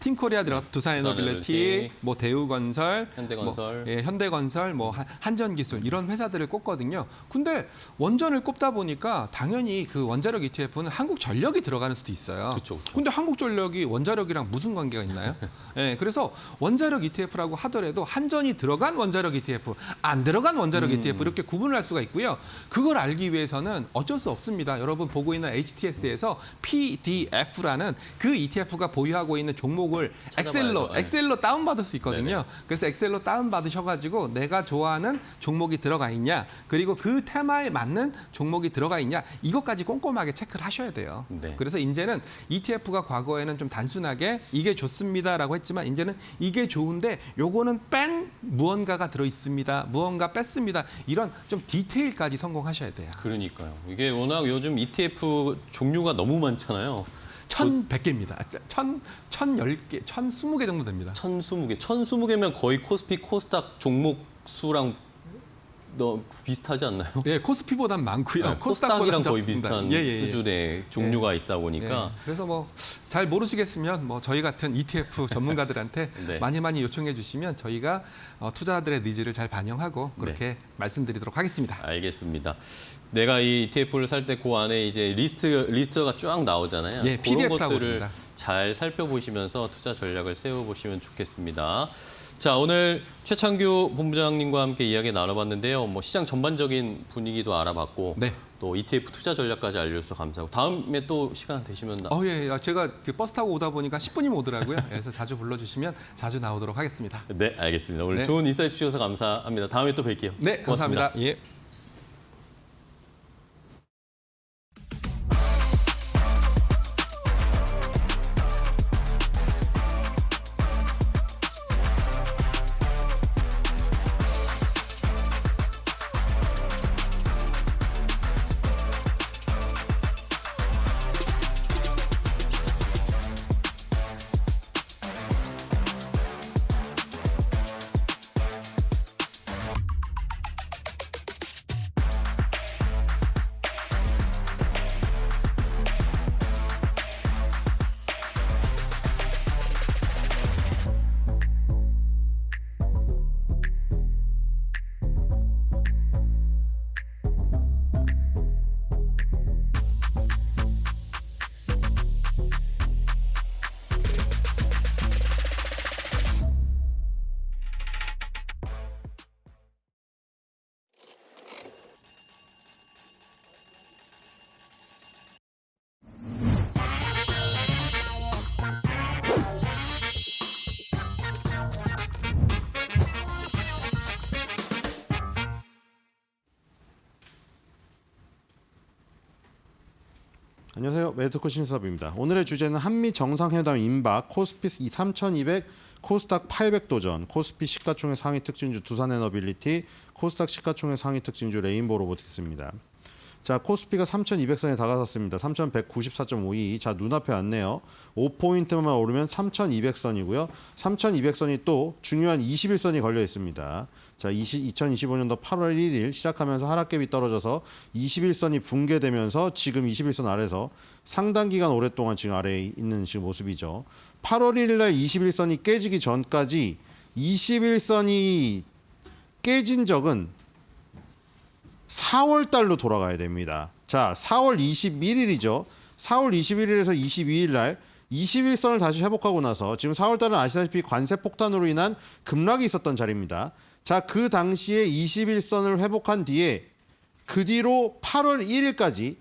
두산에너빌리티, 두산에너빌리티, 뭐 대우건설, 현대건설. 뭐, 예, 현대건설, 뭐 한전기술 이런 회사들을 꼽거든요. 근데 원전을 꼽다 보니까 당연히 그 원자력 ETF는 한국전력이 들어가는 수도 있어요. 그쵸, 그쵸. 근데 한국전력이 원자력이랑 무슨 관계가 있나요? 예, 그래서 원자력 ETF라고 하더라도 한전이 들어간 원자력 ETF, 안 들어간 원자력 ETF 이렇게 구분을 할 수가 있고요. 그걸 알기 위해서는 어쩔 수 없습니다. 여러분 보고 있는 HTS에서 PDF라는 그 ETF가 보유하고 있는 종목을 찾아봐야죠. 엑셀로 다운받을 수 있거든요. 네네. 그래서 엑셀로 다운받으셔가지고 내가 좋아하는 종목이 들어가 있냐, 그리고 그 테마에 맞는 종목이 들어가 있냐, 이것까지 꼼꼼하게 체크를 하셔야 돼요. 네. 그래서 이제는 ETF가 과거에는 좀 단순하게 이게 좋습니다라고 했지만 이제는 이게 좋은데 요거는 뺀 무언가가 들어있습니다, 무언가 뺐습니다, 이런 좀 디테일까지 성공하셔야 돼요. 그러니까요. 이게 워낙 요즘 ETF 종류가 너무 많잖아요. 1,100개입니다. 1,010개, 1,020개 정도 됩니다. 1,020개. 1,020개면 거의 코스피 코스닥 종목 수랑 너 비슷하지 않나요? 예, 코스피보단 많고요. 네, 코스닥이랑 거의 적습니다. 비슷한 예, 예, 예. 수준의 종류가 있다 보니까 예, 그래서 뭐 잘 모르시겠으면 뭐 저희 같은 ETF 전문가들한테 네. 많이 요청해 주시면 저희가 투자자들의 니즈를 잘 반영하고 그렇게 말씀드리도록 하겠습니다. 알겠습니다. 내가 이 ETF를 살 때 그 안에 이제 리스트가 쫙 나오잖아요. 예, 그런 PDF라고 것들을 합니다. 잘 살펴보시면서 투자 전략을 세워보시면 좋겠습니다. 자, 오늘 최창규 본부장님과 함께 이야기 나눠봤는데요. 뭐 시장 전반적인 분위기도 알아봤고 네. 또 ETF 투자 전략까지 알려주셔서 감사하고 다음에 또 시간 되시면 예, 제가 그 버스 타고 오다 보니까 10분이면 오더라고요. 그래서 자주 불러주시면 자주 나오도록 하겠습니다. 네, 알겠습니다. 오늘 네. 좋은 인사이트 주셔서 감사합니다. 다음에 또 뵐게요. 네, 고맙습니다. 감사합니다. 예. 안녕하세요. 매드코 신수업입니다. 오늘의 주제는 한미 정상회담 임박, 코스피 3200, 코스닥 800 도전, 코스피 시가총액 상위 특징주 두산에너빌리티, 코스닥 시가총액 상위 특징주 레인보우 로보틱스입니다. 자, 코스피가 3200선에 다가섰습니다. 3194.52. 자, 눈앞에 왔네요. 5포인트만 오르면 3200선이고요. 3200선이 또 중요한 21선이 걸려 있습니다. 자, 2025년도 8월 1일 시작하면서 하락갭이 떨어져서 21선이 붕괴되면서 지금 21선 아래서 상당 기간 오랫동안 지금 아래에 있는 지금 모습이죠. 8월 1일 날 21선이 깨지기 전까지 21선이 깨진 적은 4월 달로 돌아가야 됩니다. 자, 4월 21일이죠. 4월 21일에서 22일 날 21선을 다시 회복하고 나서 지금 4월 달은 아시다시피 관세 폭탄으로 인한 급락이 있었던 자리입니다. 자, 그 당시에 21선을 회복한 뒤에 그 뒤로 8월 1일까지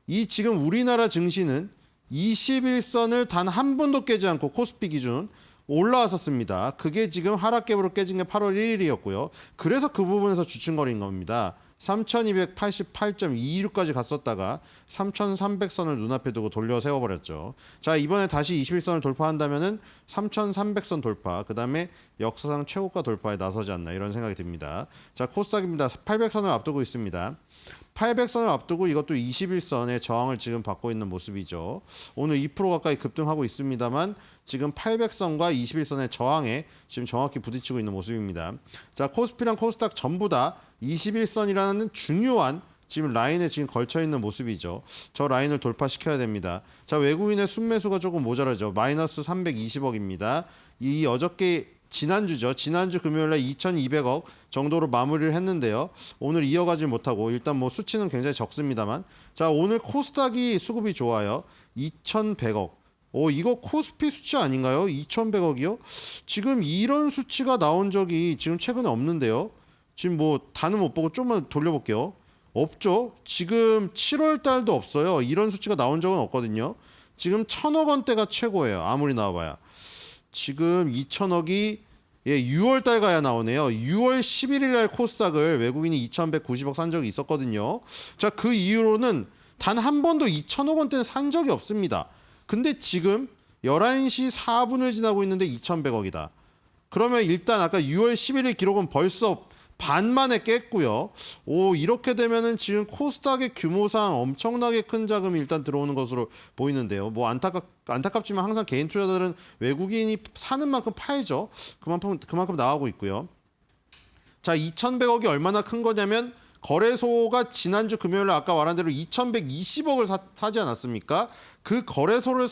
이 지금 우리나라 증시는 21선을 단 한 번도 깨지 않고 코스피 기준 올라왔었습니다. 그게 지금 하락갭으로 깨진 게 8월 1일이었고요. 그래서 그 부분에서 주춤거린 겁니다. 3,288.26까지 갔었다가 3,300선을 눈앞에 두고 돌려 세워버렸죠. 자, 이번에 다시 21선을 돌파한다면은 3,300선 돌파, 그 다음에 역사상 최고가 돌파에 나서지 않나 이런 생각이 듭니다. 자, 코스닥입니다. 800선을 앞두고 있습니다. 800선을 앞두고 이것도 21선의 저항을 지금 받고 있는 모습이죠. 오늘 2% 가까이 급등하고 있습니다만 지금 800선과 21선의 저항에 지금 정확히 부딪히고 있는 모습입니다. 자, 코스피랑 코스닥 전부 다 21선이라는 중요한 지금 라인에 지금 걸쳐 있는 모습이죠. 저 라인을 돌파시켜야 됩니다. 자, 외국인의 순매수가 조금 모자라죠. 마이너스 320억입니다. 이 어저께 지난주죠. 지난주 금요일에 2,200억 정도로 마무리를 했는데요. 오늘 이어가지 못하고 일단 뭐 수치는 굉장히 적습니다만, 자, 오늘 코스닥이 수급이 좋아요. 2,100억. 이거 코스피 수치 아닌가요? 2,100억이요? 지금 이런 수치가 나온 적이 지금 최근에 없는데요. 지금 뭐 다는 못 보고 좀만 돌려볼게요. 없죠. 지금 7월 달도 없어요. 이런 수치가 나온 적은 없거든요. 지금 1,000억 원대가 최고예요. 아무리 나와봐야. 지금 2,000억이 6월 달 가야 나오네요. 6월 11일 날 코스닥을 외국인이 2,190억 산 적이 있었거든요. 자, 그 이후로는 단 한 번도 2,000억 원대는 산 적이 없습니다. 근데 지금 11시 4분을 지나고 있는데 2,100억이다. 그러면 일단 아까 6월 11일 기록은 벌써 반 만에 깼고요. 이렇게 되면은 지금 코스닥의 규모상 엄청나게 큰 자금이 일단 들어오는 것으로 보이는데요. 뭐 안타깝지만 항상 개인 투자자들은 외국인이 사는 만큼 팔죠. 그만큼 나가고 있고요. 자, 2,100억이 얼마나 큰 거냐면 거래소가 지난주 금요일에 아까 말한 대로 2,120억을 사지 않았습니까? 그 거래소를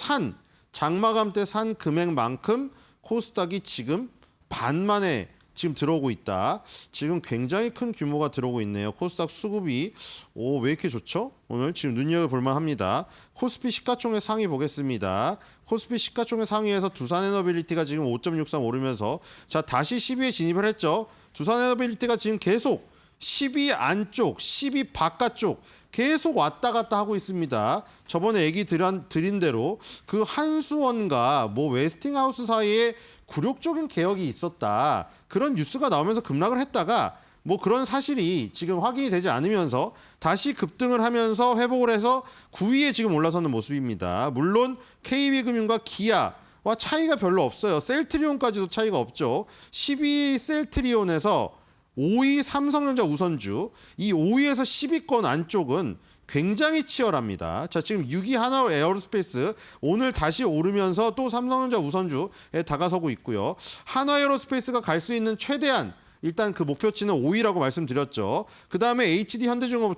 장마감 때 산 금액만큼 코스닥이 지금 반 만에 지금 들어오고 있다. 지금 굉장히 큰 규모가 들어오고 있네요. 코스닥 수급이 왜 이렇게 좋죠? 오늘 지금 눈여겨볼 만합니다. 코스피 시가총액 상위 보겠습니다. 코스피 시가총액 상위에서 두산에너빌리티가 지금 5.63 오르면서 자, 다시 10위에 진입을 했죠. 두산에너빌리티가 지금 계속 10위 안쪽, 10위 바깥쪽 계속 왔다 갔다 하고 있습니다. 저번에 얘기 드린 대로 그 한수원과 뭐 웨스팅하우스 사이에 굴욕적인 개혁이 있었다. 그런 뉴스가 나오면서 급락을 했다가 뭐 그런 사실이 지금 확인이 되지 않으면서 다시 급등을 하면서 회복을 해서 9위에 지금 올라서는 모습입니다. 물론 KB금융과 기아와 차이가 별로 없어요. 셀트리온까지도 차이가 없죠. 10위 셀트리온에서 5위 삼성전자 우선주, 이 5위에서 10위권 안쪽은 굉장히 치열합니다. 자, 지금 6위 하나 에어로스페이스 오늘 다시 오르면서 또 삼성전자 우선주에 다가서고 있고요. 하나 에어로스페이스가 갈 수 있는 최대한 일단 그 목표치는 5위라고 말씀드렸죠. 그 다음에 HD 현대중공업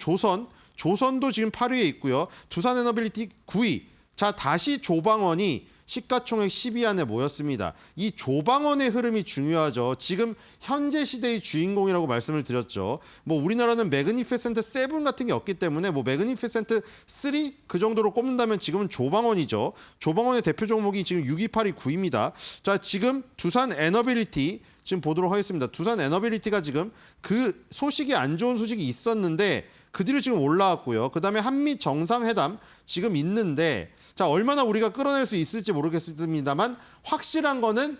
조선도 지금 8위에 있고요. 두산에너빌리티 9위. 자, 다시 조방원이 시가총액 10위 안에 모였습니다. 이 조방원의 흐름이 중요하죠. 지금 현재 시대의 주인공이라고 말씀을 드렸죠. 뭐 우리나라는 매그니피센트 7 같은 게 없기 때문에 뭐 매그니피센트 3 그 정도로 꼽는다면 지금은 조방원이죠. 조방원의 대표 종목이 지금 6위, 8위, 9위입니다. 자, 지금 두산에너빌리티 지금 보도록 하겠습니다. 두산에너빌리티가 지금 그 소식이 안 좋은 소식이 있었는데 그 뒤로 지금 올라왔고요. 그 다음에 한미 정상회담 지금 있는데 자, 얼마나 우리가 끌어낼 수 있을지 모르겠습니다만 확실한 거는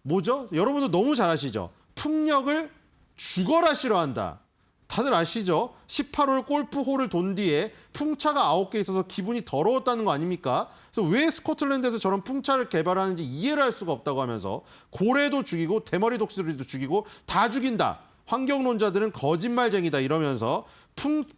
뭐죠? 여러분도 너무 잘 아시죠? 풍력을 죽어라 싫어한다. 다들 아시죠? 18홀 골프홀을 돈 뒤에 풍차가 9개 있어서 기분이 더러웠다는 거 아닙니까? 그래서 왜 스코틀랜드에서 저런 풍차를 개발하는지 이해를 할 수가 없다고 하면서 고래도 죽이고 대머리 독수리도 죽이고 다 죽인다. 환경론자들은 거짓말쟁이다 이러면서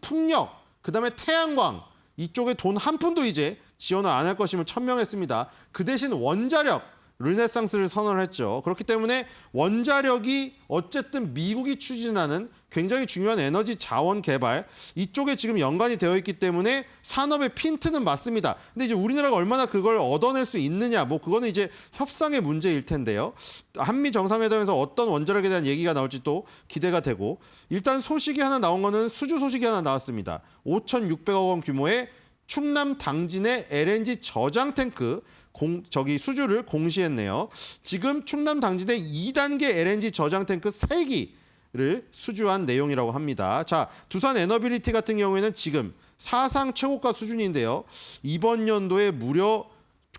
풍력, 그다음에 태양광 이쪽에 돈 한 푼도 이제 지원을 안 할 것임을 천명했습니다. 그 대신 원자력, 르네상스를 선언을 했죠. 그렇기 때문에 원자력이 어쨌든 미국이 추진하는 굉장히 중요한 에너지 자원 개발 이쪽에 지금 연관이 되어 있기 때문에 산업의 핀트는 맞습니다. 근데 이제 우리나라가 얼마나 그걸 얻어낼 수 있느냐, 뭐 그거는 이제 협상의 문제일 텐데요. 한미 정상회담에서 어떤 원자력에 대한 얘기가 나올지 또 기대가 되고 일단 소식이 하나 나온 거는 수주 소식이 하나 나왔습니다. 5,600억 원 규모의 충남 당진의 LNG 저장 탱크 수주를 공시했네요. 지금 충남 당진의 2단계 LNG 저장 탱크 3기를 수주한 내용이라고 합니다. 자, 두산 에너빌리티 같은 경우에는 지금 사상 최고가 수준인데요. 이번 연도에 무려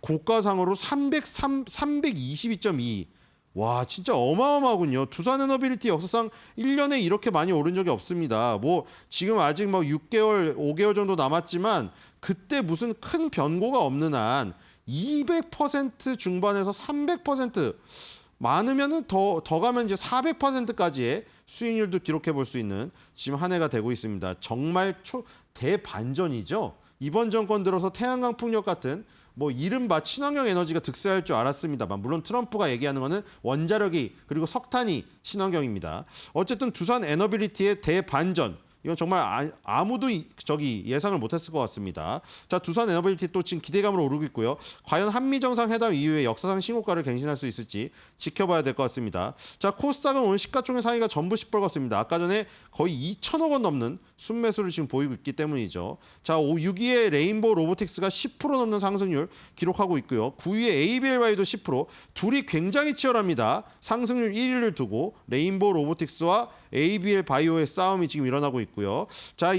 고가상으로 322.2. 와, 진짜 어마어마하군요. 두산에너빌리티 역사상 1년에 이렇게 많이 오른 적이 없습니다. 뭐 지금 아직 뭐 6개월, 5개월 정도 남았지만 그때 무슨 큰 변고가 없는 한 200% 중반에서 300% 많으면은 더 가면 이제 400%까지의 수익률도 기록해 볼 수 있는 지금 한 해가 되고 있습니다. 정말 대반전이죠. 이번 정권 들어서 태양광 풍력 같은 뭐 이른바 친환경 에너지가 득세할 줄 알았습니다만 물론 트럼프가 얘기하는 거는 원자력이 그리고 석탄이 친환경입니다. 어쨌든 두산 에너빌리티의 대반전. 이건 정말 아무도 예상을 못했을 것 같습니다. 자, 두산 에너빌리티 또 지금 기대감으로 오르고 있고요. 과연 한미 정상회담 이후에 역사상 신고가를 갱신할 수 있을지 지켜봐야 될 것 같습니다. 자, 코스닥은 오늘 시가총액 상위가 전부 시뻘겋습니다. 아까 전에 거의 2천억 원 넘는 순매수를 지금 보이고 있기 때문이죠. 자, 6위의 레인보우 로보틱스가 10% 넘는 상승률 기록하고 있고요. 9위의 ABLY도 10%. 둘이 굉장히 치열합니다. 상승률 1위를 두고 레인보우 로보틱스와 ABL 바이오의 싸움이 지금 일어나고 있고요. 자,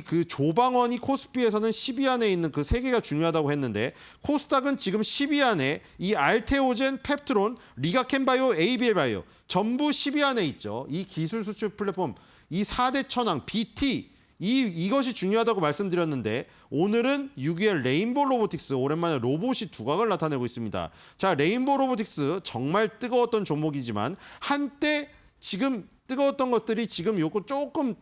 그 조방원이 코스피에서는 10위 안에 있는 그 3개가 중요하다고 했는데 코스닥은 지금 10위 안에 이 알테오젠, 펩트론, 리가켄바이오, ABL 바이오 전부 10위 안에 있죠. 이 기술 수출 플랫폼, 이 4대 천왕, BT 이것이 중요하다고 말씀드렸는데 오늘은 6위의 레인보우 로보틱스 오랜만에 로봇이 두각을 나타내고 있습니다. 자, 레인보우 로보틱스 정말 뜨거웠던 종목이지만 한때 지금 뜨거웠던 것들이 지금 요거 조금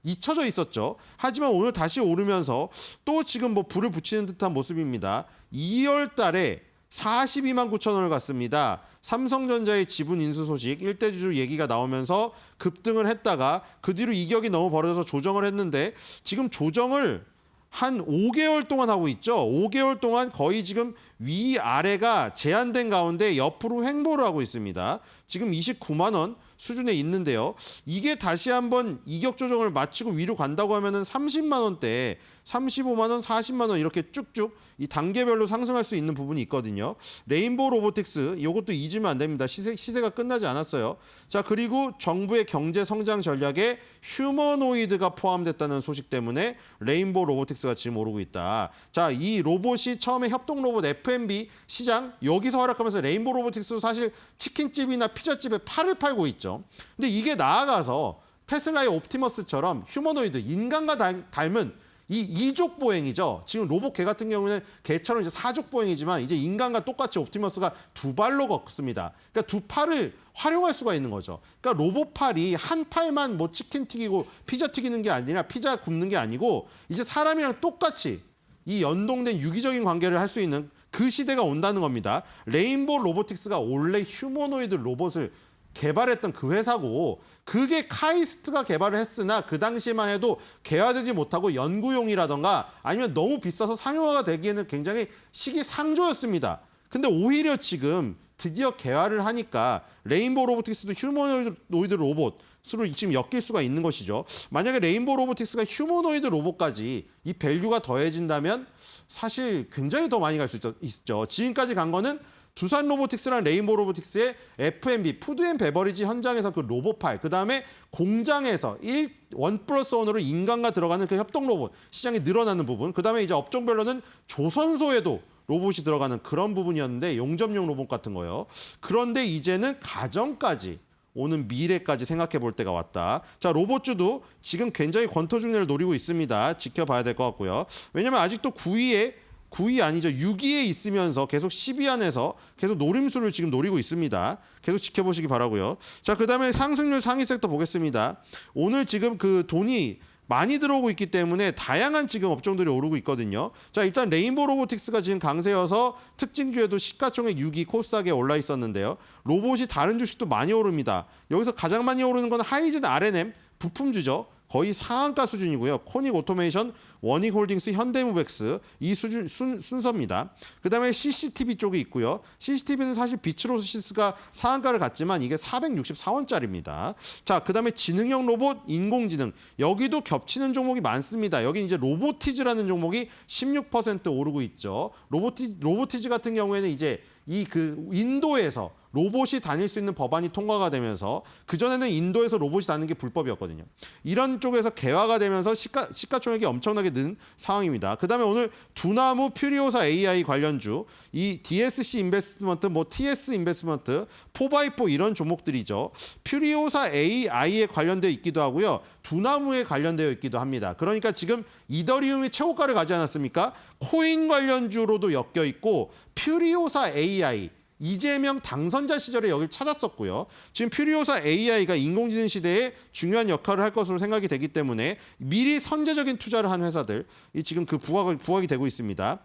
잊혀져 있었죠. 하지만 오늘 다시 오르면서 또 지금 뭐 불을 붙이는 듯한 모습입니다. 2월 달에 42만 9천 원을 갔습니다. 삼성전자의 지분 인수 소식, 일대주주 얘기가 나오면서 급등을 했다가 그 뒤로 이격이 너무 벌어져서 조정을 했는데 지금 조정을 한 5개월 동안 하고 있죠. 5개월 동안 거의 지금 위아래가 제한된 가운데 옆으로 횡보를 하고 있습니다. 지금 29만 원 수준에 있는데요. 이게 다시 한번 이격 조정을 마치고 위로 간다고 하면은 30만 원대, 35만 원, 40만 원 이렇게 쭉쭉 이 단계별로 상승할 수 있는 부분이 있거든요. 레인보우 로보틱스 이것도 잊으면 안 됩니다. 시세가 끝나지 않았어요. 자, 그리고 정부의 경제 성장 전략에 휴머노이드가 포함됐다는 소식 때문에 레인보우 로보틱스가 지금 오르고 있다. 자, 이 로봇이 처음에 협동 로봇 F&B 시장 여기서 활약하면서 레인보우 로보틱스도 사실 치킨집이나 피자집에 팔을 팔고 있죠. 근데 이게 나아가서 테슬라의 옵티머스처럼 휴머노이드 인간과 닮은 이 이족 보행이죠. 지금 로봇 개 같은 경우는 개처럼 이제 사족 보행이지만 이제 인간과 똑같이 옵티머스가 두 발로 걷습니다. 그러니까 두 팔을 활용할 수가 있는 거죠. 그러니까 로봇 팔이 한 팔만 뭐 치킨 튀기고 피자 튀기는 게 아니라 피자 굽는 게 아니고 이제 사람이랑 똑같이 이 연동된 유기적인 관계를 할 수 있는 그 시대가 온다는 겁니다. 레인보우 로보틱스가 원래 휴머노이드 로봇을 개발했던 그 회사고 그게 카이스트가 개발을 했으나 그 당시에만 해도 개화되지 못하고 연구용이라던가 아니면 너무 비싸서 상용화가 되기에는 굉장히 시기상조였습니다. 근데 오히려 지금 드디어 개화를 하니까 레인보우 로보틱스도 휴머노이드 로봇으로 지금 엮일 수가 있는 것이죠. 만약에 레인보우 로보틱스가 휴머노이드 로봇까지 이 밸류가 더해진다면 사실 굉장히 더 많이 갈 수 있죠. 지금까지 간 거는 두산 로보틱스랑 레인보우 로보틱스의 F&B, 푸드 앤 베버리지 현장에서 그 로봇팔, 그 다음에 공장에서 1+1으로 인간과 들어가는 그 협동 로봇 시장이 늘어나는 부분, 그 다음에 이제 업종별로는 조선소에도 로봇이 들어가는 그런 부분이었는데 용접용 로봇 같은 거요. 그런데 이제는 가정까지 오는 미래까지 생각해 볼 때가 왔다. 자, 로봇주도 지금 굉장히 권토 중례를 노리고 있습니다. 지켜봐야 될 것 같고요. 왜냐면 아직도 9위 아니죠. 6위에 있으면서 계속 10위 안에서 계속 노림수를 지금 노리고 있습니다. 계속 지켜보시기 바라고요. 자, 그다음에 상승률 상위 섹터 보겠습니다. 오늘 지금 그 돈이 많이 들어오고 있기 때문에 다양한 지금 업종들이 오르고 있거든요. 자, 일단 레인보우 로보틱스가 지금 강세여서 특징주에도 시가총액 6위 코스닥에 올라 있었는데요. 로봇이 다른 주식도 많이 오릅니다. 여기서 가장 많이 오르는 건 하이젠 R&M 부품주죠. 거의 상한가 수준이고요. 코닉 오토메이션, 원익홀딩스, 현대무백스 이 수준 순서입니다. 그다음에 CCTV 쪽이 있고요. CCTV는 사실 비츠로시스가 상한가를 갔지만 이게 464원짜리입니다. 자, 그다음에 지능형 로봇, 인공지능 여기도 겹치는 종목이 많습니다. 여기 이제 로보티즈라는 종목이 16% 오르고 있죠. 로보티즈 같은 경우에는 이제 이 그 인도에서 로봇이 다닐 수 있는 법안이 통과가 되면서 그전에는 인도에서 로봇이 다니는 게 불법이었거든요. 이런 쪽에서 개화가 되면서 시가총액이 엄청나게 는 상황입니다. 그다음에 오늘 두나무 퓨리오사 AI 관련주, 이 DSC 인베스트먼트, 뭐 TS 인베스트먼트, 4x4 이런 종목들이죠. 퓨리오사 AI에 관련되어 있기도 하고요. 두나무에 관련되어 있기도 합니다. 그러니까 지금 이더리움이 최고가를 가지 않았습니까? 코인 관련주로도 엮여 있고 퓨리오사 AI, 이재명 당선자 시절에 여기를 찾았었고요. 지금 퓨리오사 AI가 인공지능 시대에 중요한 역할을 할 것으로 생각이 되기 때문에 미리 선제적인 투자를 한 회사들, 이 지금 그 부각이 되고 있습니다.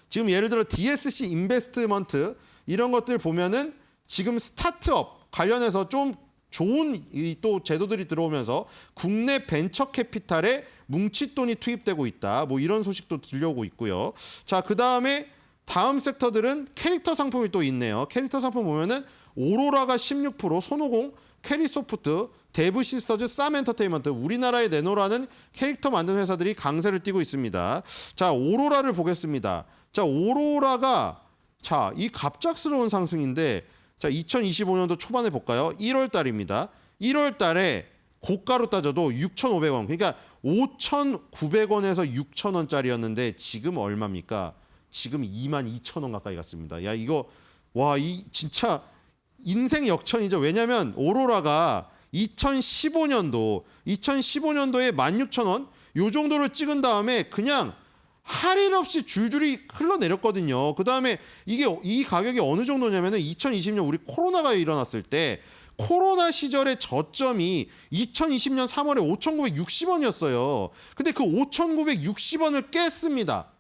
지금 예를 들어 DSC 인베스트먼트 이런 것들 보면은 지금 스타트업 관련해서 좀 좋은 또 제도들이 들어오면서 국내 벤처 캐피탈에 뭉칫돈이 투입되고 있다. 뭐 이런 소식도 들려오고 있고요. 자, 그다음에 다음 섹터들은 캐릭터 상품이 또 있네요. 캐릭터 상품 보면은 오로라가 16%, 손오공, 캐리소프트, 데브시스터즈, 쌈엔터테인먼트, 우리나라에 내놓으라는 캐릭터 만든 회사들이 강세를 띠고 있습니다. 자, 오로라를 보겠습니다. 자, 오로라가 자, 이 갑작스러운 상승인데 자, 2025년도 초반에 볼까요? 1월 달입니다. 1월 달에 고가로 따져도 6,500원. 그러니까 5,900원에서 6,000원짜리였는데 지금 얼마입니까? 지금 22,000원 가까이 갔습니다. 야, 이거 와, 이 진짜 인생 역전이죠. 왜냐면 오로라가 2015년도에 16,000원 요 정도를 찍은 다음에 그냥 할인 없이 줄줄이 흘러내렸거든요. 그다음에 이 가격이 어느 정도냐면은 2020년 우리 코로나가 일어났을 때 코로나 시절의 저점이 2020년 3월에 5,960원이었어요. 근데 그 5,960원을 깼습니다.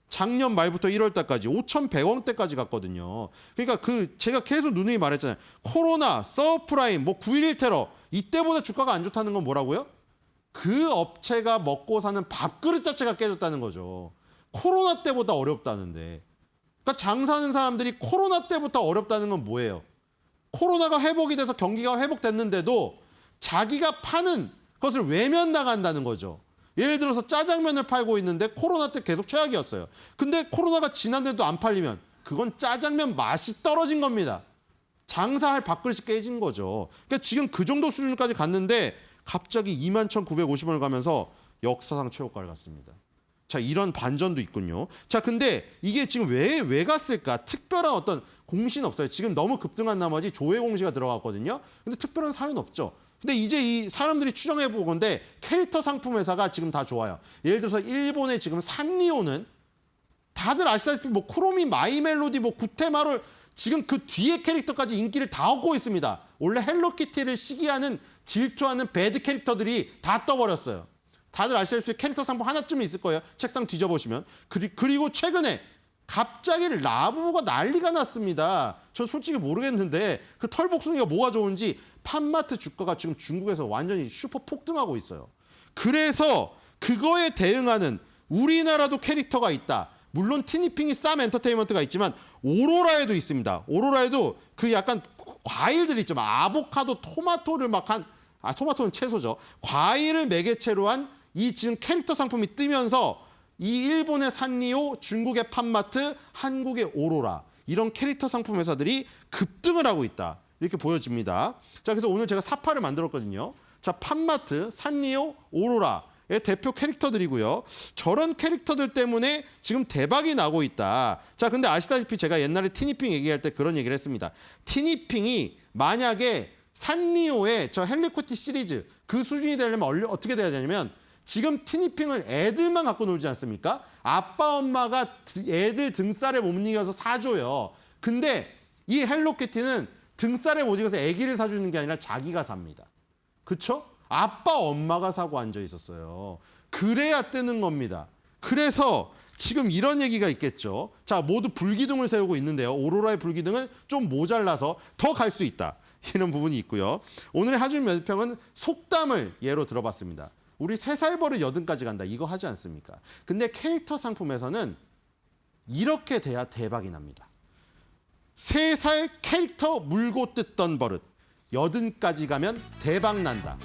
작년 말부터 1월 달까지 5,100원대까지 갔거든요. 그러니까 제가 계속 누누이 말했잖아요. 코로나, 서프라임, 뭐 9.11 테러 이때보다 주가가 안 좋다는 건 뭐라고요? 그 업체가 먹고 사는 밥그릇 자체가 깨졌다는 거죠. 코로나 때보다 어렵다는데. 그러니까 장사하는 사람들이 코로나 때부터 어렵다는 건 뭐예요? 코로나가 회복이 돼서 경기가 회복됐는데도 자기가 파는 것을 외면당한다는 거죠. 예를 들어서 짜장면을 팔고 있는데 코로나 때 계속 최악이었어요. 근데 코로나가 지난데도 안 팔리면 그건 짜장면 맛이 떨어진 겁니다. 장사할 밥그릇이 깨진 거죠. 그러니까 지금 그 정도 수준까지 갔는데 갑자기 21,950원을 가면서 역사상 최고가를 갔습니다. 자, 이런 반전도 있군요. 자, 근데 이게 지금 왜 갔을까? 특별한 어떤 공시는 없어요. 지금 너무 급등한 나머지 조회 공시가 들어갔거든요. 근데 특별한 사유는 없죠. 근데 이제 이 사람들이 추정해 보건데 캐릭터 상품 회사가 지금 다 좋아요. 예를 들어서 일본의 지금 산리오는 다들 아시다시피 뭐 쿠로미, 마이멜로디, 뭐 구테마루 지금 그 뒤에 캐릭터까지 인기를 다 얻고 있습니다. 원래 헬로키티를 시기하는 질투하는 배드 캐릭터들이 다 떠버렸어요. 다들 아시다시피 캐릭터 상품 하나쯤은 있을 거예요. 책상 뒤져보시면. 그리고 최근에 갑자기 라부부가 난리가 났습니다. 저 솔직히 모르겠는데 그 털복숭이가 뭐가 좋은지 팜마트 주가가 지금 중국에서 완전히 슈퍼 폭등하고 있어요. 그래서 그거에 대응하는 우리나라도 캐릭터가 있다. 물론 티니핑이 쌈 엔터테인먼트가 있지만 오로라에도 있습니다. 오로라에도 그 약간 과일들 있죠. 아보카도, 토마토를 토마토는 채소죠. 과일을 매개체로 한 이 지금 캐릭터 상품이 뜨면서 이 일본의 산리오, 중국의 팜마트, 한국의 오로라 이런 캐릭터 상품 회사들이 급등을 하고 있다. 이렇게 보여집니다. 자, 그래서 오늘 제가 사파를 만들었거든요. 자, 팜마트, 산리오, 오로라의 대표 캐릭터들이고요. 저런 캐릭터들 때문에 지금 대박이 나고 있다. 자, 근데 아시다시피 제가 옛날에 티니핑 얘기할 때 그런 얘기를 했습니다. 티니핑이 만약에 산리오의 저 헬리코티 시리즈 그 수준이 되려면 어떻게 돼야 되냐면 지금 티니핑을 애들만 갖고 놀지 않습니까? 아빠 엄마가 애들 등살에 못 이겨서 사줘요. 근데 이 헬로키티는 등살에 못 이겨서 애기를 사주는 게 아니라 자기가 삽니다. 그쵸? 아빠 엄마가 사고 앉아 있었어요. 그래야 뜨는 겁니다. 그래서 지금 이런 얘기가 있겠죠. 자, 모두 불기둥을 세우고 있는데요. 오로라의 불기둥은 좀 모자라서 더 갈 수 있다. 이런 부분이 있고요. 오늘의 하준 면평은 속담을 예로 들어봤습니다. 우리 3살 버릇 8까지 간다. 이거 하지 않습니까? 근데 캐릭터 상품에서는 이렇게 돼야 대박이 납니다. 3살 캐릭터 물고 뜯던 버릇 80까지 가면 대박 난다.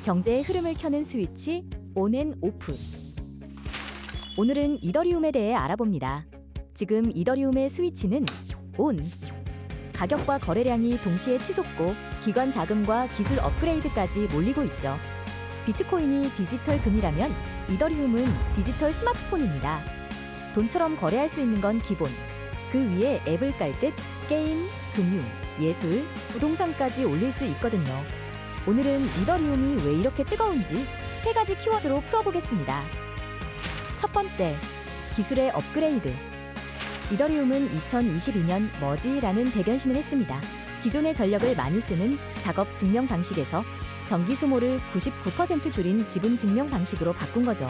경제의 흐름을 켜는 스위치 온 앤 오프. 오늘은 이더리움에 대해 알아봅니다. 지금 이더리움의 스위치는 온. 가격과 거래량이 동시에 치솟고 기관 자금과 기술 업그레이드까지 몰리고 있죠. 비트코인이 디지털 금이라면 이더리움은 디지털 스마트폰입니다. 돈처럼 거래할 수 있는 건 기본. 그 위에 앱을 깔 듯 게임, 금융, 예술, 부동산까지 올릴 수 있거든요. 오늘은 이더리움이 왜 이렇게 뜨거운지 3가지 키워드로 풀어보겠습니다. 첫 번째, 기술의 업그레이드. 이더리움은 2022년 머지라는 대변신을 했습니다. 기존의 전력을 많이 쓰는 작업 증명 방식에서 전기 소모를 99% 줄인 지분 증명 방식으로 바꾼 거죠.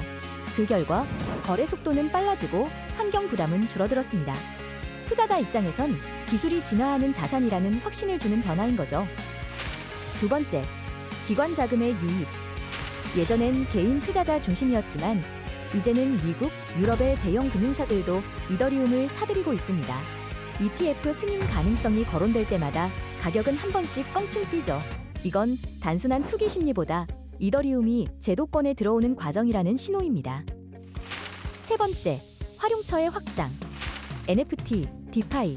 그 결과 거래 속도는 빨라지고 환경 부담은 줄어들었습니다. 투자자 입장에선 기술이 진화하는 자산이라는 확신을 주는 변화인 거죠. 두 번째, 기관 자금의 유입. 예전엔 개인 투자자 중심이었지만 이제는 미국, 유럽의 대형 금융사들도 이더리움을 사들이고 있습니다. ETF 승인 가능성이 거론될 때마다 가격은 한 번씩 껑충 뛰죠. 이건 단순한 투기 심리보다 이더리움이 제도권에 들어오는 과정이라는 신호입니다. 세 번째, 활용처의 확장. NFT, 디파이,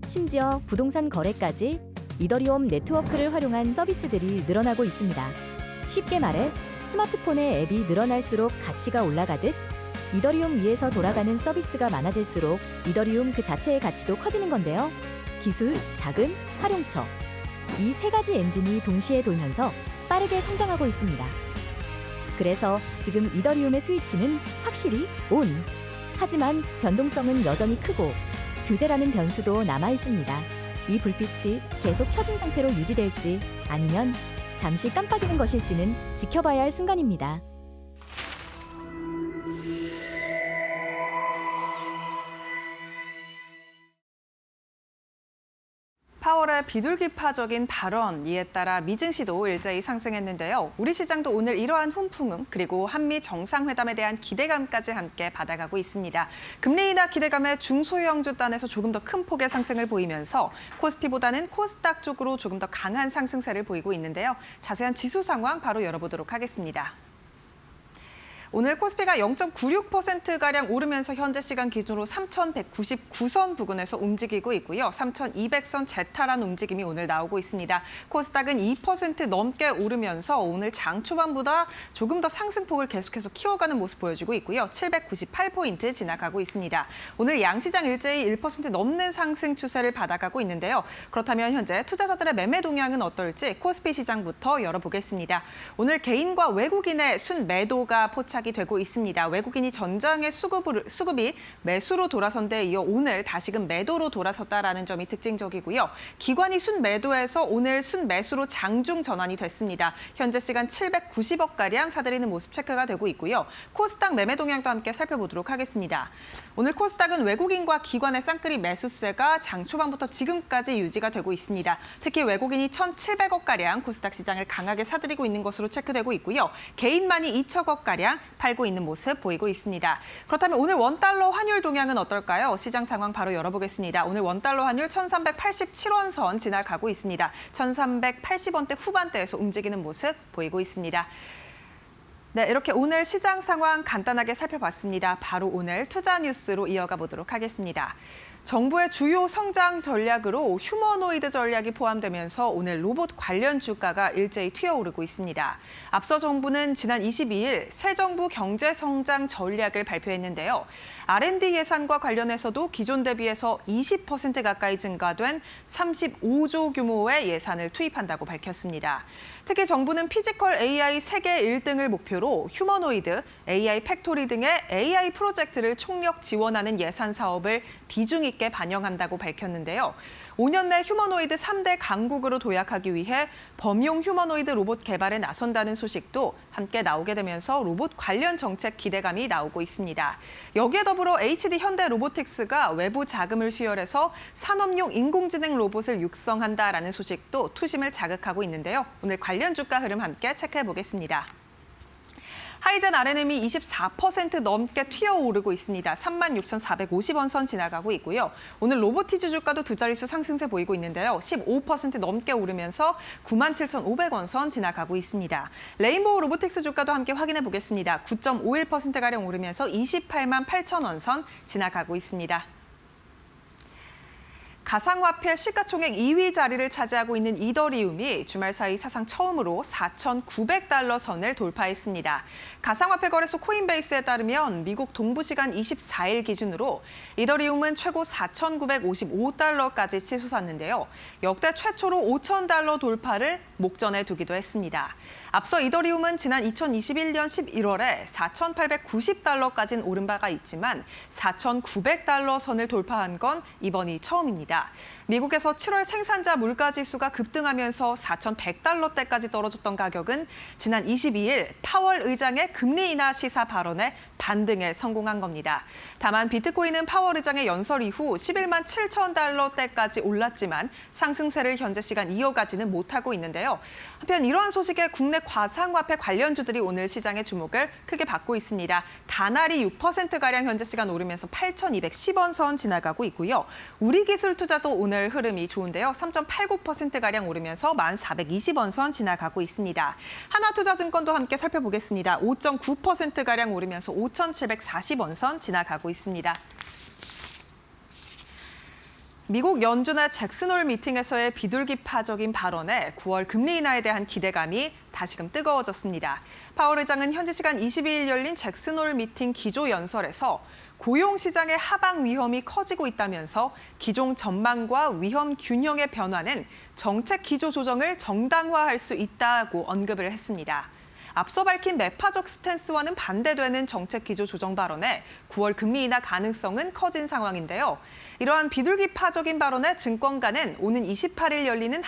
심지어 부동산 거래까지 이더리움 네트워크를 활용한 서비스들이 늘어나고 있습니다. 쉽게 말해 스마트폰의 앱이 늘어날수록 가치가 올라가듯 이더리움 위에서 돌아가는 서비스가 많아질수록 이더리움 그 자체의 가치도 커지는 건데요. 기술, 자금, 활용처. 이 3가지 엔진이 동시에 돌면서 빠르게 성장하고 있습니다. 그래서 지금 이더리움의 스위치는 확실히 온. 하지만 변동성은 여전히 크고 규제라는 변수도 남아 있습니다. 이 불빛이 계속 켜진 상태로 유지될지 아니면 잠시 깜빡이는 것일지는 지켜봐야 할 순간입니다. 파월의 비둘기파적인 발언, 이에 따라 미증시도 일제히 상승했는데요. 우리 시장도 오늘 이러한 훈풍음, 그리고 한미 정상회담에 대한 기대감까지 함께 받아가고 있습니다. 금리 인하 기대감에 중소형주 단에서 조금 더 큰 폭의 상승을 보이면서 코스피보다는 코스닥 쪽으로 조금 더 강한 상승세를 보이고 있는데요. 자세한 지수 상황 바로 열어보도록 하겠습니다. 오늘 코스피가 0.96%가량 오르면서 현재 시간 기준으로 3,199선 부근에서 움직이고 있고요. 3,200선 재탈한 움직임이 오늘 나오고 있습니다. 코스닥은 2% 넘게 오르면서 오늘 장 초반보다 조금 더 상승폭을 계속해서 키워가는 모습 보여주고 있고요. 798포인트 지나가고 있습니다. 오늘 양시장 일제히 1% 넘는 상승 추세를 받아가고 있는데요. 그렇다면 현재 투자자들의 매매 동향은 어떨지 코스피 시장부터 열어보겠습니다. 오늘 개인과 외국인의 순매도가 포착 되고 있습니다. 외국인이 전장의 수급이 매수로 돌아선 데 이어 오늘 다시금 매도로 돌아섰다라는 점이 특징적이고요. 기관이 순매도에서 오늘 순매수로 장중 전환이 됐습니다. 현재 시간 790억가량 사들이는 모습 체크가 되고 있고요. 코스닥 매매 동향도 함께 살펴보도록 하겠습니다. 오늘 코스닥은 외국인과 기관의 쌍끌이 매수세가 장 초반부터 지금까지 유지가 되고 있습니다. 특히 외국인이 1,700억가량 코스닥 시장을 강하게 사들이고 있는 것으로 체크되고 있고요. 개인만이 2천억가량 팔고 있는 모습 보이고 있습니다. 그렇다면 오늘 원달러 환율 동향은 어떨까요? 시장 상황 바로 열어보겠습니다. 오늘 원달러 환율 1,387원 선 지나가고 있습니다. 1,380원대 후반대에서 움직이는 모습 보이고 있습니다. 네, 이렇게 오늘 시장 상황 간단하게 살펴봤습니다. 바로 오늘 투자 뉴스로 이어가 보도록 하겠습니다. 정부의 주요 성장 전략으로 휴머노이드 전략이 포함되면서 오늘 로봇 관련 주가가 일제히 튀어오르고 있습니다. 앞서 정부는 지난 22일 새 정부 경제 성장 전략을 발표했는데요. R&D 예산과 관련해서도 기존 대비해서 20% 가까이 증가된 35조 규모의 예산을 투입한다고 밝혔습니다. 특히 정부는 피지컬 AI 세계 1등을 목표로 휴머노이드, AI 팩토리 등의 AI 프로젝트를 총력 지원하는 예산 사업을 비중 있게 반영한다고 밝혔는데요. 5년 내 휴머노이드 3대 강국으로 도약하기 위해 범용 휴머노이드 로봇 개발에 나선다는 소식도 함께 나오게 되면서 로봇 관련 정책 기대감이 나오고 있습니다. 여기에 더불어 HD 현대 로보틱스가 외부 자금을 수혈해서 산업용 인공지능 로봇을 육성한다라는 소식도 투심을 자극하고 있는데요. 오늘 관련 주가 흐름 함께 체크해 보겠습니다. 하이젠 RNM이 24% 넘게 튀어오르고 있습니다. 36,450원 선 지나가고 있고요. 오늘 로보티즈 주가도 두 자릿수 상승세 보이고 있는데요. 15% 넘게 오르면서 97,500원 선 지나가고 있습니다. 레인보우 로보틱스 주가도 함께 확인해 보겠습니다. 9.51%가량 오르면서 28만 8천원 선 지나가고 있습니다. 가상화폐 시가총액 2위 자리를 차지하고 있는 이더리움이 주말 사이 사상 처음으로 4,900달러 선을 돌파했습니다. 가상화폐 거래소 코인베이스에 따르면 미국 동부 시간 24일 기준으로 이더리움은 최고 4,955달러까지 치솟았는데요. 역대 최초로 5,000달러 돌파를 목전에 두기도 했습니다. 앞서 이더리움은 지난 2021년 11월에 4,890달러까지는 오른 바가 있지만 4,900달러 선을 돌파한 건 이번이 처음입니다. 미국에서 7월 생산자 물가지수가 급등하면서 4,100달러대까지 떨어졌던 가격은 지난 22일 파월 의장의 금리 인하 시사 발언에 반등에 성공한 겁니다. 다만 비트코인은 파월 의장의 연설 이후 11만 7천 달러대까지 올랐지만 상승세를 현재 시간 이어가지는 못하고 있는데요. 한편 이러한 소식에 국내 가상화폐 관련주들이 오늘 시장의 주목을 크게 받고 있습니다. 다날이 6%가량 현재 시간 오르면서 8,210원 선 지나가고 있고요. 우리기술투자도 오늘 흐름이 좋은데요. 3.89%가량 오르면서 1,420원 선 지나가고 있습니다. 하나투자증권도 함께 살펴보겠습니다. 5.9%가량 오르면서 5,740원 선 지나가고 있습니다. 미국 연준의 잭슨홀 미팅에서의 비둘기파적인 발언에 9월 금리 인하에 대한 기대감이 다시금 뜨거워졌습니다. 파월 의장은 현지 시간 22일 열린 잭슨홀 미팅 기조연설에서 고용 시장의 하방 위험이 커지고 있다면서 기존 전망과 위험 균형의 변화는 정책 기조 조정을 정당화할 수 있다고 언급을 했습니다. 앞서 밝힌 매파적 스탠스와는 반대되는 정책 기조 조정 발언에 9월 금리 인하 가능성은 커진 상황인데요. 이러한 비둘기파적인 발언에 증권가는 오는 28일 열리는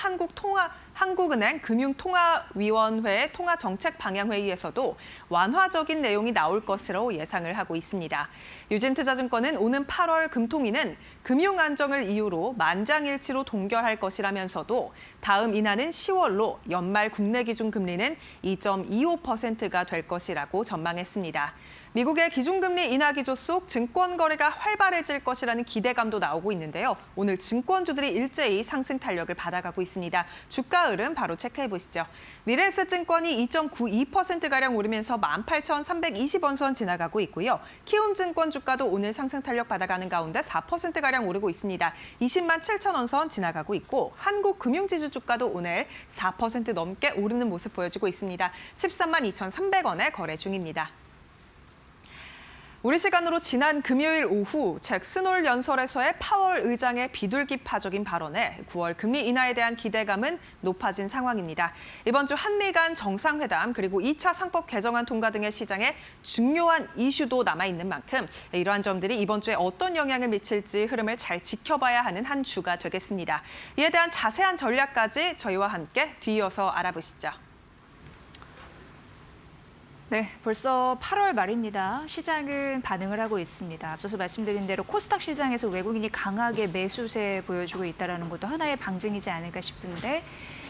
한국은행 금융통화위원회 통화정책방향회의에서도 완화적인 내용이 나올 것으로 예상을 하고 있습니다. 유진투자증권은 오는 8월 금통위는 금융 안정을 이유로 만장일치로 동결할 것이라면서도 다음 인하는 10월로 연말 국내 기준 금리는 2.25%가 될 것이라고 전망했습니다. 미국의 기준금리 인하 기조 속 증권 거래가 활발해질 것이라는 기대감도 나오고 있는데요. 오늘 증권주들이 일제히 상승 탄력을 받아가고 있습니다. 주가 흐름 바로 체크해 보시죠. 미래에셋증권이 2.92%가량 오르면서 18,320원 선 지나가고 있고요. 키움증권 주가도 오늘 상승 탄력 받아가는 가운데 4%가량 오르고 있습니다. 20만 7천원 선 지나가고 있고 한국금융지주 주가도 오늘 4% 넘게 오르는 모습 보여주고 있습니다. 13만 2,300원에 거래 중입니다. 우리 시간으로 지난 금요일 오후 잭슨홀 연설에서의 파월 의장의 비둘기파적인 발언에 9월 금리 인하에 대한 기대감은 높아진 상황입니다. 이번 주 한미 간 정상회담 그리고 2차 상법 개정안 통과 등의 시장에 중요한 이슈도 남아있는 만큼 이러한 점들이 이번 주에 어떤 영향을 미칠지 흐름을 잘 지켜봐야 하는 한 주가 되겠습니다. 이에 대한 자세한 전략까지 저희와 함께 뒤이어서 알아보시죠. 네, 벌써 8월 말입니다. 시장은 반응을 하고 있습니다. 앞서서 말씀드린 대로 코스닥 시장에서 외국인이 강하게 매수세 보여주고 있다는 것도 하나의 방증이지 않을까 싶은데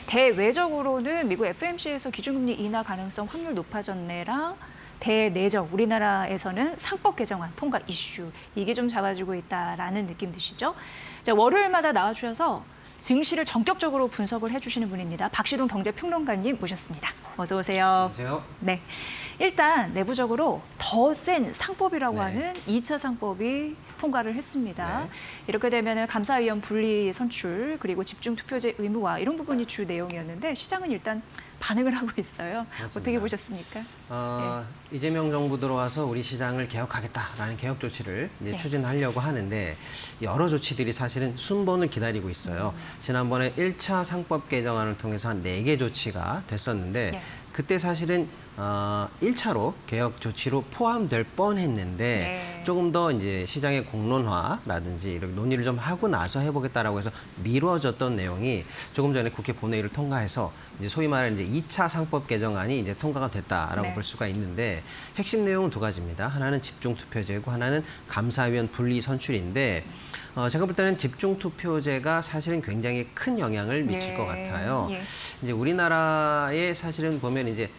대외적으로는 미국 FOMC에서 기준금리 인하 가능성 확률 높아졌네랑 대내적 우리나라에서는 상법 개정안 통과 이슈 이게 좀 잡아주고 있다라는 느낌 드시죠? 자, 월요일마다 나와주셔서 증시를 전격적으로 분석을 해주시는 분입니다. 박시동 경제평론가님 모셨습니다. 어서 오세요. 안녕하세요. 네, 일단 내부적으로 더 센 상법이라고 하는 2차 상법이 통과를 했습니다. 네. 이렇게 되면 감사위원 분리 선출 그리고 집중투표제 의무화 이런 부분이 주 내용이었는데 시장은 일단 반응을 하고 있어요. 그렇습니다. 어떻게 보셨습니까? 이재명 정부 들어와서 우리 시장을 개혁하겠다라는 개혁 조치를 이제 네. 추진하려고 하는데 여러 조치들이 사실은 순번을 기다리고 있어요. 지난번에 1차 상법 개정안을 통해서 한 4개 조치가 됐었는데 네. 그때 사실은 1차로 개혁 조치로 포함될 뻔했는데 네. 조금 더 이제 시장의 공론화라든지 이렇게 논의를 좀 하고 나서 해보겠다라고 해서 미뤄졌던 내용이 조금 전에 국회 본회의를 통과해서 이제 소위 말하는 이제 2차 상법 개정안이 이제 통과가 됐다라고 네. 볼 수가 있는데 핵심 내용은 두 가지입니다. 하나는 집중투표제고 하나는 감사위원 분리 선출인데 제가 볼 때는 집중투표제가 사실은 굉장히 큰 영향을 미칠 것 같아요. 예. 이제 우리나라에 사실은 보면 이제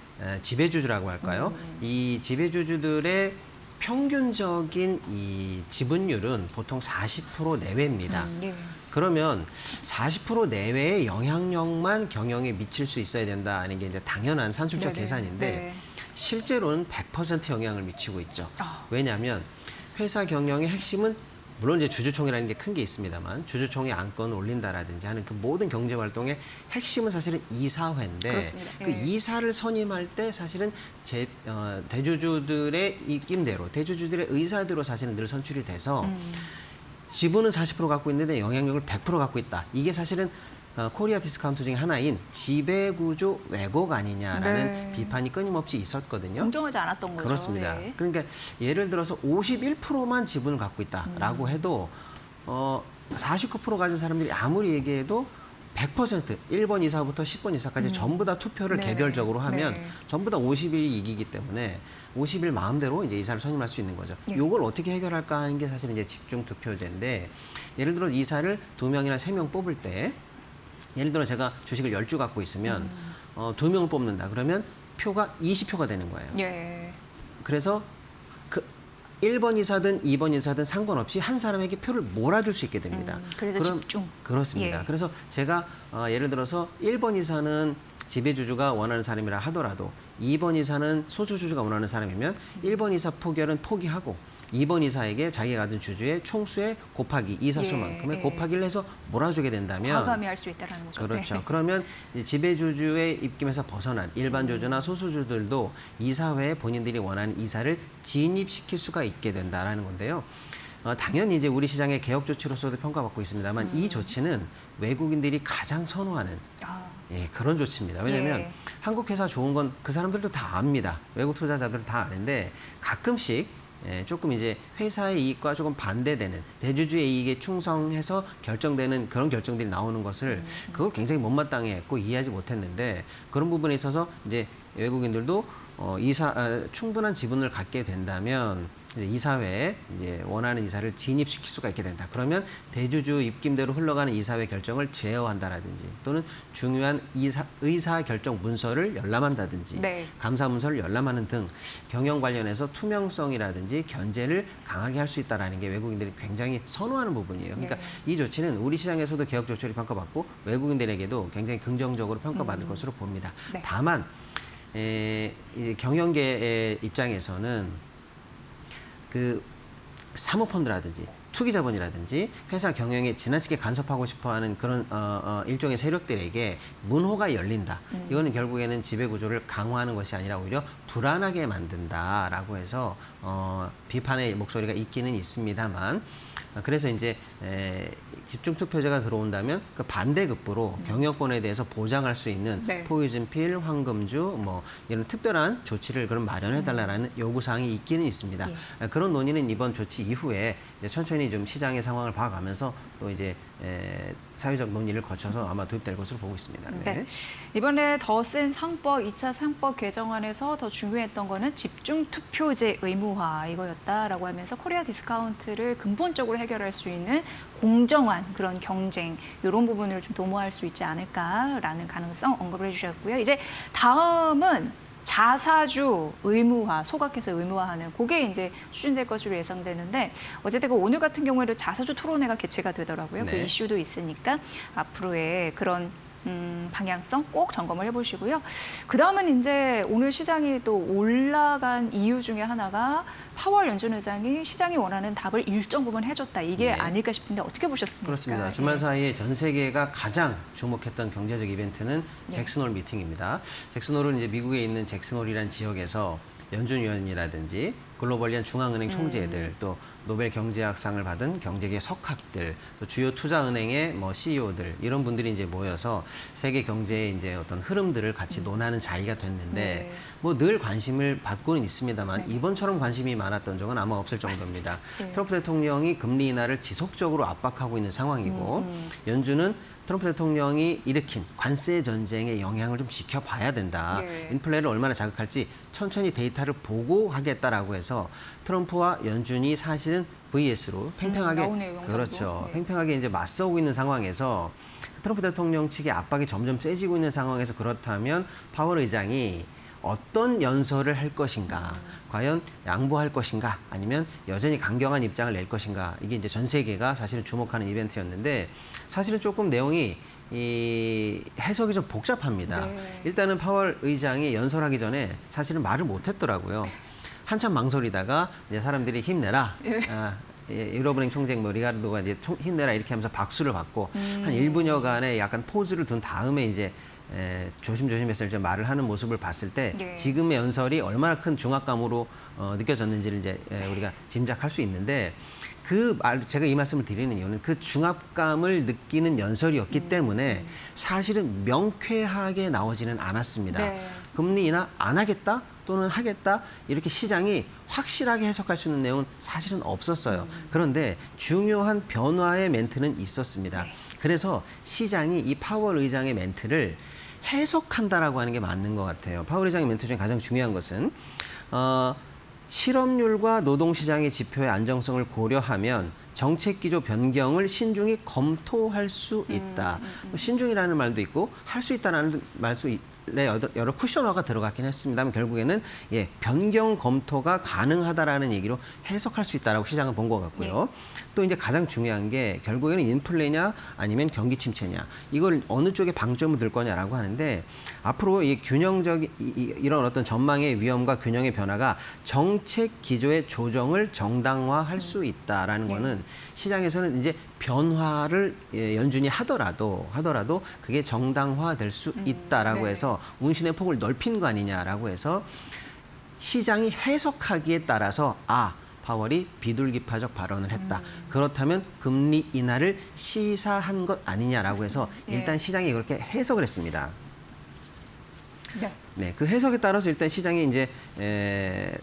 지배주주라고 할까요? 이 지배주주들의 평균적인 이 지분율은 보통 40% 내외입니다. 예. 그러면 40% 내외의 영향력만 경영에 미칠 수 있어야 된다는 게 이제 당연한 산술적 네네. 계산인데 네. 실제로는 100% 영향을 미치고 있죠. 아. 왜냐하면 회사 경영의 핵심은 물론 이제 주주총회라는 게 큰 게 있습니다만 주주총회 안건을 올린다라든지 하는 그 모든 경제 활동의 핵심은 사실은 이사회인데 그렇습니다. 그 예. 이사를 선임할 때 사실은 대주주들의 입김대로 대주주들의 의사대로 사실은 늘 선출이 돼서 지분은 40% 갖고 있는데 영향력을 100% 갖고 있다. 이게 사실은 코리아 디스카운트 중에 하나인 지배구조 왜곡 아니냐라는 네. 비판이 끊임없이 있었거든요. 공정하지 않았던 거죠. 그렇습니다. 네. 그러니까 예를 들어서 51%만 지분을 갖고 있다라고 해도 49% 가진 사람들이 아무리 얘기해도 100% 1번 이사부터 10번 이사까지 전부 다 투표를 네. 개별적으로 하면 네. 전부 다 50일이 이기기 때문에 50일 마음대로 이제 이사를 선임할 수 있는 거죠. 예. 이걸 어떻게 해결할까 하는 게 사실 이제 집중 투표제인데 예를 들어 이사를 2명이나 3명 뽑을 때 예를 들어 제가 주식을 10주 갖고 있으면 2명을 뽑는다. 그러면 표가 20표가 되는 거예요. 예. 그래서 그 1번 이사든 2번 이사든 상관없이 한 사람에게 표를 몰아줄 수 있게 됩니다. 그래서 집중. 그렇습니다. 예. 그래서 제가 예를 들어서 1번 이사는 지배주주가 원하는 사람이라 하더라도 2번 이사는 소주주주가 원하는 사람이면 1번 이사 포결은 포기하고 2번 이사에게 자기가 가진 주주의 총수의 곱하기 이사수만큼의 예. 곱하기를 해서 몰아주게 된다면 과감히 할 수 있다는 거죠. 그렇죠. 네. 그러면 이 지배주주의 입김에서 벗어난 일반 주주나 소수주들도 이사회에 본인들이 원하는 이사를 진입시킬 수가 있게 된다라는 건데요. 당연히 이제 우리 시장의 개혁 조치로서도 평가받고 있습니다만 이 조치는 외국인들이 가장 선호하는 아, 그런 조치입니다. 왜냐하면 예. 한국 회사 좋은 건 그 사람들도 다 압니다. 외국 투자자들은 다 아는데 가끔씩 조금 이제 회사의 이익과 조금 반대되는 대주주의 이익에 충성해서 결정되는 그런 결정들이 나오는 것을 그걸 굉장히 못마땅해 했고 이해하지 못했는데 그런 부분에 있어서 이제 외국인들도 충분한 지분을 갖게 된다면 이제 이사회에 이제 원하는 이사를 진입시킬 수가 있게 된다. 그러면 대주주 입김대로 흘러가는 이사회 결정을 제어한다라든지 또는 중요한 의사 결정 문서를 열람한다든지 네. 감사 문서를 열람하는 등 경영 관련해서 투명성이라든지 견제를 강하게 할 수 있다라는 게 외국인들이 굉장히 선호하는 부분이에요. 그러니까 네. 이 조치는 우리 시장에서도 개혁 조치를 평가받고 외국인들에게도 굉장히 긍정적으로 평가받을 것으로 봅니다. 네. 다만 이제 경영계의 입장에서는 그 사모펀드라든지 투기자본이라든지 회사 경영에 지나치게 간섭하고 싶어하는 그런 일종의 세력들에게 문호가 열린다. 이거는 결국에는 지배구조를 강화하는 것이 아니라 오히려 불안하게 만든다라고 해서 비판의 목소리가 있기는 있습니다만 그래서 이제 집중투표제가 들어온다면 그 반대급부로 경영권에 대해서 보장할 수 있는 네. 포이즌필, 황금주 뭐 이런 특별한 조치를 그럼 마련해달라는 요구사항이 있기는 있습니다. 그런 논의는 이번 조치 이후에 이제 천천히 좀 시장의 상황을 봐가면서 또 이제 사회적 논의를 거쳐서 아마 도입될 것으로 보고 있습니다. 네. 이번에 더 센 상법, 2차 상법 개정안에서 더 중요했던 거는 집중투표제 의무화 이거였다라고 하면서 코리아 디스카운트를 근본적으로 해결할 수 있는 공정한 그런 경쟁 이런 부분을 좀 도모할 수 있지 않을까라는 가능성 언급을 해주셨고요. 이제 다음은 자사주 의무화, 소각해서 의무화하는 그게 이제 추진될 것으로 예상되는데 어쨌든 오늘 같은 경우에도 자사주 토론회가 개최가 되더라고요. 네. 그 이슈도 있으니까 앞으로의 그런 방향성 꼭 점검을 해보시고요. 그 다음은 이제 오늘 시장이 또 올라간 이유 중에 하나가 파월 연준 의장이 시장이 원하는 답을 일정 부분 해줬다. 이게 네. 아닐까 싶은데 어떻게 보셨습니까? 그렇습니다. 주말 사이에 전 세계가 가장 주목했던 경제적 이벤트는 잭슨홀 미팅입니다. 잭슨홀은 이제 미국에 있는 잭슨홀이라는 지역에서 연준 위원이라든지 글로벌리한 중앙은행 총재들 또 노벨 경제학상을 받은 경제계 석학들 또 주요 투자은행의 뭐 CEO들 이런 분들이 이제 모여서 세계 경제의 이제 어떤 흐름들을 같이 논하는 자리가 됐는데 네. 뭐 늘 관심을 받고는 있습니다만 이번처럼 관심이 많았던 적은 아마 없을 정도입니다. 네. 트럼프 대통령이 금리 인하를 지속적으로 압박하고 있는 상황이고 연준은 트럼프 대통령이 일으킨 관세 전쟁의 영향을 좀 지켜봐야 된다. 예. 인플레를 얼마나 자극할지 천천히 데이터를 보고 하겠다라고 해서 트럼프와 연준이 사실은 VS로 팽팽하게 나오네요, 영상도. 그렇죠. 네. 팽팽하게 이제 맞서고 있는 상황에서 트럼프 대통령 측의 압박이 점점 세지고 있는 상황에서 그렇다면 파월 의장이 어떤 연설을 할 것인가, 과연 양보할 것인가, 아니면 여전히 강경한 입장을 낼 것인가, 이게 이제 전 세계가 사실은 주목하는 이벤트였는데 사실은 조금 내용이 이 해석이 좀 복잡합니다. 네. 일단은 파월 의장이 연설하기 전에 사실은 말을 못했더라고요. 한참 망설이다가 이제 사람들이 힘내라. 유럽은행 총재 뭐 리가르도가 이제 힘내라 이렇게 하면서 박수를 받고 한 1분여간의 약간 포즈를 둔 다음에 이제 조심조심해서 이제 말을 하는 모습을 봤을 때 네. 지금의 연설이 얼마나 큰 중압감으로 느껴졌는지를 이제 우리가 짐작할 수 있는데 제가 이 말씀을 드리는 이유는 그 중압감을 느끼는 연설이었기 때문에 사실은 명쾌하게 나오지는 않았습니다. 네. 금리 인하 안 하겠다 또는 하겠다 이렇게 시장이 확실하게 해석할 수 있는 내용은 사실은 없었어요. 그런데 중요한 변화의 멘트는 있었습니다. 그래서 시장이 이 파월 의장의 멘트를 해석한다라고 하는 게 맞는 것 같아요. 파월 의장의 멘트 중에 가장 중요한 것은 실업률과 노동시장의 지표의 안정성을 고려하면 정책 기조 변경을 신중히 검토할 수 있다. 신중이라는 말도 있고 할 수 있다라는 말도 여러 쿠션어가 들어갔긴 했습니다만 결국에는 변경 검토가 가능하다라는 얘기로 해석할 수 있다라고 시장은 본 것 같고요. 또 이제 가장 중요한 게 결국에는 인플레냐 아니면 경기 침체냐 이걸 어느 쪽에 방점을 둘 거냐라고 하는데 앞으로 이 균형적인 이런 어떤 전망의 위험과 균형의 변화가 정책 기조의 조정을 정당화할 수 있다라는 거는 시장에서는 이제 변화를 연준이 하더라도 그게 정당화될 수 있다라고 해서 운신의 폭을 넓힌 거 아니냐라고 해서 시장이 해석하기에 따라서 파월이 비둘기파적 발언을 했다. 그렇다면 금리 인하를 시사한 것 아니냐라고 해서 일단 시장이 그렇게 해석을 했습니다. 네, 그 해석에 따라서 일단 시장이 이제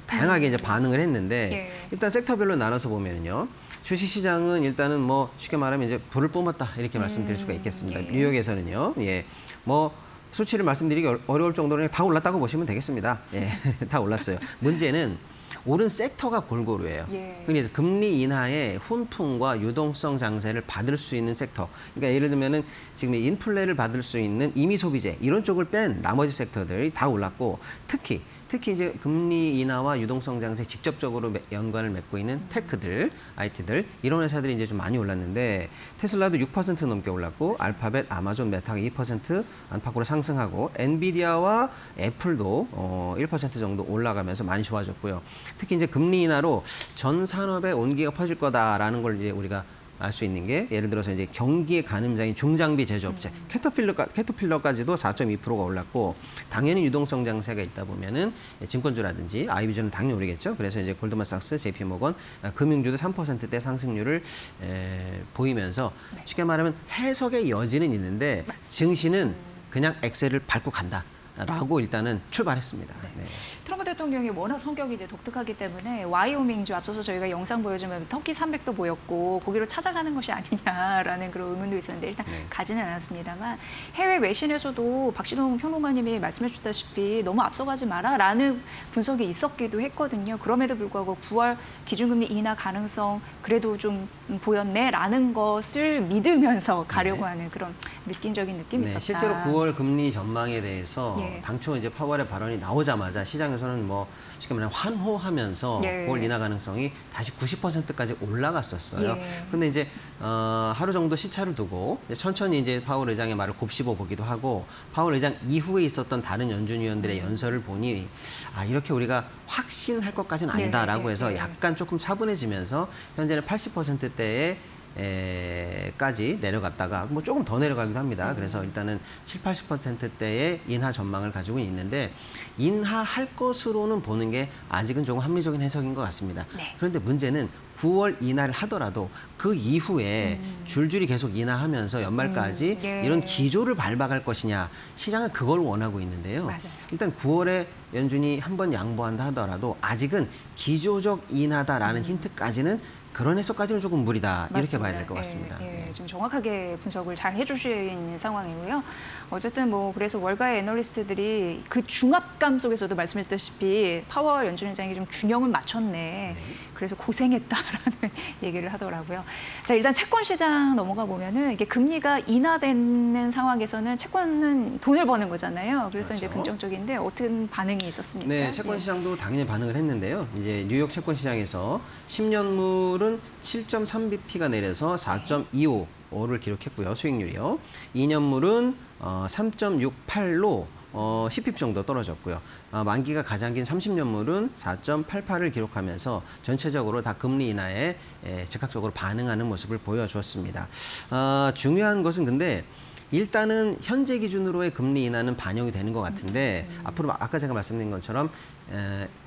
다양하게 이제 반응을 했는데 일단 섹터별로 나눠서 보면요. 주식 시장은 일단은 뭐 쉽게 말하면 이제 불을 뿜었다 이렇게 말씀드릴 수가 있겠습니다. 뉴욕에서는요. 뭐 수치를 말씀드리기 어려울 정도로 다 올랐다고 보시면 되겠습니다. 다 올랐어요. 문제는 오른 섹터가 골고루해요. 그래서 금리 인하의 훈풍과 유동성 장세를 받을 수 있는 섹터. 그러니까 예를 들면은 지금 인플레를 받을 수 있는 임의 소비재 이런 쪽을 뺀 나머지 섹터들이 다 올랐고 특히 이제 금리 인하와 유동성 장세 직접적으로 연관을 맺고 있는 테크들, IT들 이런 회사들이 이제 좀 많이 올랐는데 테슬라도 6% 넘게 올랐고 알파벳, 아마존, 메타가 2% 안팎으로 상승하고 엔비디아와 애플도 1% 정도 올라가면서 많이 좋아졌고요. 특히 이제 금리 인하로 전 산업에 온기가 퍼질 거다라는 걸 이제 우리가 알 수 있는 게 예를 들어서 이제 경기의 가늠장인 중장비 제조업체 캐터필러까지도 4.2%가 올랐고 당연히 유동성 장세가 있다 보면은 증권주라든지 IB주는 당연히 오르겠죠. 그래서 이제 골드만삭스, JP모건 금융주도 3%대 상승률을 보이면서 쉽게 말하면 해석의 여지는 있는데 증시는 그냥 엑셀을 밟고 간다라고 일단은 출발했습니다. 트럼프 대통령이 워낙 성격이 이제 독특하기 때문에 와이오밍주 앞서서 저희가 영상 보여주면 터키 산맥도 보였고 거기로 찾아가는 것이 아니냐라는 그런 의문도 있었는데 일단 가지는 않았습니다만 해외 외신에서도 박신홍 평론가님이 말씀해 주셨다시피 너무 앞서가지 마라라는 분석이 있었기도 했거든요. 그럼에도 불구하고 9월 기준금리 인하 가능성 그래도 좀 보였네라는 것을 믿으면서 가려고 하는 그런 느낌적인 느낌이 있었다. 실제로 9월 금리 전망에 대해서 당초 이제 파월의 발언이 나오자마자 시장에서는 뭐 쉽게 말하면 환호하면서 9월 인하 가능성이 다시 90%까지 올라갔었어요. 근데 이제 하루 정도 시차를 두고 천천히 이제 파월 의장의 말을 곱씹어 보기도 하고 파월 의장 이후에 있었던 다른 연준 위원들의 연설을 보니 이렇게 우리가 확신할 것까지는 아니다라고 해서 약간 조금 차분해지면서 현재는 80%대의 까지 내려갔다가 뭐 조금 더 내려가기도 합니다. 그래서 일단은 70~80%대의 인하 전망을 가지고 있는데 인하할 것으로는 보는 게 아직은 조금 합리적인 해석인 것 같습니다. 그런데 문제는 9월 인하를 하더라도 그 이후에 줄줄이 계속 인하하면서 연말까지 이런 기조를 밟아갈 것이냐 시장은 그걸 원하고 있는데요. 일단 9월에 연준이 한 번 양보한다 하더라도 아직은 기조적 인하다라는 힌트까지는 그런 해석까지는 조금 무리다 이렇게 봐야 될 것 같습니다. 좀 정확하게 분석을 잘 해주시는 상황이고요. 어쨌든 뭐 그래서 월가의 애널리스트들이 그 중압감 속에서도 말씀했다시피 파월 연준 의장이 좀 균형을 맞췄네. 그래서 고생했다라는 얘기를 하더라고요. 자, 일단 채권 시장 넘어가 보면은 이게 금리가 인하되는 상황에서는 채권은 돈을 버는 거잖아요. 그래서 이제 그렇죠. 긍정적인데 어떤 반응이 있었습니까? 네, 채권 시장도 당연히 반응을 했는데요. 이제 뉴욕 채권 시장에서 10년물은 7.3bp가 내려서 4.25를 기록했고요. 수익률이요. 2년물은 3.68로 10핍 정도 떨어졌고요. 만기가 가장 긴 30년물은 4.88을 기록하면서 전체적으로 다 금리 인하에 즉각적으로 반응하는 모습을 보여주었습니다. 중요한 것은 근데 일단은 현재 기준으로의 금리 인하는 반영이 되는 것 같은데 앞으로 아까 제가 말씀드린 것처럼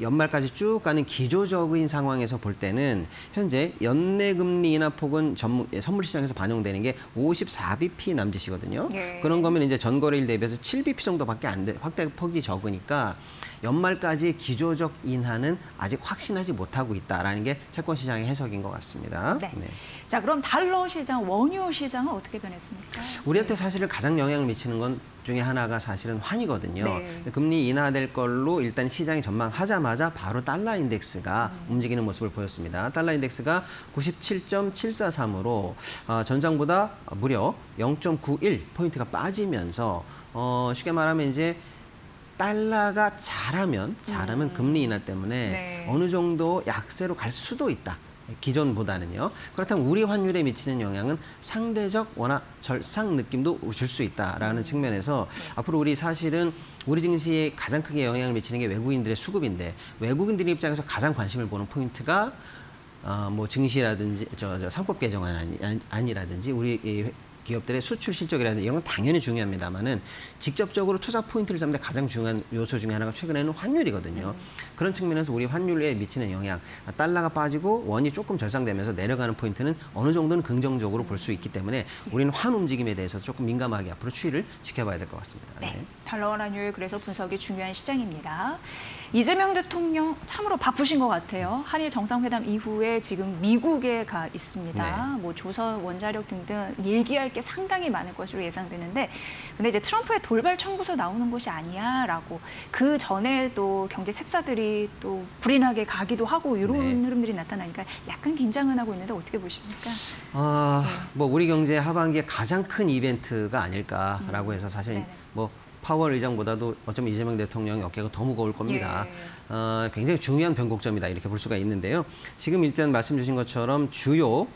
연말까지 쭉 가는 기조적인 상황에서 볼 때는 현재 연내 금리 인하 폭은 선물 시장에서 반영되는 게 54bp 남짓이거든요. 예. 그런 거면 이제 전거래일 대비해서 7bp 정도밖에 안 돼, 확대 폭이 적으니까 연말까지 기조적 인하는 아직 확신하지 못하고 있다라는 게 채권 시장의 해석인 것 같습니다. 네. 자, 그럼 달러 시장, 원유 시장은 어떻게 변했습니까? 우리한테 사실은 가장 영향을 미치는 건 중에 하나가 사실은 환이거든요. 네. 금리 인하될 걸로 일단 시장이 전망하자마자 바로 달러 인덱스가 움직이는 모습을 보였습니다. 달러 인덱스가 97.743으로 전장보다 무려 0.91포인트가 빠지면서 쉽게 말하면 이제 달러가 잘하면 금리 인하 때문에 네. 어느 정도 약세로 갈 수도 있다. 기존보다는요. 그렇다면 우리 환율에 미치는 영향은 상대적 워낙 절상 느낌도 줄 수 있다라는 측면에서 앞으로 우리 사실은 우리 증시에 가장 크게 영향을 미치는 게 외국인들의 수급인데 외국인들 입장에서 가장 관심을 보는 포인트가 뭐 증시라든지 상법 개정안이라든지 우리 이 기업들의 수출 실적이라든지 이런 건 당연히 중요합니다만은 직접적으로 투자 포인트를 잡는 데 가장 중요한 요소 중에 하나가 최근에는 환율이거든요. 그런 측면에서 우리 환율에 미치는 영향, 달러가 빠지고 원이 조금 절상되면서 내려가는 포인트는 어느 정도는 긍정적으로 볼 수 있기 때문에 우리는 환 움직임에 대해서 조금 민감하게 앞으로 추이를 지켜봐야 될 것 같습니다. 네. 달러 환율 그래서 분석이 중요한 시장입니다. 이재명 대통령 참으로 바쁘신 것 같아요. 한일 정상회담 이후에 지금 미국에 가 있습니다. 네. 뭐 조선 원자력 등등 얘기할 게 상당히 많을 것으로 예상되는데, 근데 이제 트럼프의 돌발 청구서 나오는 것이 아니야라고 그 전에도 경제 색사들이 또 불이 나게 가기도 하고 이런 네. 흐름들이 나타나니까 약간 긴장은 하고 있는데 어떻게 보십니까? 뭐 우리 경제 하반기에 가장 큰 이벤트가 아닐까라고 해서 사실 네네. 뭐 파월 의장보다도 어쩌면 이재명 대통령의 어깨가 더 무거울 겁니다. 예. 굉장히 중요한 변곡점이다 이렇게 볼 수가 있는데요. 지금 일단 말씀 주신 것처럼 주요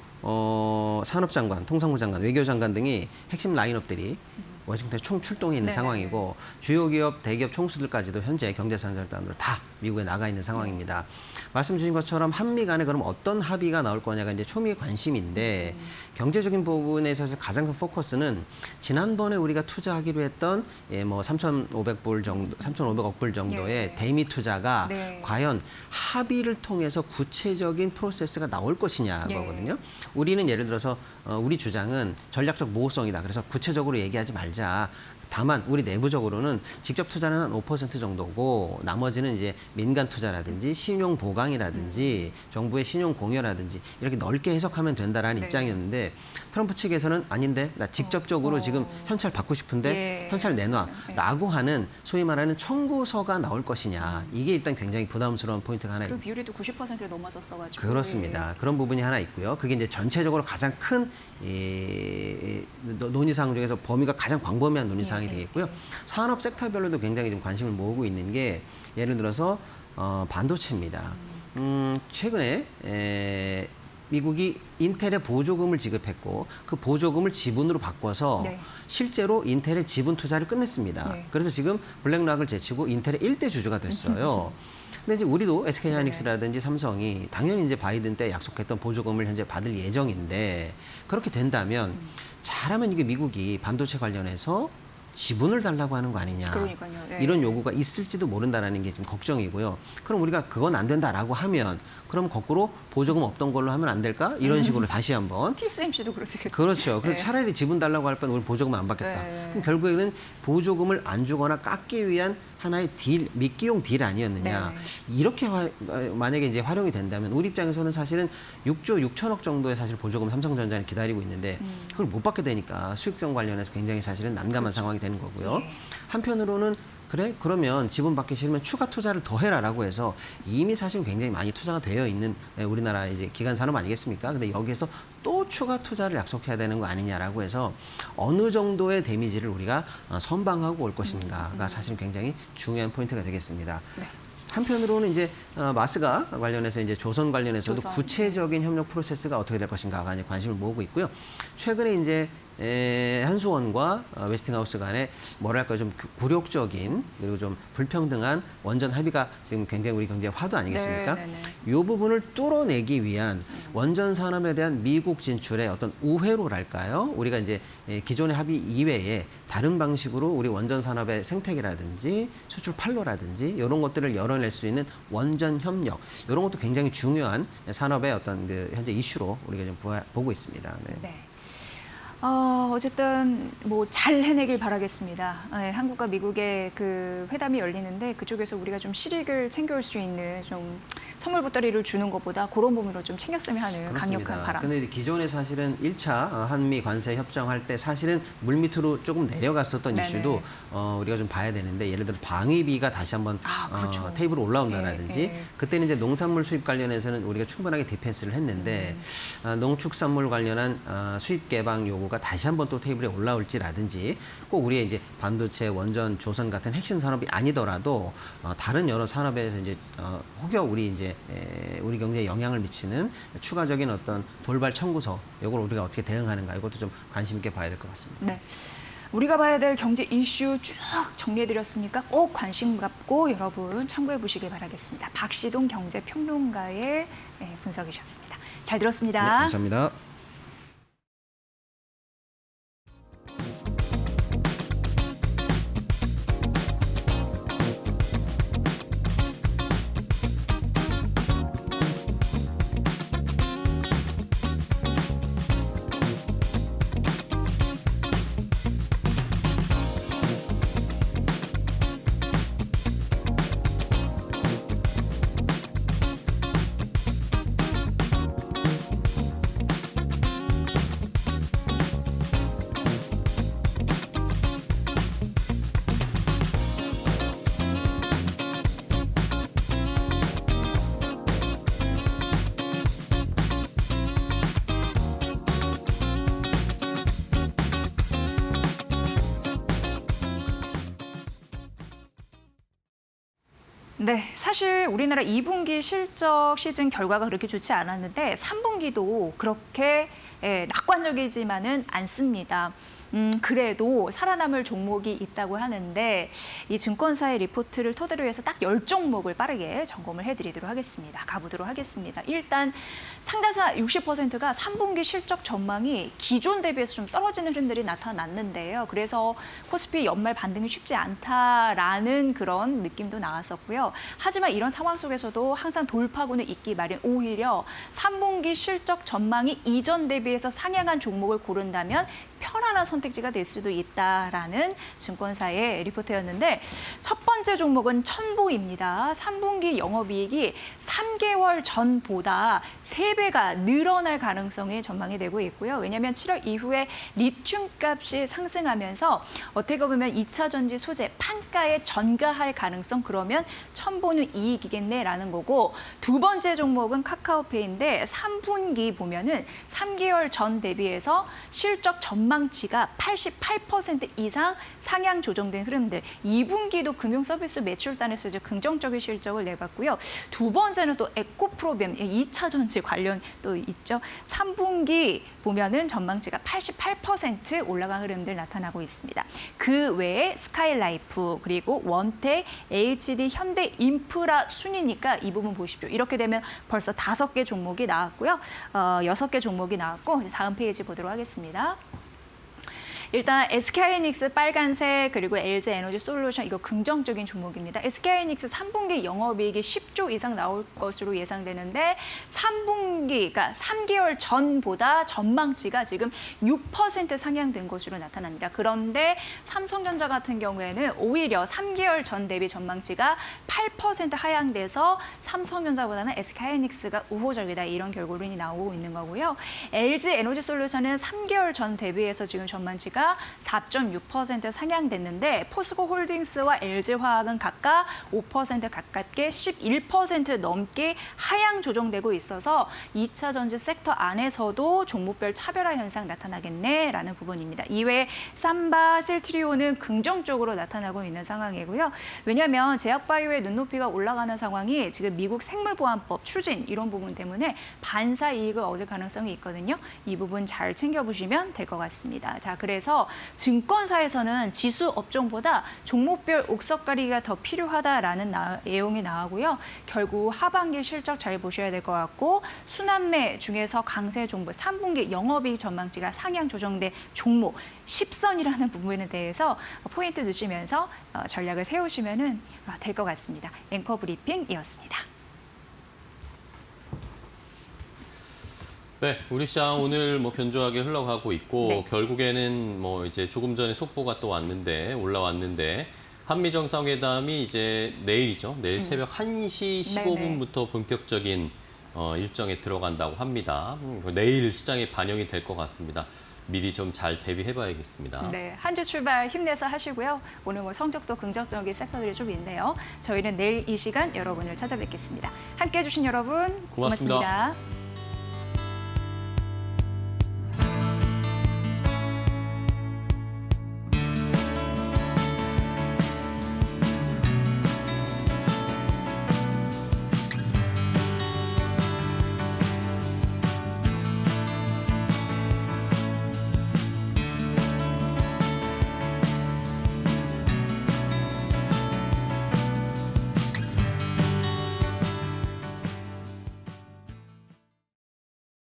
산업장관, 통상부 장관, 외교장관 등이 핵심 라인업들이 워싱턴에 총 출동해 있는 네네. 상황이고 주요 기업, 대기업 총수들까지도 현재 경제산업단으로 다 미국에 나가 있는 상황입니다. 말씀 주신 것처럼 한미 간에 그럼 어떤 합의가 나올 거냐가 이제 초미의 관심인데 경제적인 부분에 있어서 가장 큰 포커스는 지난번에 우리가 투자하기로 했던 뭐 3,500불 정도, 3,500억 불 정도의 예. 대미 투자가 네. 과연 합의를 통해서 구체적인 프로세스가 나올 것이냐거든요. 우리는 예를 들어서 우리 주장은 전략적 모호성이다. 그래서 구체적으로 얘기하지 말자. 다만 우리 내부적으로는 직접 투자는 한 5% 정도고 나머지는 이제 민간 투자라든지 신용 보강이라든지 정부의 신용 공여라든지 이렇게 넓게 해석하면 된다라는 네. 입장이었는데 트럼프 측에서는 아닌데 나 직접적으로 지금 현찰 받고 싶은데 예, 현찰 내놔라고 네. 하는 소위 말하는 청구서가 나올 것이냐 이게 일단 굉장히 부담스러운 포인트가 하나 그 있습니다. 비율이 또 90%를 넘어섰어가지고. 그렇습니다. 그런 부분이 하나 있고요. 그게 이제 전체적으로 가장 큰 논의사항 중에서 범위가 가장 광범위한 논의사항이 되겠고요. 산업 섹터별로도 굉장히 좀 관심을 모으고 있는 게 예를 들어서 반도체입니다. 최근에 미국이 인텔에 보조금을 지급했고 그 보조금을 지분으로 바꿔서 네. 실제로 인텔의 지분 투자를 끝냈습니다. 네. 그래서 지금 블랙락을 제치고 인텔의 1대 주주가 됐어요. 근데 이제 우리도 SK하이닉스라든지 삼성이 당연히 이제 바이든 때 약속했던 보조금을 현재 받을 예정인데 그렇게 된다면 잘하면 이게 미국이 반도체 관련해서 지분을 달라고 하는 거 아니냐. 그러니까요. 네. 이런 요구가 있을지도 모른다라는 게 좀 걱정이고요. 그럼 우리가 그건 안 된다라고 하면 그럼 거꾸로 보조금 없던 걸로 하면 안 될까? 이런 식으로 다시 한번 TSMC도 그렇게. 그렇죠. 그래서 네. 차라리 지분 달라고 할 바는 우리 보조금 안 받겠다. 네. 그럼 결국에는 보조금을 안 주거나 깎기 위한 하나의 딜, 미끼용 딜 아니었느냐. 네. 이렇게 만약에 이제 활용이 된다면 우리 입장에서는 사실은 6조 6천억 정도의 사실 보조금 삼성전자는 기다리고 있는데 그걸 못 받게 되니까 수익성 관련해서 굉장히 사실은 난감한 상황이 되는 거고요. 네. 한편으로는 그래? 그러면 지분 받기 싫으면 추가 투자를 더 해라라고 해서 이미 사실 굉장히 많이 투자가 되어 있는 우리나라 이제 기간 산업 아니겠습니까? 근데 여기에서 또 추가 투자를 약속해야 되는 거 아니냐라고 해서 어느 정도의 데미지를 우리가 선방하고 올 것인가가 사실 굉장히 중요한 포인트가 되겠습니다. 네. 한편으로는 이제 마스가 관련해서 이제 조선 관련해서도 조선. 구체적인 협력 프로세스가 어떻게 될 것인가가 이제 관심을 모으고 있고요. 최근에 이제 한수원과 웨스팅하우스 간에 뭐랄까 좀 굴욕적인 그리고 좀 불평등한 원전 합의가 지금 굉장히 우리 경제의 화두 아니겠습니까? 네, 네, 이 부분을 뚫어내기 위한 원전 산업에 대한 미국 진출의 어떤 우회로랄까요? 우리가 이제 기존의 합의 이외에 다른 방식으로 우리 원전 산업의 생태계라든지 수출 판로라든지 이런 것들을 열어낼 수 있는 원전 협력 이런 것도 굉장히 중요한 산업의 어떤 그 현재 이슈로 우리가 좀 보고 있습니다. 네. 네. 어쨌든 뭐 잘 해내길 바라겠습니다. 네, 한국과 미국의 그 회담이 열리는데 그쪽에서 우리가 좀 실익을 챙겨올 수 있는 좀 선물 보따리를 주는 것보다 그런 부분으로 좀 챙겼으면 하는 강력한 바람. 근데 기존에 사실은 1차 한미 관세 협정할 때 사실은 물밑으로 조금 내려갔었던 네네. 이슈도 우리가 좀 봐야 되는데 예를 들어 방위비가 다시 한번 그렇죠. 테이블에 올라온다라든지 네. 그때는 이제 농산물 수입 관련해서는 우리가 충분하게 디펜스를 했는데 농축산물 관련한 수입 개방 요구가 다시 한번 또 테이블에 올라올지라든지 꼭 우리의 이제 반도체, 원전, 조선 같은 핵심 산업이 아니더라도 다른 여러 산업에서 이제 혹여 우리 이제 우리 경제에 영향을 미치는 추가적인 어떤 돌발 청구서 이걸 우리가 어떻게 대응하는가 이것도 좀 관심 있게 봐야 될 것 같습니다. 네. 우리가 봐야 될 경제 이슈 쭉 정리해드렸으니까 꼭 관심 갖고 여러분 참고해 보시길 바라겠습니다. 박시동 경제평론가의 분석이셨습니다. 잘 들었습니다. 네, 감사합니다. 네, 사실 우리나라 2분기 실적 시즌 결과가 그렇게 좋지 않았는데 3분기도 그렇게 낙관적이지만은 않습니다. 그래도 살아남을 종목이 있다고 하는데 이 증권사의 리포트를 토대로 해서 딱 10종목을 빠르게 점검을 해드리도록 하겠습니다. 가보도록 하겠습니다. 일단 상장사 60%가 3분기 실적 전망이 기존 대비해서 좀 떨어지는 흐름들이 나타났는데요. 그래서 코스피 연말 반등이 쉽지 않다라는 그런 느낌도 나왔었고요. 하지만 이런 상황 속에서도 항상 돌파구는 있기 마련. 오히려 3분기 실적 전망이 이전 대비해서 상향한 종목을 고른다면 편안한 선택지가 될 수도 있다라는 증권사의 리포트였는데 첫 번째 종목은 첨보입니다. 3분기 영업이익이 3개월 전보다 3배가 늘어날 가능성이 전망이 되고 있고요. 왜냐하면 7월 이후에 리튬 값이 상승하면서 어떻게 보면 2차 전지 소재 판가에 전가할 가능성 그러면 첨보는 이익이겠네라는 거고 두 번째 종목은 카카오페이인데 3분기 보면은 3개월 전 대비해서 실적 전망치가 88% 이상 상향 조정된 흐름들. 2분기도 금융 서비스 매출단에서 이제 긍정적인 실적을 내봤고요. 두 번째는 또 에코프로비움 2차 전지 관련 또 있죠. 3분기 보면은 전망치가 88% 올라간 흐름들 나타나고 있습니다. 그 외에 스카이라이프 그리고 원택, HD, 현대 인프라 순이니까 이 부분 보십시오. 이렇게 되면 벌써 5개 종목이 나왔고요. 6개 종목이 나왔고 이제 다음 페이지 보도록 하겠습니다. 일단 SK하이닉스 빨간색 그리고 LG에너지솔루션 이거 긍정적인 종목입니다. SK하이닉스 3분기 영업이익이 10조 이상 나올 것으로 예상되는데 3분기 그러니까 3개월 전보다 전망치가 지금 6% 상향된 것으로 나타납니다. 그런데 삼성전자 같은 경우에는 오히려 3개월 전 대비 전망치가 8% 하향돼서 삼성전자보다는 SK하이닉스가 우호적이다 이런 결론이 나오고 있는 거고요. LG에너지솔루션은 3개월 전 대비해서 지금 전망치가 주가가 4.6% 상향됐는데 포스코 홀딩스와 LG화학은 각각 5% 가깝게 11% 넘게 하향 조정되고 있어서 2차 전지 섹터 안에서도 종목별 차별화 현상 나타나겠네라는 부분입니다. 이외에 삼바, 셀트리온은 긍정적으로 나타나고 있는 상황이고요. 왜냐하면 제약바이오의 눈높이가 올라가는 상황이 지금 미국 생물보안법 추진 이런 부분 때문에 반사 이익을 얻을 가능성이 있거든요. 이 부분 잘 챙겨보시면 될 것 같습니다. 자, 그래서 증권사에서는 지수 업종보다 종목별 옥석 가리기가 더 필요하다라는 내용이 나오고요. 결국 하반기 실적 잘 보셔야 될 것 같고 순환매 중에서 강세 종목 3분기 영업이익 전망치가 상향 조정된 종목 10선이라는 부분에 대해서 포인트 두시면서 전략을 세우시면 될 것 같습니다. 앵커 브리핑이었습니다. 네, 우리 시장 오늘 뭐 견조하게 흘러가고 있고 네. 결국에는 뭐 이제 조금 전에 속보가 또 올라왔는데 한미 정상회담이 이제 내일이죠. 내일 새벽 1시 15분부터 본격적인 일정에 들어간다고 합니다. 내일 시장에 반영이 될 것 같습니다. 미리 좀 잘 대비해봐야겠습니다. 네, 한 주 출발 힘내서 하시고요. 오늘 뭐 성적도 긍정적인 섹터들이 좀 있네요. 저희는 내일 이 시간 여러분을 찾아뵙겠습니다. 함께해 주신 여러분 고맙습니다. 고맙습니다.